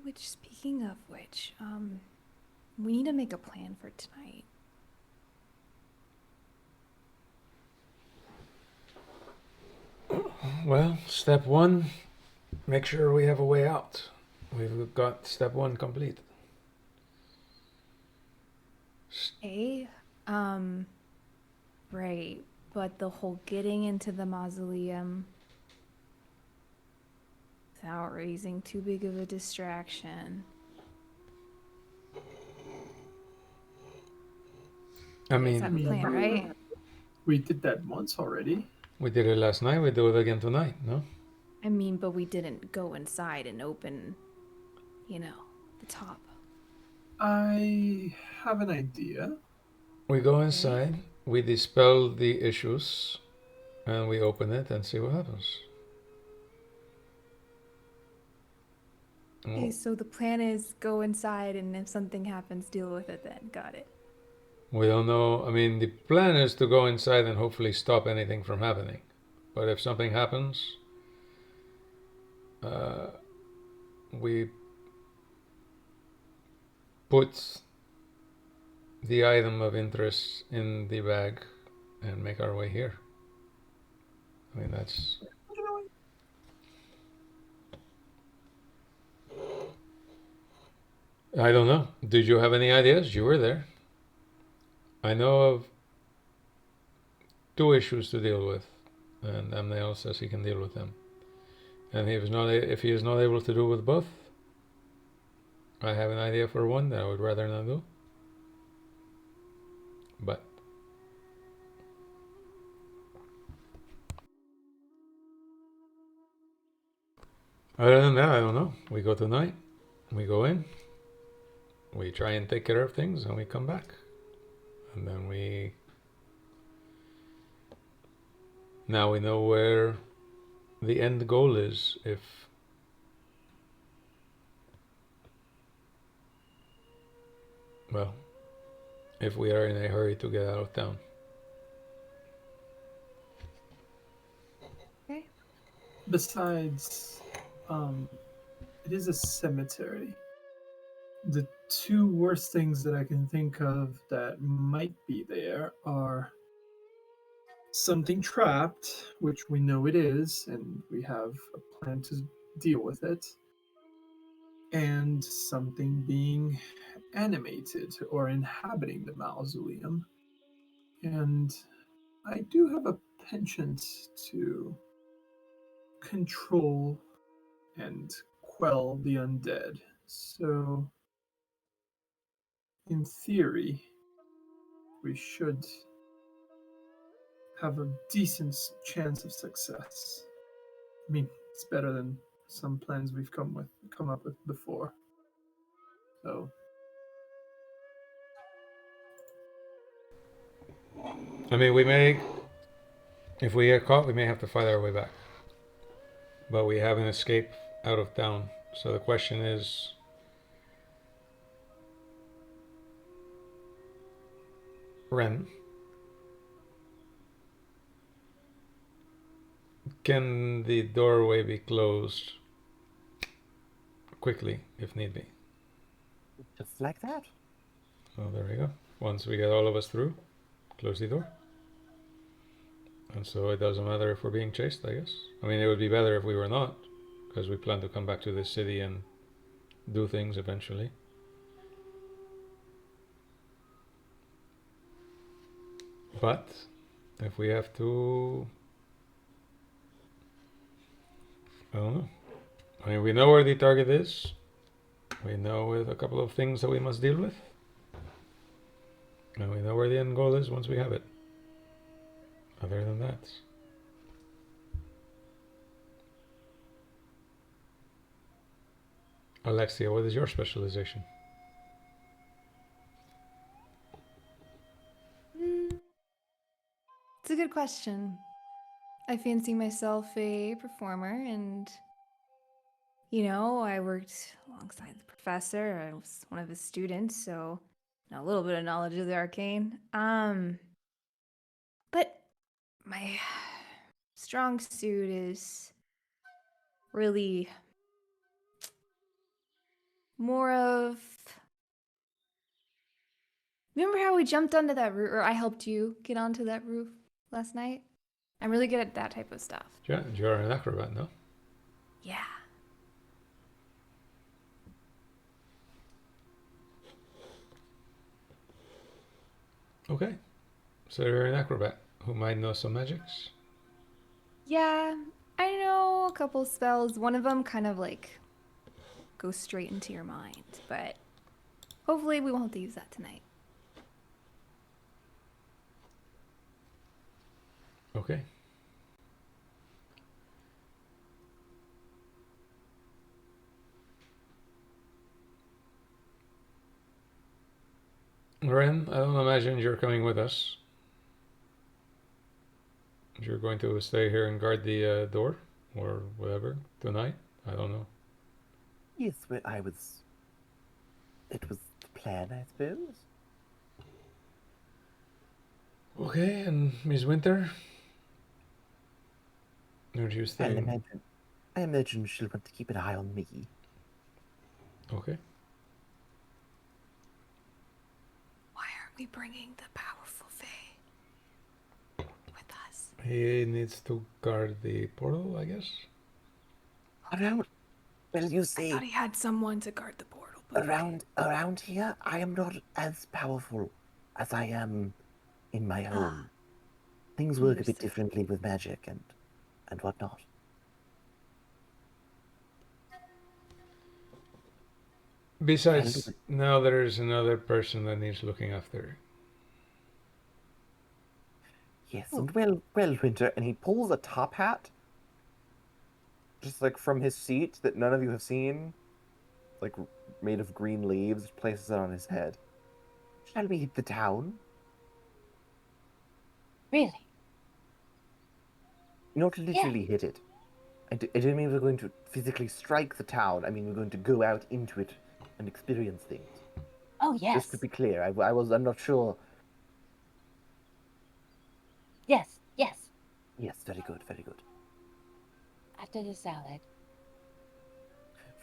Which, speaking of which, we need to make a plan for tonight. Well, step one, make sure we have a way out. We've got step one complete. Okay, right, but the whole getting into the mausoleum without raising too big of a distraction. I Is that mean, the plan, right? We did that once already. we did it last night, we do it again tonight, no? I mean, but we didn't go inside and open, the top. I have an idea. We go inside, we dispel the issues, and we open it and see what happens. Okay, so the plan is go inside, and if something happens, deal with it then. Got it. We don't know. I mean, the plan is to go inside and hopefully stop anything from happening. But if something happens, we put the item of interest in the bag and make our way here. I mean, that's... I don't know. Did you have any ideas? You were there. I know of 2 issues to deal with, and Amnael says he can deal with them. And if he is not able to do with both, I have an idea for one that I would rather not do. But other than that, I don't know. We go tonight, we go in, we try and take care of things, and we come back. And then now we know where the end goal is. If we are in a hurry to get out of town. Okay. Besides, it is a cemetery. The 2 worst things that I can think of that might be there are something trapped, which we know it is, and we have a plan to deal with it, and something being animated or inhabiting the mausoleum. And I do have a penchant to control and quell the undead. So, in theory, we should have a decent chance of success. I mean, it's better than some plans we've come up with before. So, I mean, if we get caught, we may have to fight our way back. But we have an escape out of town. So the question is, Ren, can the doorway be closed quickly if need be? Just like that. Oh, there we go. Once we get all of us through, close the door. And so it doesn't matter if we're being chased, I guess. I mean, it would be better if we were not, because we plan to come back to this city and do things eventually. But if we have to, I don't know. I mean, we know where the target is. We know with a couple of things that we must deal with. And we know where the end goal is once we have it. Other than that, Alexia, what is your specialization? It's a good question. I fancy myself a performer, and I worked alongside the professor. I was one of his students, so a little bit of knowledge of the arcane. But my strong suit is really more of. Remember how we jumped onto that roof, or I helped you get onto that roof last night? I'm really good at that type of stuff. You're an acrobat, no? Yeah. Okay. So you're an acrobat who might know some magics? Yeah, I know a couple spells. One of them kind of like goes straight into your mind, but hopefully we won't have to use that tonight. Okay. Ren, I don't imagine you're coming with us. You're going to stay here and guard the door or whatever tonight. I don't know. Yes, well, I was. It was the plan, I suppose. Okay, and Miss Winter? What do you Well, think? I imagine she'll want to keep an eye on me. Okay. Why aren't we bringing the powerful Fae with us? He needs to guard the portal, I guess. Around, well, you I see, thought he had someone to guard the portal. But around here, I am not as powerful as I am in my home. Things work a bit Understood. differently with magic and whatnot. Well, Besides, now there's another person that needs looking after. yes, and well, Winter, and he pulls a top hat, just like from his seat that none of you have seen, like made of green leaves, places it on his head. Shall we hit the town? Really? Not Yeah. literally hit it. I don't mean we're going to physically strike the town. I mean we're going to go out into it and experience things. Oh, Just to yes. be clear, I'm not sure. Yes, yes. Yes, very good, very good. After the salad.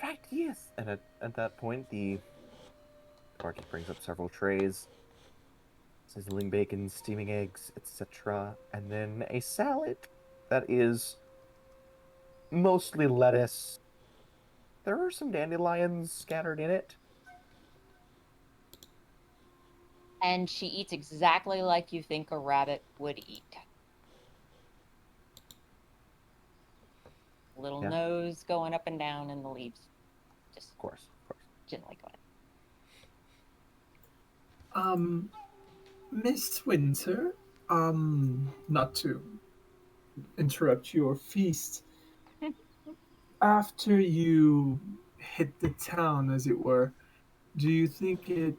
Right, yes. And at that point, the barkeep brings up several trays, sizzling bacon, steaming eggs, etc., and then a salad that is mostly lettuce. There are some dandelions scattered in it. And she eats exactly like you think a rabbit would eat. Little Yeah, of nose going up and down in the leaves. Just course, of course. gently going. Miss Winter, not to interrupt your feast. After you hit the town, as it were, do you think it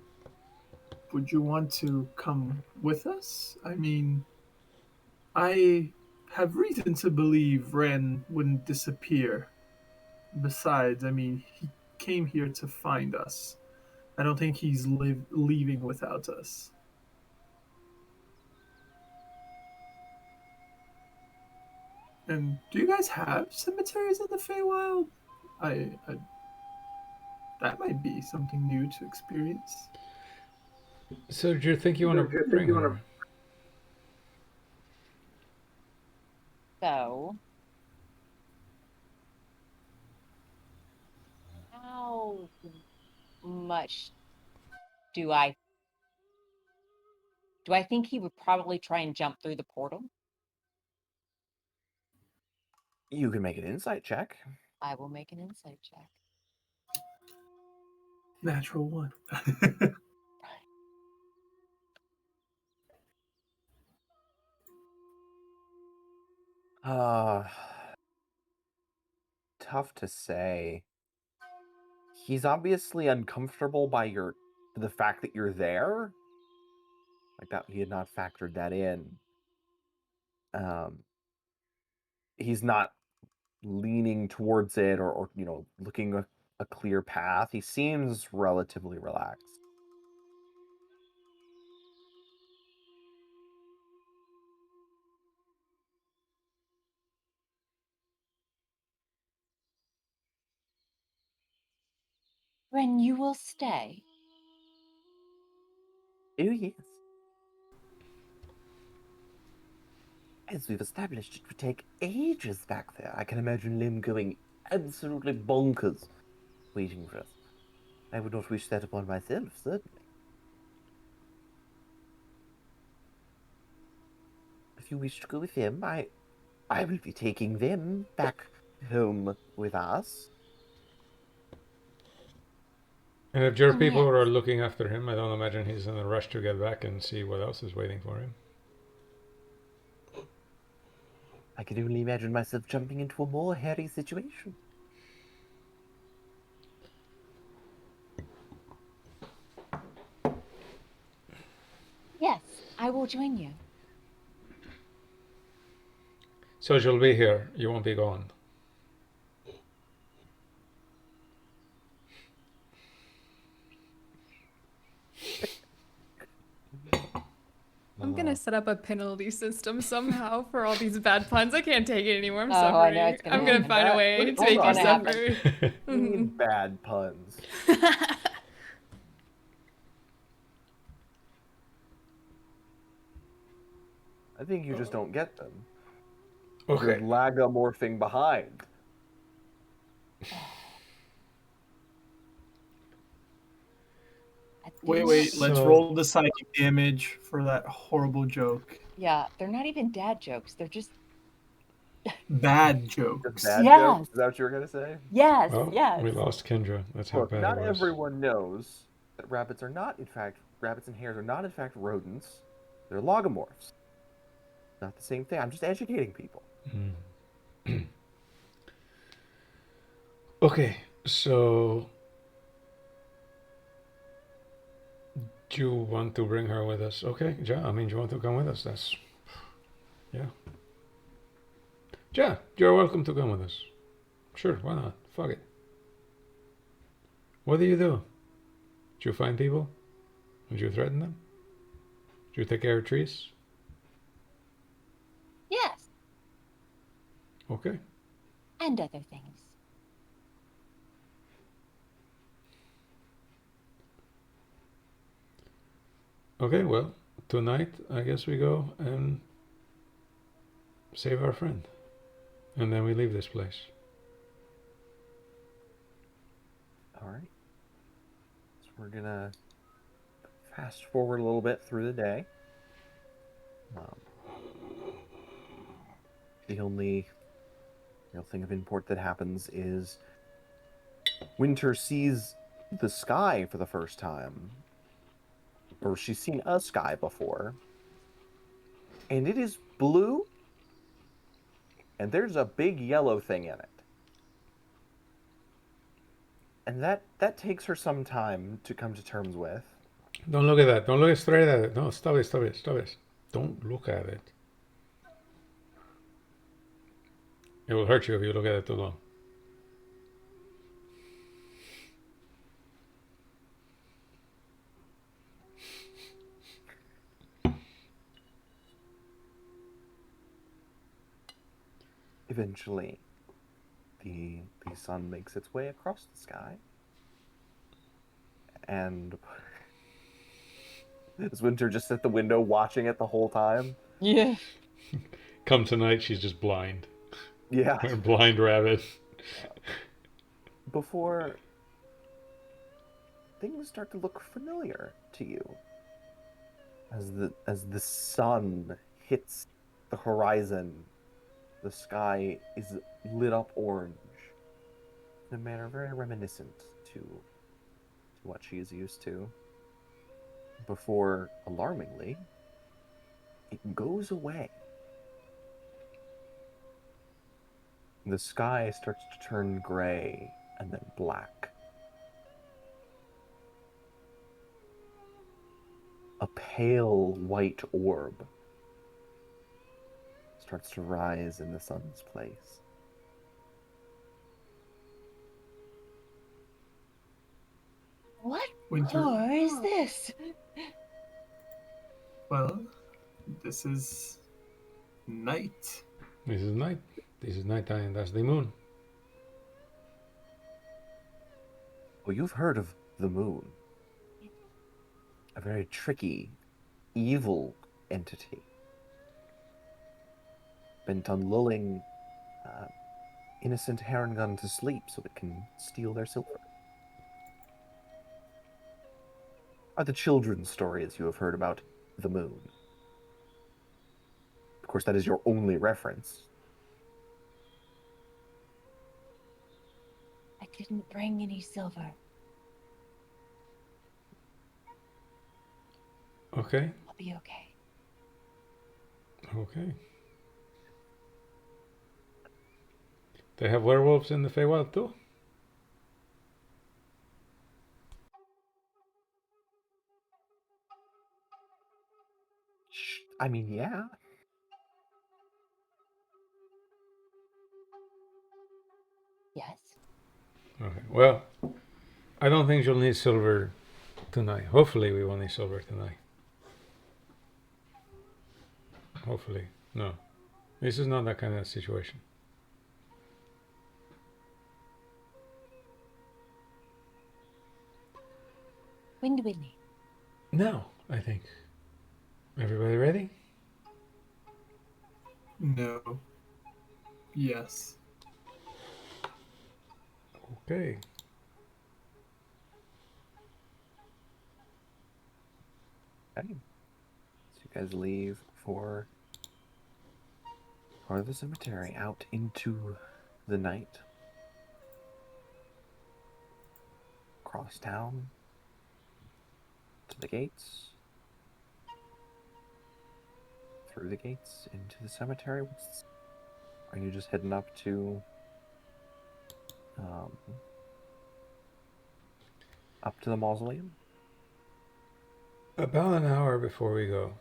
would you want to come with us? I mean, I have reason to believe Ren wouldn't disappear. Besides, I mean, he came here to find us. I don't think he's leaving without us. And do you guys have cemeteries in the Feywild? I that might be something new to experience. So do you think you want to bring her? So, how much do I think he would probably try and jump through the portal? You can make an insight check. I will make an insight check. Natural one. Uh, tough to say. He's obviously uncomfortable by the fact that you're there. Like that, he had not factored that in. Um, he's not leaning towards it or looking a clear path. He seems relatively relaxed. Ren, you will stay. Oh, yes. As we've established, it would take ages back there. I can imagine Lim going absolutely bonkers waiting for us. I would not wish that upon myself, certainly. If you wish to go with him, I will be taking them back home with us. And if your Oh, people yes. are looking after him, I don't imagine he's in a rush to get back and see what else is waiting for him. I can only imagine myself jumping into a more hairy situation. Yes, I will join you. So you'll be here. You won't be gone. to set up a penalty system somehow for all these bad puns. I can't take it anymore. I'm Oh, suffering. I know it's gonna I'm gonna happen. find a way Wait, to hold make you on. suffer. You need bad puns. I think you just don't get them. You're Okay. lagomorphing behind. I think- Wait. Let's So- roll the psychic damage for that horrible joke. Yeah, they're not even dad jokes. They're just Bad Just jokes. bad Yes. jokes? Is that what you were going to say? yes, Well, yes. we lost Kendra. That's how Look, bad not it was. everyone knows that rabbits and hares are not in fact rodents. They're logomorphs. Not the same thing. I'm just educating people. Okay, so do you want to bring her with us? Okay, yeah, I mean, you want to come with us? That's, yeah. Yeah, you're welcome to come with us. Sure, why not? Fuck it. What do you do? Do you find people? Do you threaten them? Do you take care of trees? Yes, Okay. and other things. Okay, well, tonight I guess we go and save our friend. And then we leave this place. All right. So we're going to fast forward a little bit through the day. The only real thing of import that happens is Winter sees the sky for the first time. Or she's seen a sky before. And it is blue. And there's a big yellow thing in it. And that takes her some time to come to terms with. Don't look at that. Don't look straight at it. No, stop it, stop it, stop it. Don't look at it. It will hurt you if you look at it too long. Eventually, the sun makes its way across the sky. And is Winter just at the window watching it the whole time? Yeah. Come tonight, she's just blind. Yeah. A blind rabbit. Before things start to look familiar to you. As the sun hits the horizon, the sky is lit up orange in a manner very reminiscent to what she is used to. Before, alarmingly, it goes away. The sky starts to turn gray and then black. A pale white orb starts to rise in the sun's place. What Winter. horror is this? Well, this is night. This is night. This is nighttime. That's the moon. Well, you've heard of the moon. A very tricky, evil entity. Bent on lulling innocent Harengun to sleep so it can steal their silver. Are the children's stories you have heard about the moon? Of course, that is your only reference. I didn't bring any silver. Okay. I'll be okay. Okay. They have werewolves in the Feywild too? I mean, yeah. Yes. Okay. Well, I don't think you'll need silver tonight. Hopefully we won't need silver tonight. Hopefully. No. This is not that kind of situation. When do we leave? Now, I think. Everybody ready? No. Yes. Okay. Okay. So you guys leave for the cemetery, out into the night. Across town. To the gates. Through the gates into the cemetery. Are you just heading up to the mausoleum? About an hour before we go,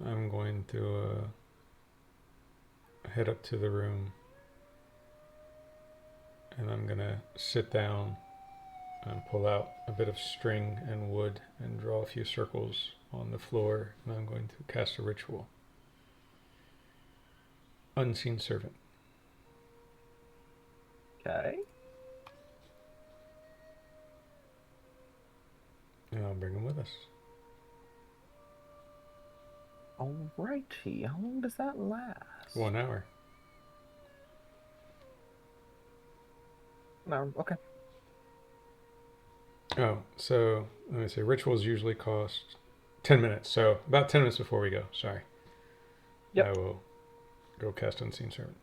I'm going to head up to the room, and I'm going to sit down and pull out a bit of string and wood and draw a few circles on the floor, and I'm going to cast a ritual. Unseen servant. Okay. And I'll bring him with us. Alrighty. How long does that last? 1 hour. No. Okay. Oh, so let me say, rituals usually cost 10 minutes. So about 10 minutes before we go. Sorry. Yep. I will go cast Unseen Servant.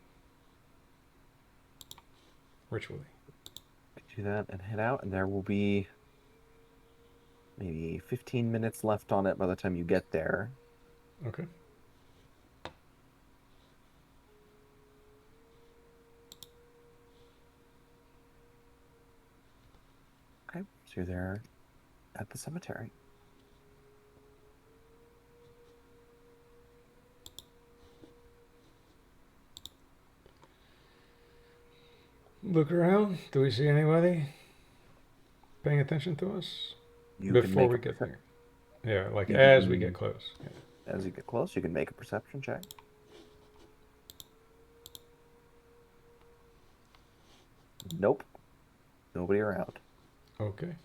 Ritually. Do that and head out, and there will be maybe 15 minutes left on it by the time you get there. Okay. Okay, so you're there at the cemetery. Look around. Do we see anybody paying attention to us before we get there? Yeah, like as we get close. Yeah. As you get close, you can make a perception check. Nope. Nobody around. Okay.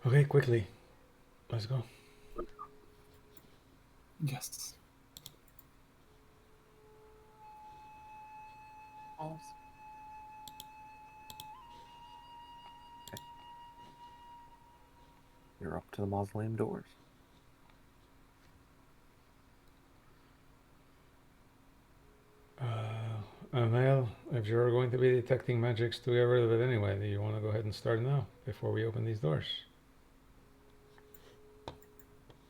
Okay, quickly. Let's go. Yes. Okay. You're up to the mausoleum doors. Mel, if you're going to be detecting magics to get rid of it anyway, do you want to go ahead and start now before we open these doors?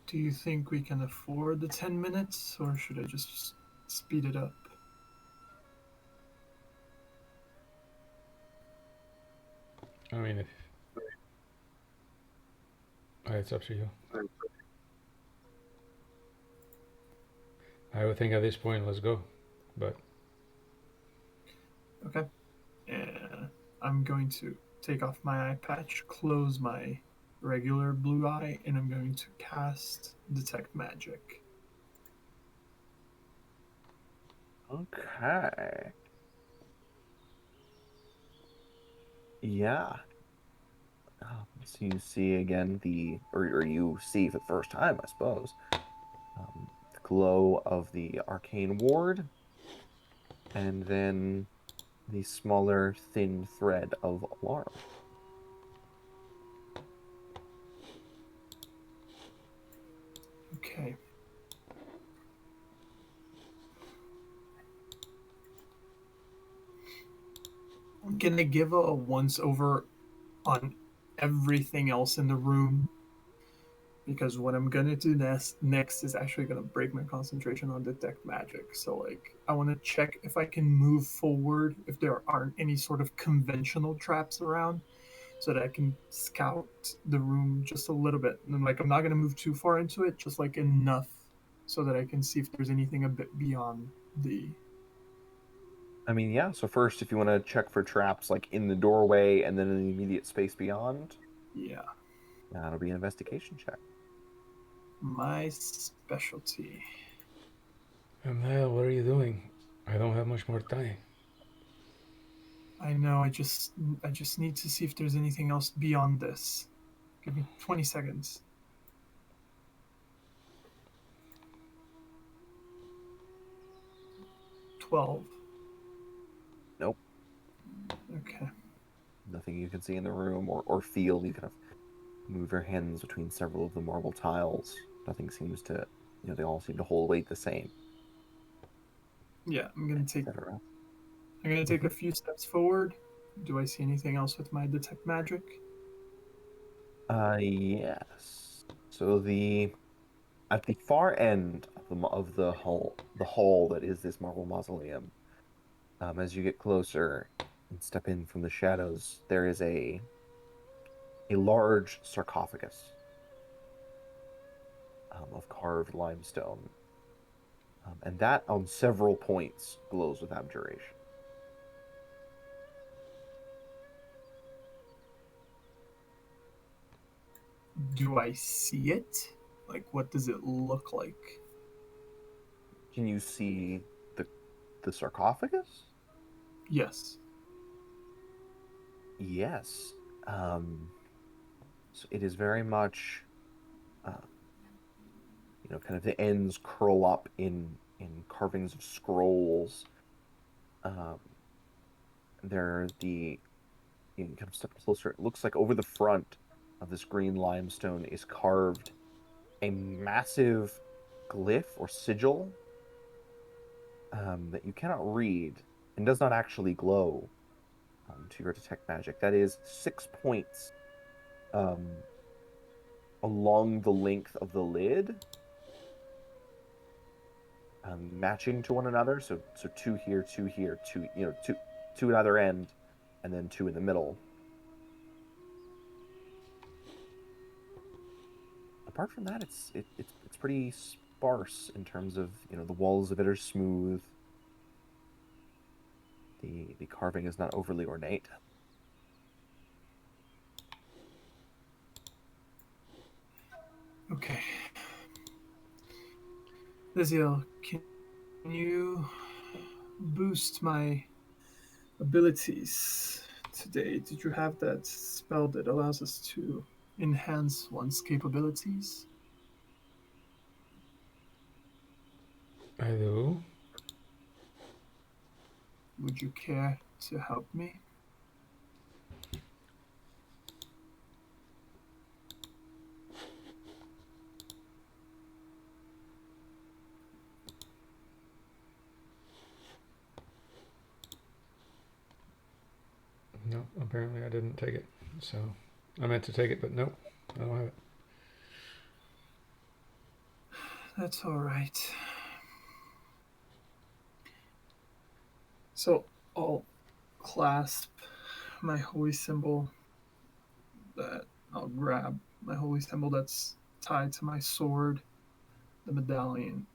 Do you think we can afford the 10 minutes, or should I just speed it up? I mean, it's up to you. I would think at this point, let's go. But Okay. And I'm going to take off my eye patch, close my regular blue eye, and I'm going to cast Detect Magic. Okay. Yeah. So you see again or you see for the first time, I suppose, the glow of the arcane ward, and then the smaller, thin thread of alarm. Okay. Can I give a once over on everything else in the room? Because what I'm gonna do next is actually gonna break my concentration on Detect Magic. So like I wanna check if I can move forward if there aren't any sort of conventional traps around, so that I can scout the room just a little bit. And like I'm not gonna move too far into it, just like enough so that I can see if there's anything a bit beyond the I mean, yeah. So first, if you want to check for traps like in the doorway and then in the immediate space beyond, Yeah, that'll be an investigation check. my specialty. Amel, what are you doing? I don't have much more time. I know. I just need to see if there's anything else beyond this. Give me 20 seconds. $12. Nope. Okay. Nothing you can see in the room or feel. You kind of move your hands between several of the marble tiles. Nothing seems to, they all seem to hold weight the same. Yeah, I'm gonna take Etc. a few steps forward. Do I see anything else with my detect magic? Yes. So at the far end of the hall that is this marble mausoleum, as you get closer and step in from the shadows, there is a large sarcophagus of carved limestone, and that on several points glows with abjuration. Do I see it? Like, what does it look like? Can you see the sarcophagus? Yes. Yes. So it is very much, kind of the ends curl up in carvings of scrolls. Um, you can kind of step closer. It looks like over the front of this green limestone is carved a massive glyph or sigil that you cannot read and does not actually glow to your detect magic. That is 6 points along the length of the lid, matching to one another. So 2 here, 2 here, 2 two at either end, and then 2 in the middle. Apart from that, it's pretty sparse in terms of the walls of it are smooth. The carving is not overly ornate. Okay. Liziel, can you boost my abilities today? Did you have that spell that allows us to enhance one's capabilities? I do. Would you care to help me? No, apparently I didn't take it. So I meant to take it, but nope, I don't have it. That's all right. So I'll clasp my holy symbol I'll grab my holy symbol that's tied to my sword, the medallion,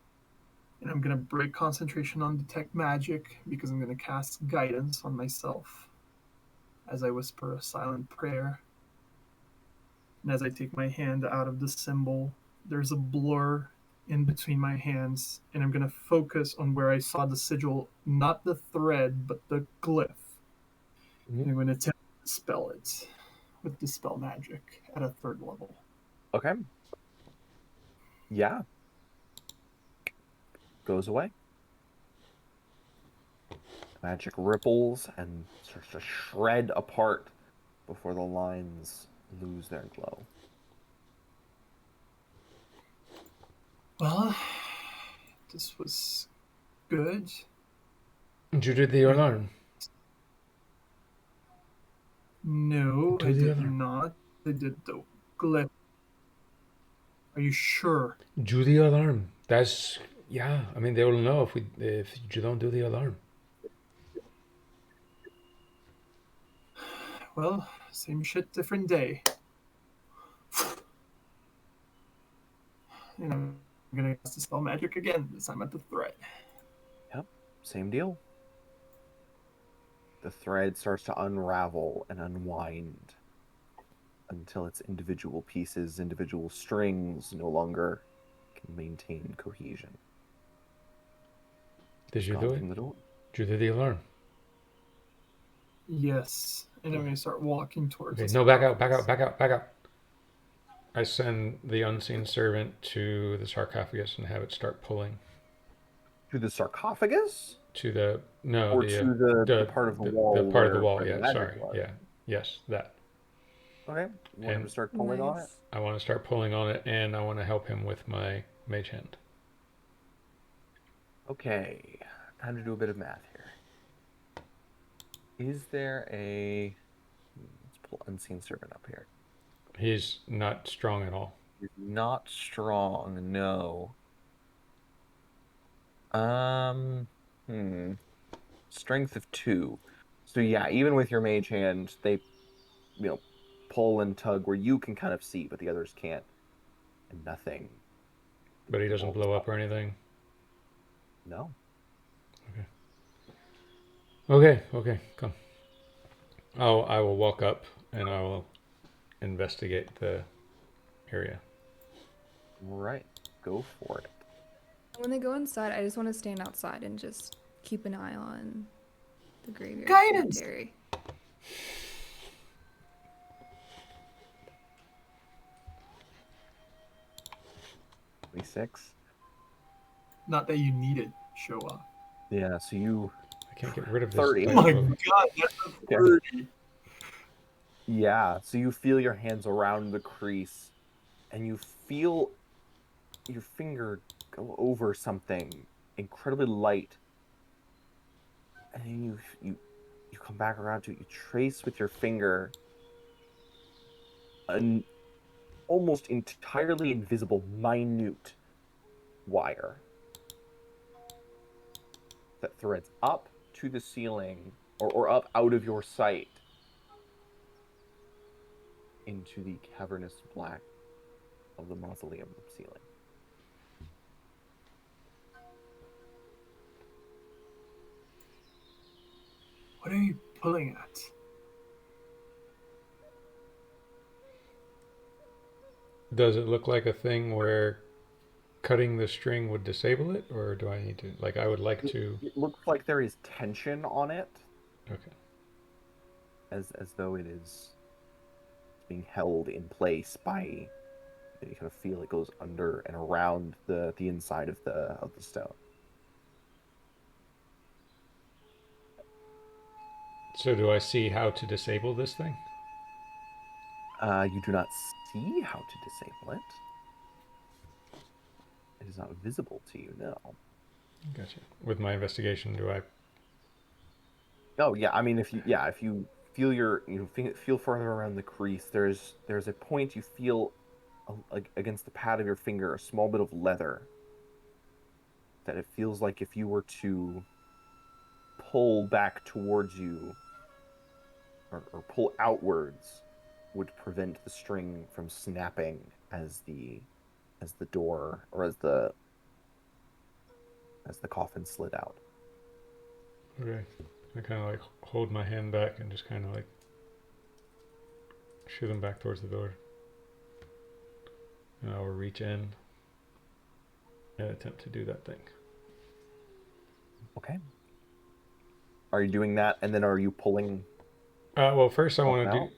and I'm going to break concentration on detect magic because I'm going to cast guidance on myself as I whisper a silent prayer. And as I take my hand out of the symbol, there's a blur in between my hands, and I'm going to focus on where I saw the sigil, not the thread, but the glyph. Mm-hmm. And I'm going to attempt to spell it with Dispel Magic at a 3rd level. Okay. Yeah. Goes away. Magic ripples and starts to shred apart before the lines lose their glow. Well, this was good. You did the alarm. No, Do I the did alarm. not. I did the glyph. Are you sure? Do the alarm. That's yeah. I mean, they will know if you don't do the alarm. Well, same shit, different day. And I'm gonna cast Dispel Magic again, this time at the thread. Yep. Same deal. the thread starts to unravel and unwind until its individual pieces, individual strings no longer can maintain cohesion. Did you Gone do it? from the door. Did you do the alarm? Yes. And I'm going to start walking towards Okay, the no, back out, back sarcophagus. out, back out, back out. I send the unseen servant to the sarcophagus and have it start pulling To the sarcophagus? to the no Or the to the part of the wall the part of the where wall. the Yeah, magic sorry. was? Yeah, yes, that. Okay. You want him And- to start pulling on it? Nice. I want to start pulling on it, and I want to help him with my mage hand. Okay. Time to do a bit of math here. Is there a... Let's pull Unseen Servant up here. He's not strong at all. He's not strong, no. Strength of 2. So yeah, even with your mage hand, they, pull and tug where you can kind of see, but the others can't. And nothing. But he doesn't won't blow up stop. or anything. No. Okay, come. I will walk up and I will investigate the area. Right. Go for it. When they go inside, I just want to stand outside and just keep an eye on the graveyard Guidance! cemetery. Six. Not that you need it show up. Yeah, so you... I can't get rid of this. 30. Oh dice my roll. god, that's a Yeah. 30. Yeah, so you feel your hands around the crease, and you feel your finger go over something incredibly light, and then you come back around to it. You trace with your finger an almost entirely invisible, minute wire that threads up to the ceiling, or up out of your sight, into the cavernous black of the mausoleum ceiling. What are you pulling at? Does it look like a thing where cutting the string would disable it, or do I need to? Like, I would like to. It looks like there is tension on it, Okay. as though it is being held in place by. You kind of feel it goes under and around the inside of the stone. So do I see how to disable this thing? You do not see how to disable it. It is not visible to you, no. Gotcha. With my investigation, do I? Oh yeah, I mean if you feel feel further around the crease, there's a point you feel like against the pad of your finger, a small bit of leather that it feels like if you were to pull back towards you or pull outwards would prevent the string from snapping as the door or as the coffin slid out. Okay. I kind of like hold my hand back and just kind of like shoot them back towards the door. And I will reach in and attempt to do that thing. Okay. Are you doing that, and then are you pulling? Well, first I want to out?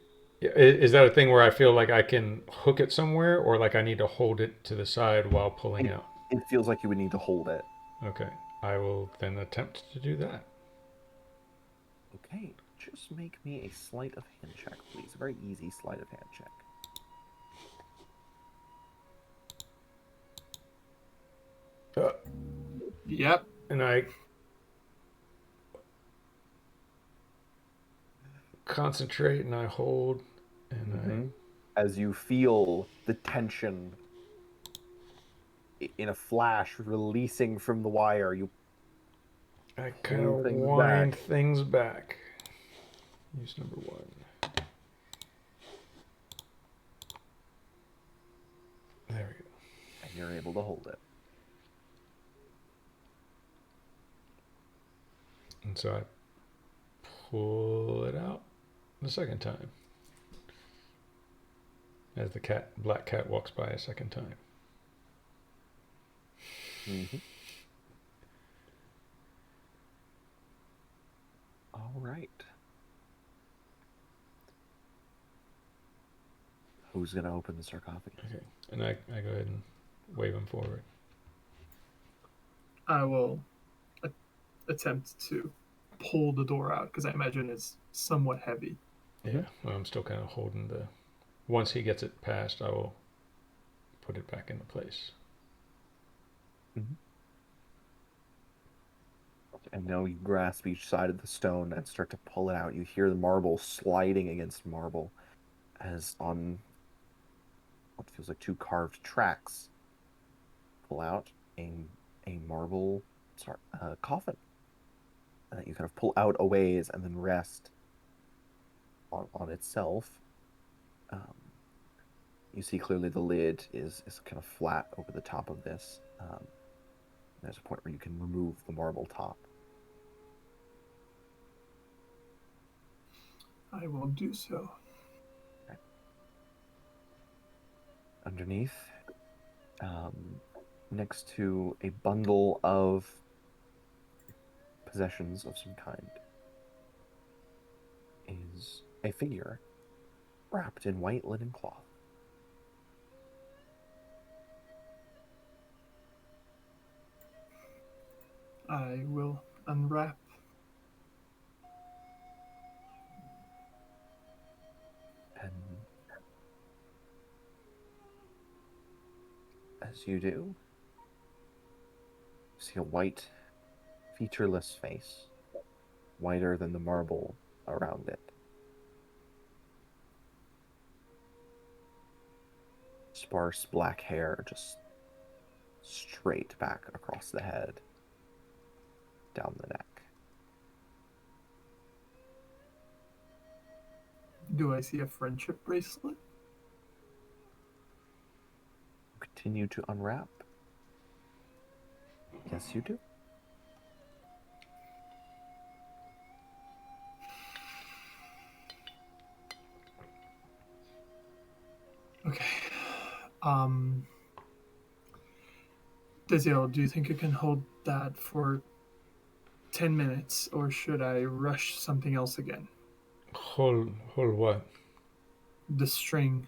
do. Is that a thing where I feel like I can hook it somewhere, or like I need to hold it to the side while pulling out? It feels like you would need to hold it. Okay. I will then attempt to do that. Okay, just make me a sleight of hand check, please. A very easy sleight of hand check. Yep. And I concentrate and I hold and As you feel the tension in a flash releasing from the wire, you I kind pull of things wind back. things back. Use number 1. There we go. and you're able to hold it. And so I pull it out the second time. As the black cat walks by a second time. Mm-hmm. All right. Who's going to open the sarcophagus? Okay. And I go ahead and wave him forward. I will attempt to pull the door out because I imagine it's somewhat heavy. Yeah. Well, I'm still kind of holding the... Once he gets it past, I will put it back into place. Mm-hmm. And now you grasp each side of the stone and start to pull it out. You hear the marble sliding against marble as on what feels like two carved tracks pull out a marble coffin that you kind of pull out a ways and then rest on itself. You see clearly the lid is kind of flat over the top of this. There's a point where you can remove the marble top. I will do so. Okay. Underneath, next to a bundle of possessions of some kind, is a figure wrapped in white linen cloth. I will unwrap. And as you do, you see a white, featureless face, whiter than the marble around it. Sparse black hair just straight back across the head, down the neck. Do I see a friendship bracelet? Continue to unwrap. Yes, you do. Okay. Desiel, do you think you can hold that for 10 minutes, or should I rush something else again? Hold what? The string.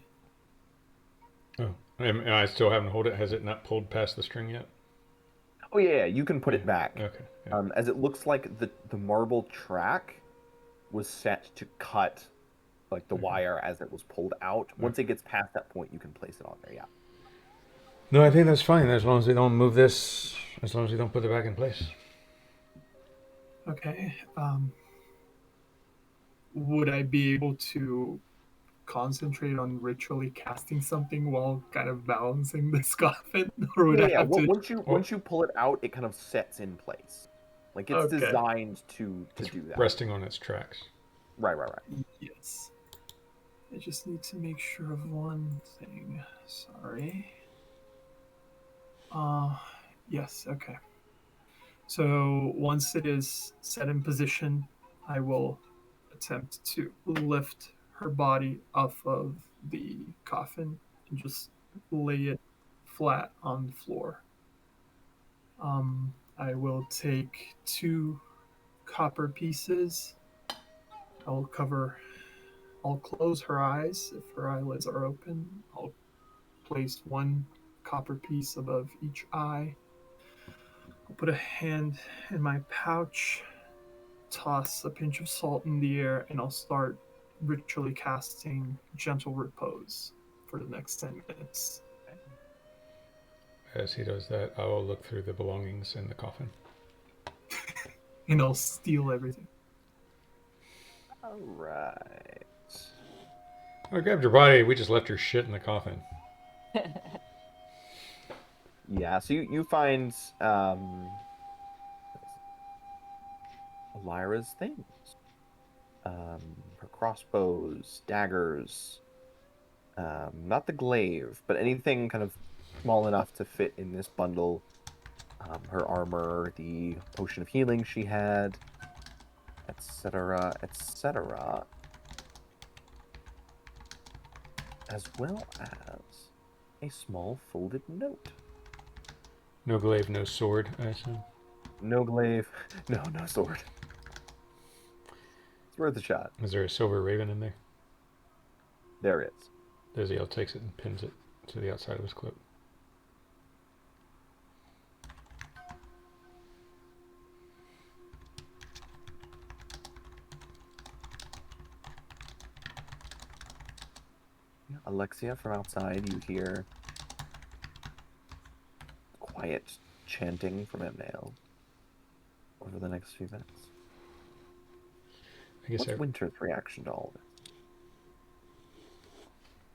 Oh, am I still having to hold it? Has it not pulled past the string yet? Oh yeah, you can put it back. Okay. Yeah. As it looks like the marble track was set to cut like the wire as it was pulled out. Once it gets past that point, you can place it on there. Yeah. No, I think that's fine as long as they don't move this. As long as they don't put it back in place. Okay. Would I be able to concentrate on ritually casting something while kind of balancing this coffin, or would I have to? Once you pull it out, it kind of sets in place. Like it's Okay. designed to do that. Resting on its tracks. Right. Yes. I just need to make sure of one thing. Sorry. Yes, okay. So once it is set in position, I will attempt to lift her body off of the coffin and just lay it flat on the floor. I will take 2 copper pieces. I'll close her eyes if her eyelids are open. I'll place 1 copper piece above each eye. I'll put a hand in my pouch, toss a pinch of salt in the air, and I'll start ritually casting Gentle Repose for the next 10 minutes. As he does that, I will look through the belongings in the coffin. And I'll steal everything. All right. I grabbed your body. We just left your shit in the coffin. Yeah. So you find Lyra's things. Her crossbows, daggers. Not the glaive, but anything kind of small enough to fit in this bundle. Her armor, the potion of healing she had, etc., etc., as well as a small folded note. No glaive, no sword, I assume. No glaive, no sword. It's worth a shot. Is there a silver raven in there? There is. Desiel takes it and pins it to the outside of his cloak. Alexia, from outside, you hear quiet chanting from Emnail over the next few minutes. I guess What's Winter's reaction to all of it?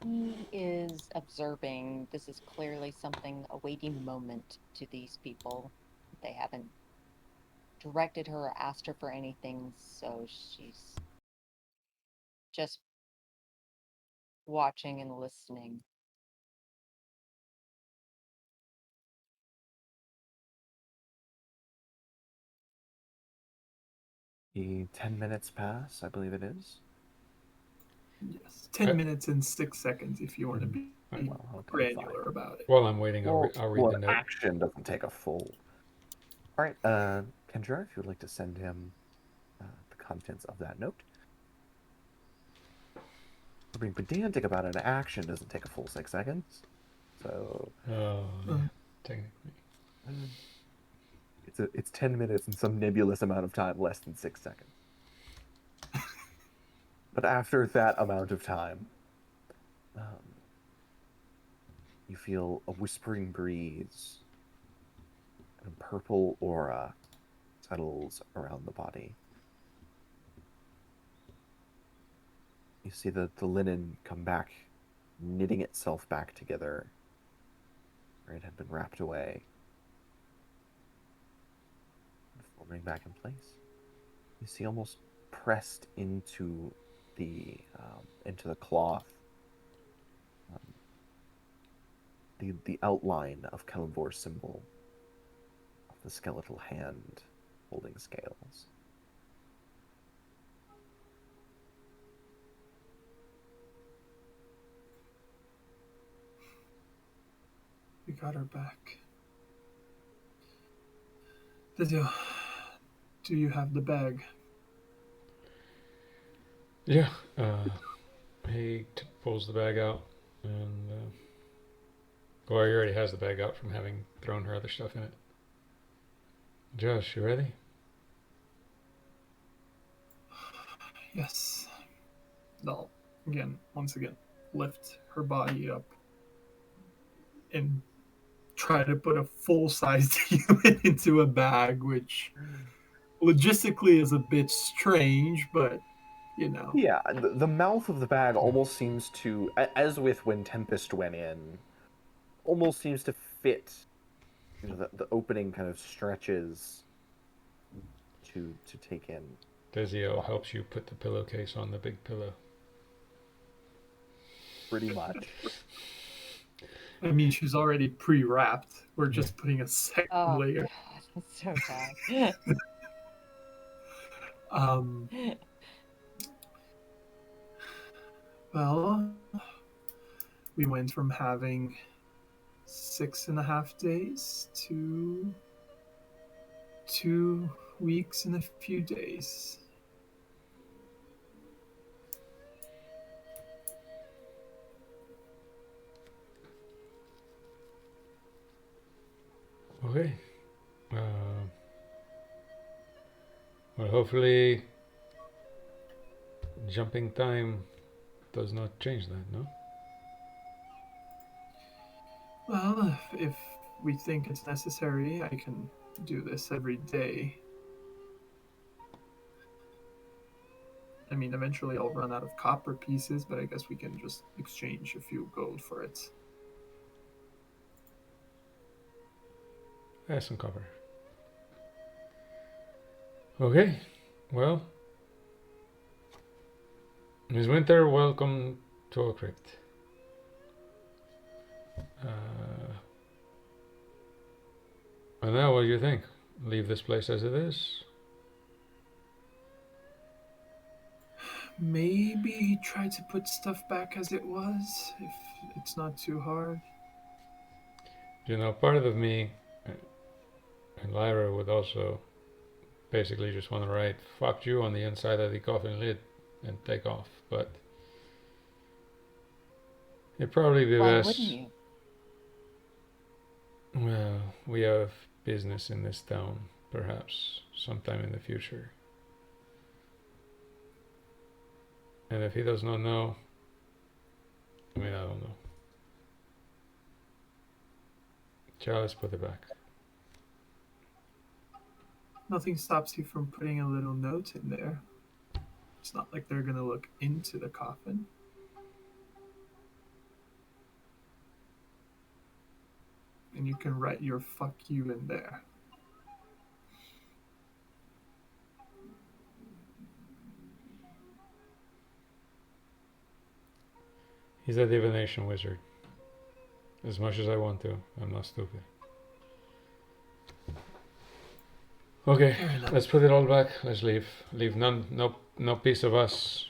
He is observing. This is clearly something, a waiting moment to these people. They haven't directed her or asked her for anything, so she's just watching and listening. The 10 minutes pass, I believe it is. Yes, 10 minutes and 6 seconds if you want to be granular about it. While I'm waiting, I'll read the note. Action doesn't take a full. All right, Kendra, if you would like to send him the contents of that note. Being pedantic about an action doesn't take a full 6 seconds. So. Oh, yeah, technically. It's 10 minutes and some nebulous amount of time, less than 6 seconds. But after that amount of time, you feel a whispering breeze and a purple aura settles around the body. You see the linen come back, knitting itself back together where it had been wrapped away, and forming back in place. You see almost pressed into the cloth the outline of Kellenbor's symbol of the skeletal hand holding scales. We got her back. Do you have the bag? Yeah. He pulls the bag out, and well, he already has the bag out from having thrown her other stuff in it. Josh, you ready? Yes. No. Once again, lift her body up and try to put a full-sized human into a bag, which logistically is a bit strange, but you know. Yeah, the mouth of the bag almost seems to, as with when Tempest went in, almost seems to fit. You know, the opening kind of stretches to take in. Desiel helps you put the pillowcase on the big pillow. Pretty much. I mean, she's already pre-wrapped. We're just putting a second layer. God, it's so bad. Well, we went from having 6.5 days to 2 weeks and a few days. Okay. Well, hopefully jumping time does not change that, no? Well, if we think it's necessary, I can do this every day. I mean, eventually I'll run out of copper pieces, but I guess we can just exchange a few gold for it. That's some cover. Okay, well, Miss Winter, welcome to our crypt. And now, what do you think? Leave this place as it is? maybe try to put stuff back as it was, if it's not too hard. You know, part of me and Lyra would also basically just want to write "fuck you" on the inside of the coffin lid and take off, but it'd probably be Why best. wouldn't you? Well, we have business in this town, perhaps sometime in the future. And if he does not know, I mean, I don't know. Shall let's put it back. Nothing stops you from putting a little note in there. It's not like they're gonna look into the coffin. And you can write your "fuck you" in there. He's a divination wizard. As much as I want to, I'm not stupid. Okay, Fair enough. let's put it all back. Let's leave. Leave no piece of us.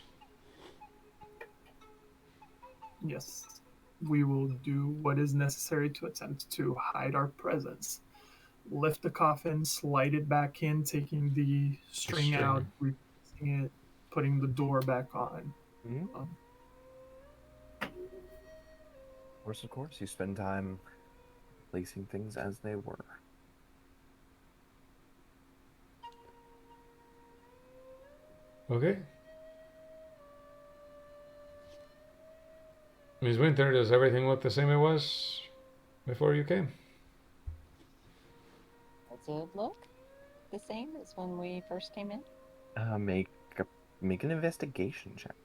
Yes, we will do what is necessary to attempt to hide our presence. Lift the coffin, slide it back in, taking the string out, replacing it, putting the door back on. Mhm. Of course, you spend time placing things as they were. Okay. Miss Winter, does everything look the same it was before you came? Does it look the same as when we first came in? Make an investigation check.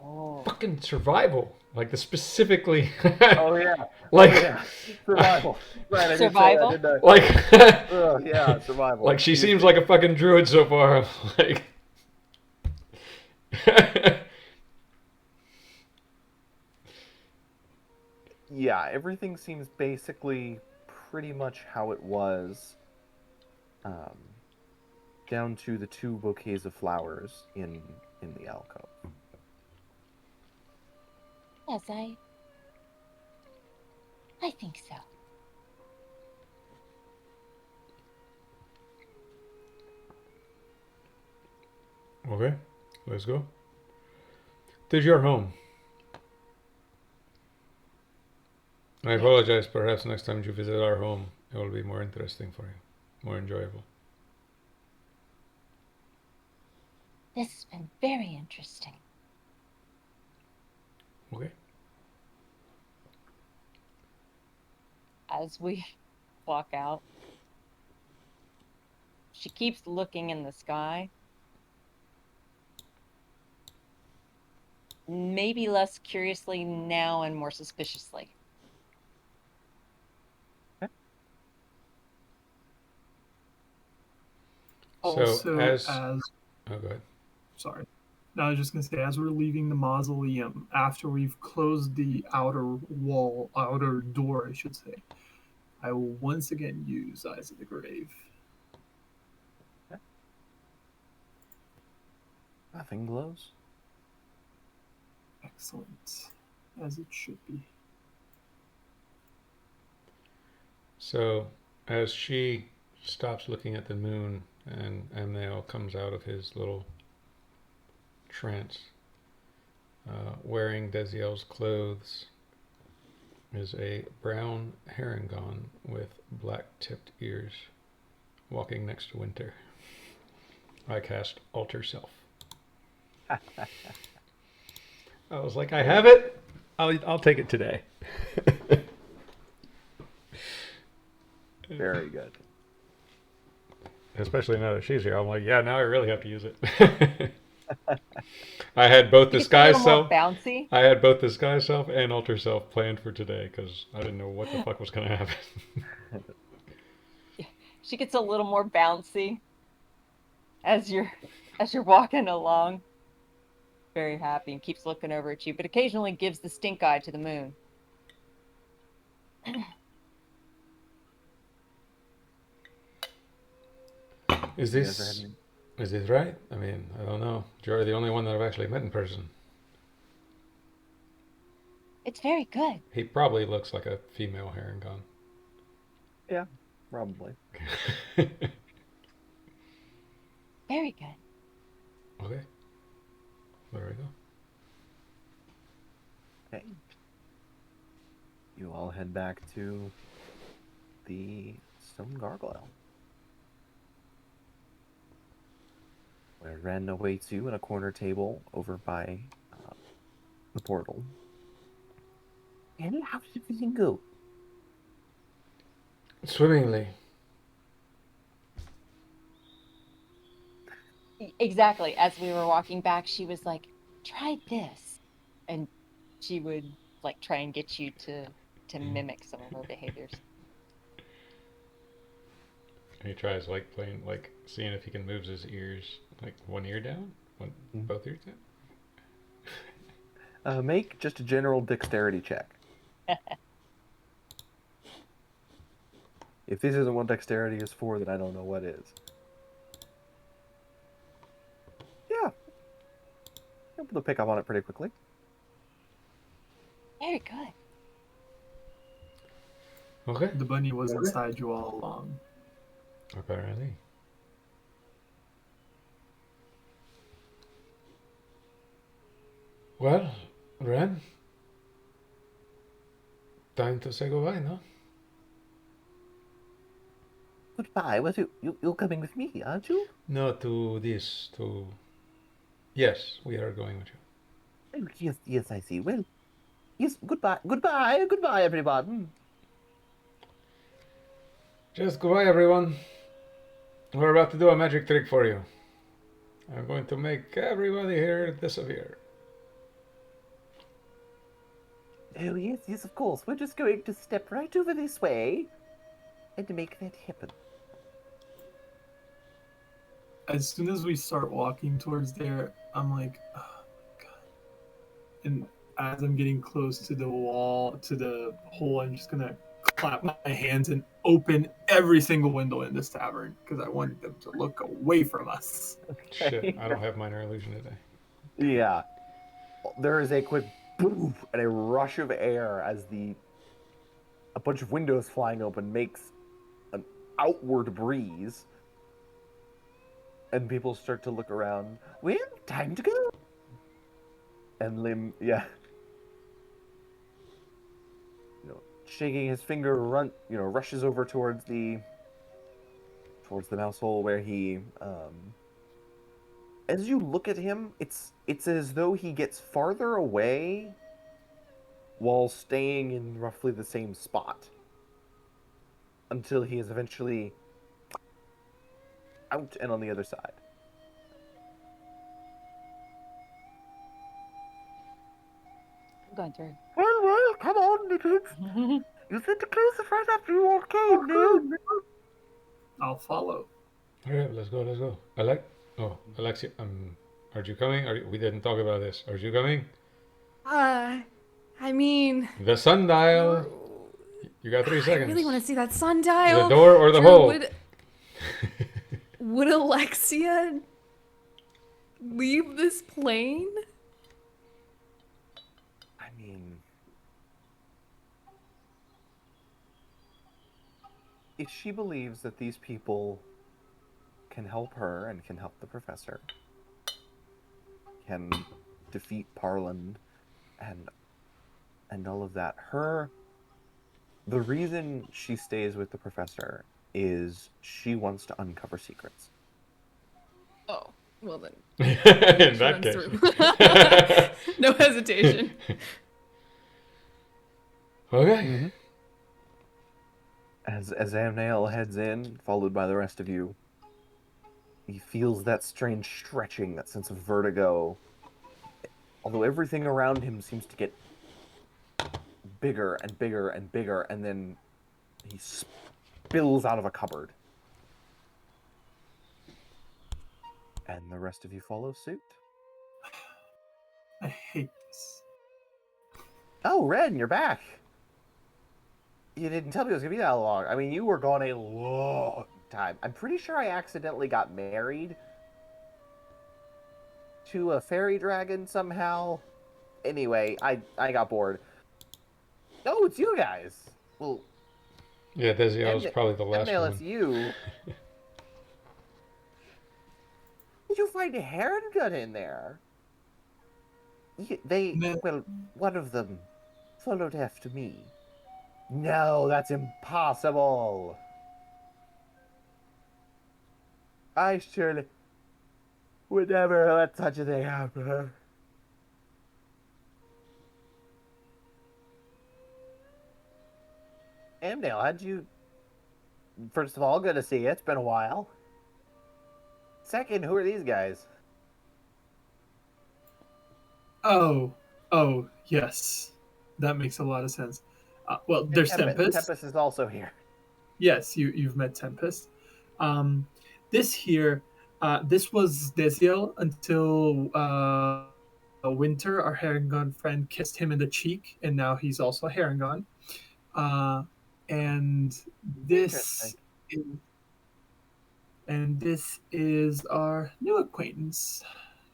Oh. Fucking survival. Like the specifically. Oh yeah. Like. Oh, yeah. Survival. Right. I Survival? Did say that, Like. oh yeah, survival. Like she seems like a fucking druid so far. Like. Yeah, everything seems basically pretty much how it was. Down to the 2 bouquets of flowers in the alcove. Yes, I think so. Okay, let's go. Tis your home. I apologize. Perhaps next time you visit our home, it will be more interesting for you, more enjoyable. This has been very interesting. Okay. As we walk out, she keeps looking in the sky. Maybe less curiously now and more suspiciously. Also, as as oh, go ahead. sorry. No, I was just gonna say, as we're leaving the mausoleum, after we've closed the outer wall, outer door, I should say, I will once again use Eyes of the Grave. Nothing glows. Excellent, as it should be. So, as she stops looking at the moon and Amnael comes out of his little trance, wearing Desiel's clothes, is a brown Harangon with black-tipped ears, walking next to Winter. I cast Alter Self. I was like, I have it. I'll take it today. Very good. Especially now that she's here, I'm like, yeah, now I really have to use it. I had both disguise self. Bouncy. I had both disguise self and alter self planned for today because I didn't know what the fuck was gonna happen. She gets a little more bouncy as you're walking along. Very happy and keeps looking over at you, but occasionally gives the stink eye to the moon. Is this Is it right? I mean, I don't know. You're the only one that I've actually met in person. It's very good. He probably looks like a female Herringon. Yeah, probably. Very good. Okay. There we go. Okay. You all head back to the stone gargoyle, where Ren awaits you in a corner table over by the portal. And how did everything go? Swimmingly. Exactly. As we were walking back, she was like, "Try this," and she would like try and get you to mimic some of her behaviors. He tries like playing, like seeing if he can move his ears, like one ear down, both ears down. Make just a general dexterity check. If this isn't what dexterity is for, then I don't know what is. Yeah. You're able to pick up on it pretty quickly. Very good. Okay. The bunny was inside you all along. Apparently. Well, Ren, time to say goodbye, no? Goodbye. You're coming with me, aren't you? No, to this, to... Yes, we are going with you. Oh, yes, I see. Well, yes, goodbye, everyone. Just goodbye, everyone. We're about to do a magic trick for you. I'm going to make everybody here disappear. Oh, yes, of course. We're just going to step right over this way and make that happen. As soon as we start walking towards there, I'm like, oh my god. And as I'm getting close to the wall, to the hole, I'm just gonna clap my hands and open every single window in this tavern because I want them to look away from us. Shit, I don't have minor illusion today. Yeah. There is a quick boom and a rush of air as a bunch of windows flying open makes an outward breeze. And people start to look around. Well, time to go. And Lim, yeah. Shaking his finger, rushes over towards the mouse hole where he, as you look at him, it's as though he gets farther away while staying in roughly the same spot until he is eventually out and on the other side. I'm going through. Well, come on, Nickens. You said to close the front after you all came, no? I'll follow. Alright, let's go. Alexia, are you coming? We didn't talk about this. Are you coming? I mean, The sundial. You got 3 I seconds. really want to see that sundial. The door or the Drew, hole? Would Alexia leave this plane? I mean, if she believes that these people can help her and can help the professor, can defeat Parland and all of that, the reason she stays with the professor is she wants to uncover secrets. Oh, well then. In She that runs case. through. No hesitation. Okay. Mm-hmm. As Amnael heads in, followed by the rest of you, he feels that strange stretching, that sense of vertigo. Although everything around him seems to get bigger and bigger and bigger, and then he spills out of a cupboard. And the rest of you follow suit. I hate this. Oh, Ren, you're back. You didn't tell me it was going to be that long. I mean, you were gone a long time. I'm pretty sure I accidentally got married to a fairy dragon somehow. Anyway, I got bored. Oh, it's you guys. Well, Yeah, Desiel is Emna- probably the last Emnail, one. it's you. Did you find a heron gun in there? No. Well, one of them followed after me. No, that's impossible. I surely would never let such a thing happen. Amdale, how'd you... First of all, good to see you. It's been a while. Second, who are these guys? Oh, yes. That makes a lot of sense. Well, there's Tempest. Tempest is also here. Yes, you've met Tempest. This here, this was Desiel until Winter, our Herringon friend, kissed him in the cheek, and now he's also a Herringon. And this is our new acquaintance.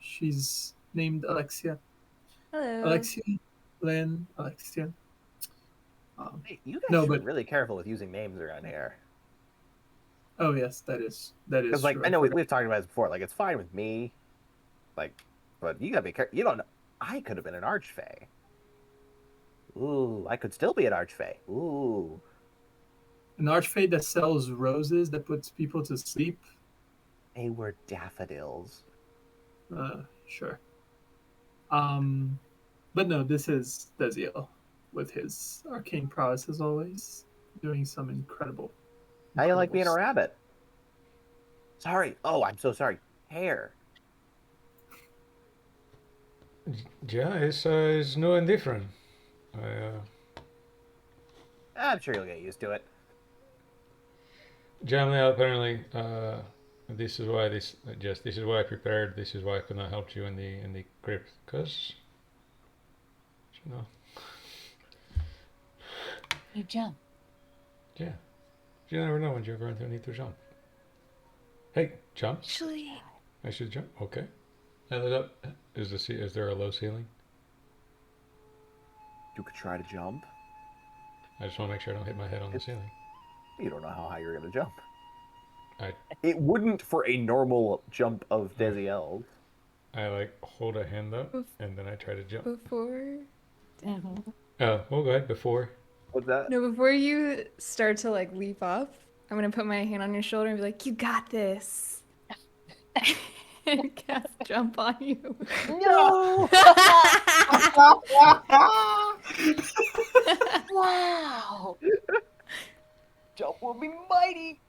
She's named Alexia. Hello. Alexia, Lynn, Alexia. Hey, you guys should be but really careful with using names around here. oh yes, that is Because, like, true. I know we've talked about this before. Like, it's fine with me. Like, but you gotta be careful. You don't know. I could have been an archfey. Ooh, I could still be an archfey. Ooh. An archfey that sells roses that puts people to sleep. They were daffodils. Sure. But no, this is Desiel with his arcane prowess as always, doing some incredible. How you like being a stuff. rabbit? Sorry. Oh, I'm so sorry. Hair. Yeah, it's new and different. I'm sure you'll get used to it. Jamlia, apparently, this is why this is why I prepared. This is why I could not help you in the crypt, because you know. You jump. Yeah, you never know when you're going to need to jump. Hey, jump! Actually, I should jump. Okay. And up. Is there a low ceiling? You could try to jump. I just want to make sure I don't hit my head on the ceiling. You don't know how high you're gonna jump. I It wouldn't for a normal jump of Desiel. I like hold a hand up and then I try to jump. before Oh, well, go ahead. Before. What's that? no, before you start to like leap off, I'm gonna put my hand on your shoulder and be like, "You got this," and cast jump on you. No! Wow. Jump will be mighty.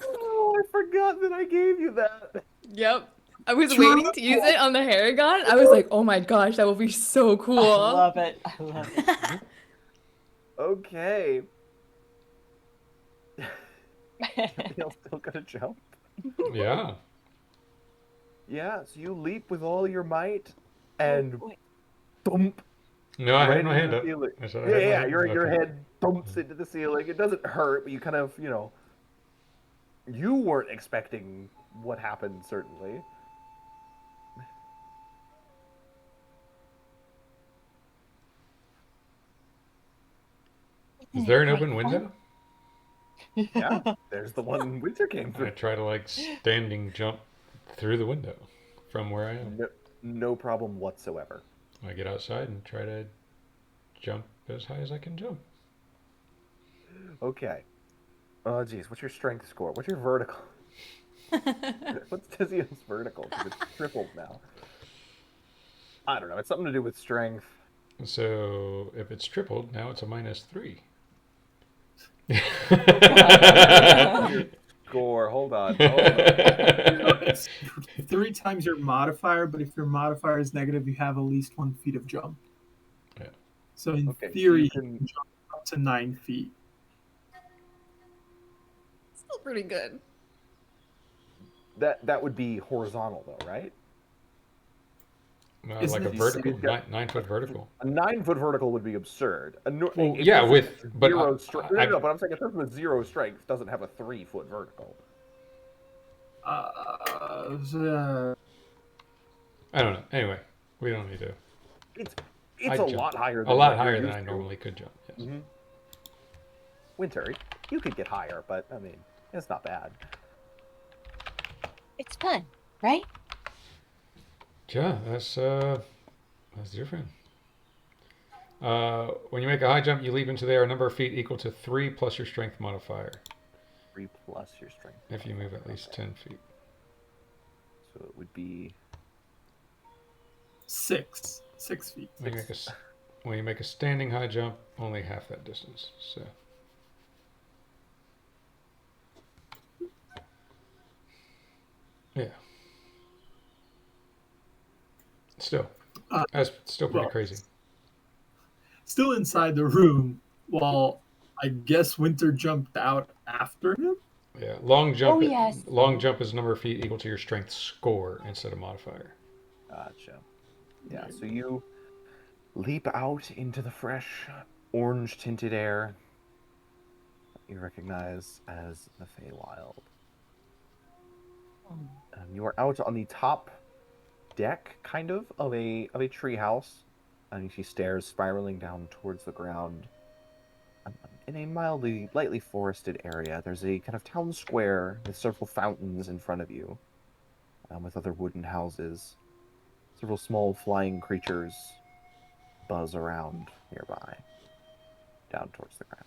Oh, I forgot that I gave you that. Yep. I was waiting to use it on the Haragon. I was like, "Oh my gosh, that will be so cool." I love it. I love it. Okay. You're still gonna jump? Yeah. Yeah, so you leap with all your might and thump. No, I right had my into hand the up. ceiling. I said I had my Yeah, hand- your okay. head thumps into the ceiling. It doesn't hurt, but you kind of, you weren't expecting what happened, certainly. Is there an open window? Yeah, there's the one Winter came I through. try to like standing jump through the window from where I am. No problem whatsoever. I get outside and try to jump as high as I can jump. Okay. Oh, geez, what's your strength score? What's your vertical? What's Tizia's vertical? Because it's tripled now. I don't know. It's something to do with strength. So if it's tripled, now it's a -3. Score. Hold on. It's 3 times your modifier, but if your modifier is negative, you have at least 1 feet of jump. Yeah. So in Okay, so theory, you you can- can jump up to 9 feet. Still pretty good. That would be horizontal, though, right? Isn't Like a it- vertical, you've got- 9-foot vertical. A 9-foot vertical would be absurd. Well, a yeah, person with- with but zero I- strength. I've- No, but I'm saying a person with 0 strength doesn't have a 3-foot vertical. I don't know. Anyway, we don't need to. It's I'd a jump. lot higher A than lot what you're higher than used I to. normally could jump. Yes. Mhm. Winter, you could get higher, but I mean, it's not bad. It's fun, right? Yeah, that's different. When you make a high jump, you leap into the air a number of feet equal to 3 plus your strength modifier. 3 plus your strength. If you move at least 10 feet. So it would be 6 feet. When you make a standing high jump, only half that distance. So. Yeah. Still, that's still pretty crazy. Still inside the room, while I guess Winter jumped out after him. Yeah, long jump. Oh, yes. Long jump is number of feet equal to your strength score instead of modifier. Gotcha. Yeah, so you leap out into the fresh, orange-tinted air that you recognize as the Feywild. You are out on the top deck, kind of a treehouse, and she stares, spiraling down towards the ground. In a lightly forested area, there's a kind of town square with several fountains in front of you, with other wooden houses. Several small flying creatures buzz around nearby, down towards the ground.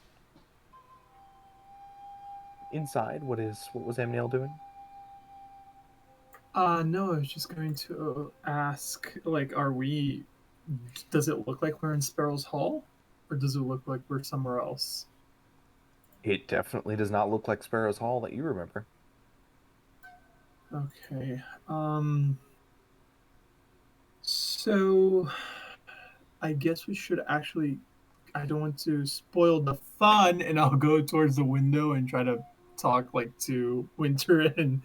Inside, what was Amniel doing? No, I was just going to ask, like, does it look like we're in Sparrow's Hall? Or does it look like we're somewhere else? It definitely does not look like Sparrow's Hall that you remember. Okay. So I guess we should actually, I don't want to spoil the fun, and I'll go towards the window and try to talk like to Winter and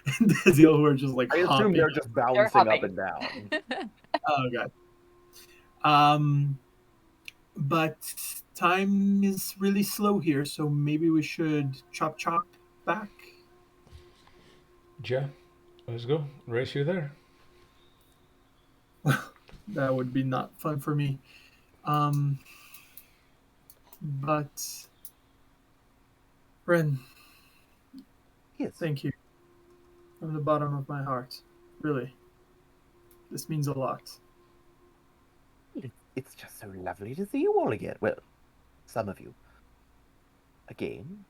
Desiel, who are just like I assume hopping. they're just bouncing up and down. Oh god. But time is really slow here, so maybe we should chop back. Yeah, let's go. Race you there. That would be not fun for me. But Ren, Yes. thank you from the bottom of my heart. Really, this means a lot. It's just so lovely to see you all again. Well, some of you. Again.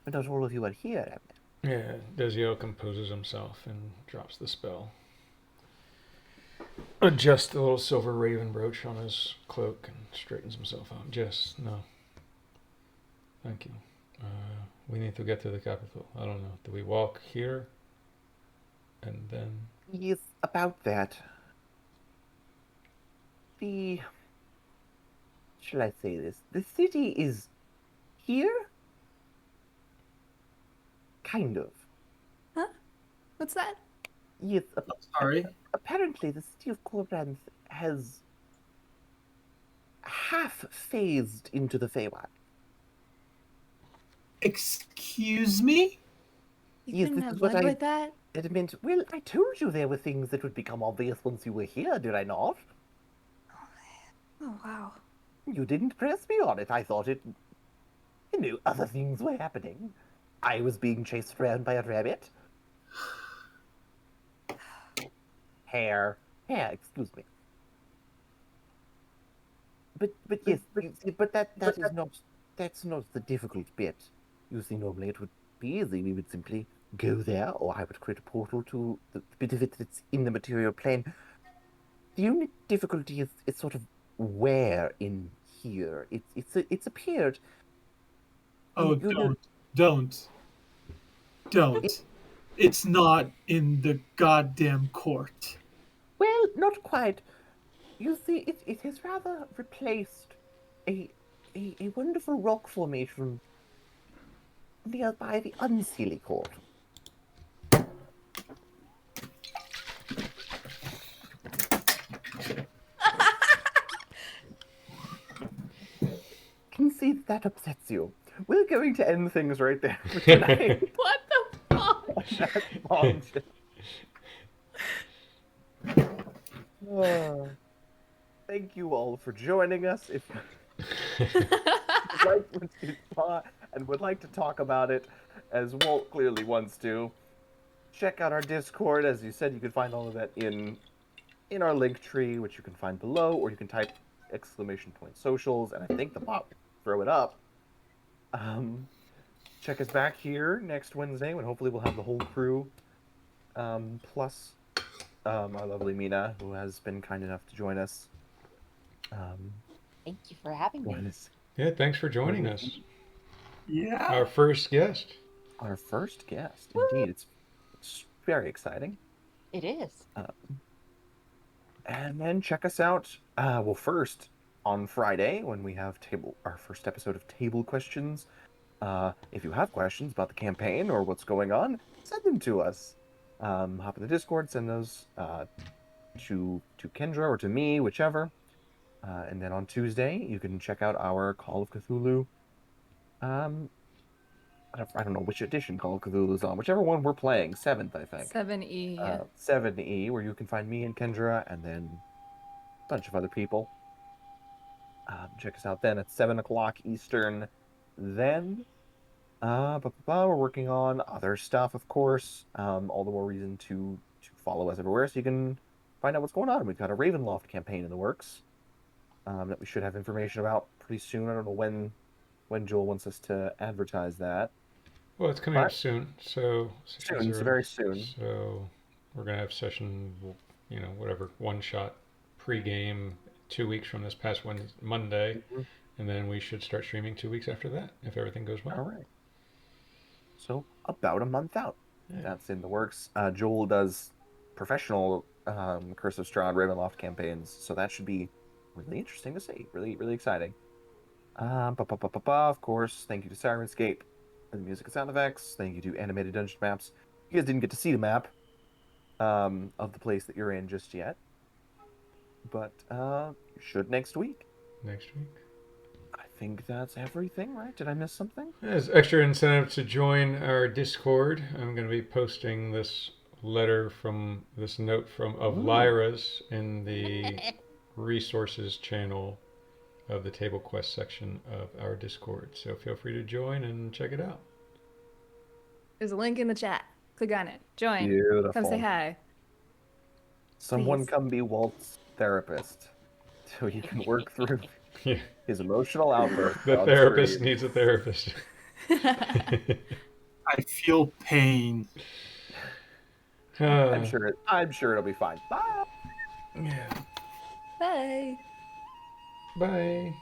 But not all of you are here, Yeah, Desiel composes himself and drops the spell. Adjusts the little silver raven brooch on his cloak and straightens himself out. Jess, no. Thank you. We need to get to the capital. I don't know. Do we walk here? And then... Yes, about that. Shall I say this? The city is here? Kind of. Huh? What's that? Yes, Sorry. apparently the city of Corbranth has half phased into the Feywild. Excuse me? You Yes, couldn't this have is what led I- with that? It meant, well, I told you there were things that would become obvious once you were here, did I not? Oh, wow. You didn't press me on it. I thought it... You know, other things were happening. I was being chased around by a rabbit. Hair, excuse me. But yes, but that's not the difficult bit. You see, normally it would be easy. We would simply go there, or I would create a portal to the bit of it that's in the material plane. The only difficulty is sort of where in here. It's appeared. Oh, don't. It's not in the goddamn court. Well, not quite. You see, it has rather replaced a wonderful rock formation nearby the Unseelie Court. Can see that upsets you. We're going to end things right there for tonight. What the fuck? That's Thank you all for joining us. If you'd like what you saw and would like to talk about it, as Walt clearly wants to, check out our Discord. As you said, you can find all of that in our link tree, which you can find below, or you can type !socials, and I think the bot will throw it up. Check us back here next Wednesday when hopefully we'll have the whole crew, plus our lovely Mina, who has been kind enough to join us. Thank you for having me. Yeah, thanks for joining us. Yeah. Our first guest. Our first guest, indeed. It's very exciting. It is. And then check us out. Well, first on Friday when we have our first episode of Table Questions. If you have questions about the campaign or what's going on, send them to us. Hop in the Discord, send those to Kendra or to me, whichever. And then on Tuesday, you can check out our Call of Cthulhu. I don't know which edition Call of Cthulhu is on. Whichever one we're playing, 7th, I think. 7E. 7E, where you can find me and Kendra, and then a bunch of other people. Check us out then at 7 o'clock Eastern. Then, we're working on other stuff, of course. All the more reason to follow us everywhere so you can find out what's going on. We've got a Ravenloft campaign in the works that we should have information about pretty soon. I don't know when Joel wants us to advertise that. Well, it's coming up soon, so soon, so very soon. So we're gonna have session, whatever, one shot pre-game 2 weeks from this past Monday, and then we should start streaming 2 weeks after that if everything goes well. All right. So about a month out. Yeah. That's in the works. Joel does professional Curse of Strahd Ravenloft campaigns, so that should be really interesting to see. Really, really exciting. Of course, thank you to Syrinscape for the music and sound effects. Thank you to Animated Dungeon Maps. You guys didn't get to see the map of the place that you're in just yet, but you should next week. Next week. I think that's everything, right? Did I miss something? As extra incentive to join our Discord, I'm going to be posting this note of Lyra's in the resources channel of the Table Quest section of our Discord. So feel free to join and check it out. There's a link in the chat. Click on it. Join. Beautiful. Come say hi. Someone Please. come be Walt's therapist so he can work through his emotional outburst. The therapist needs a therapist. I feel pain. I'm sure it'll be fine. Bye. Yeah. Bye. Bye.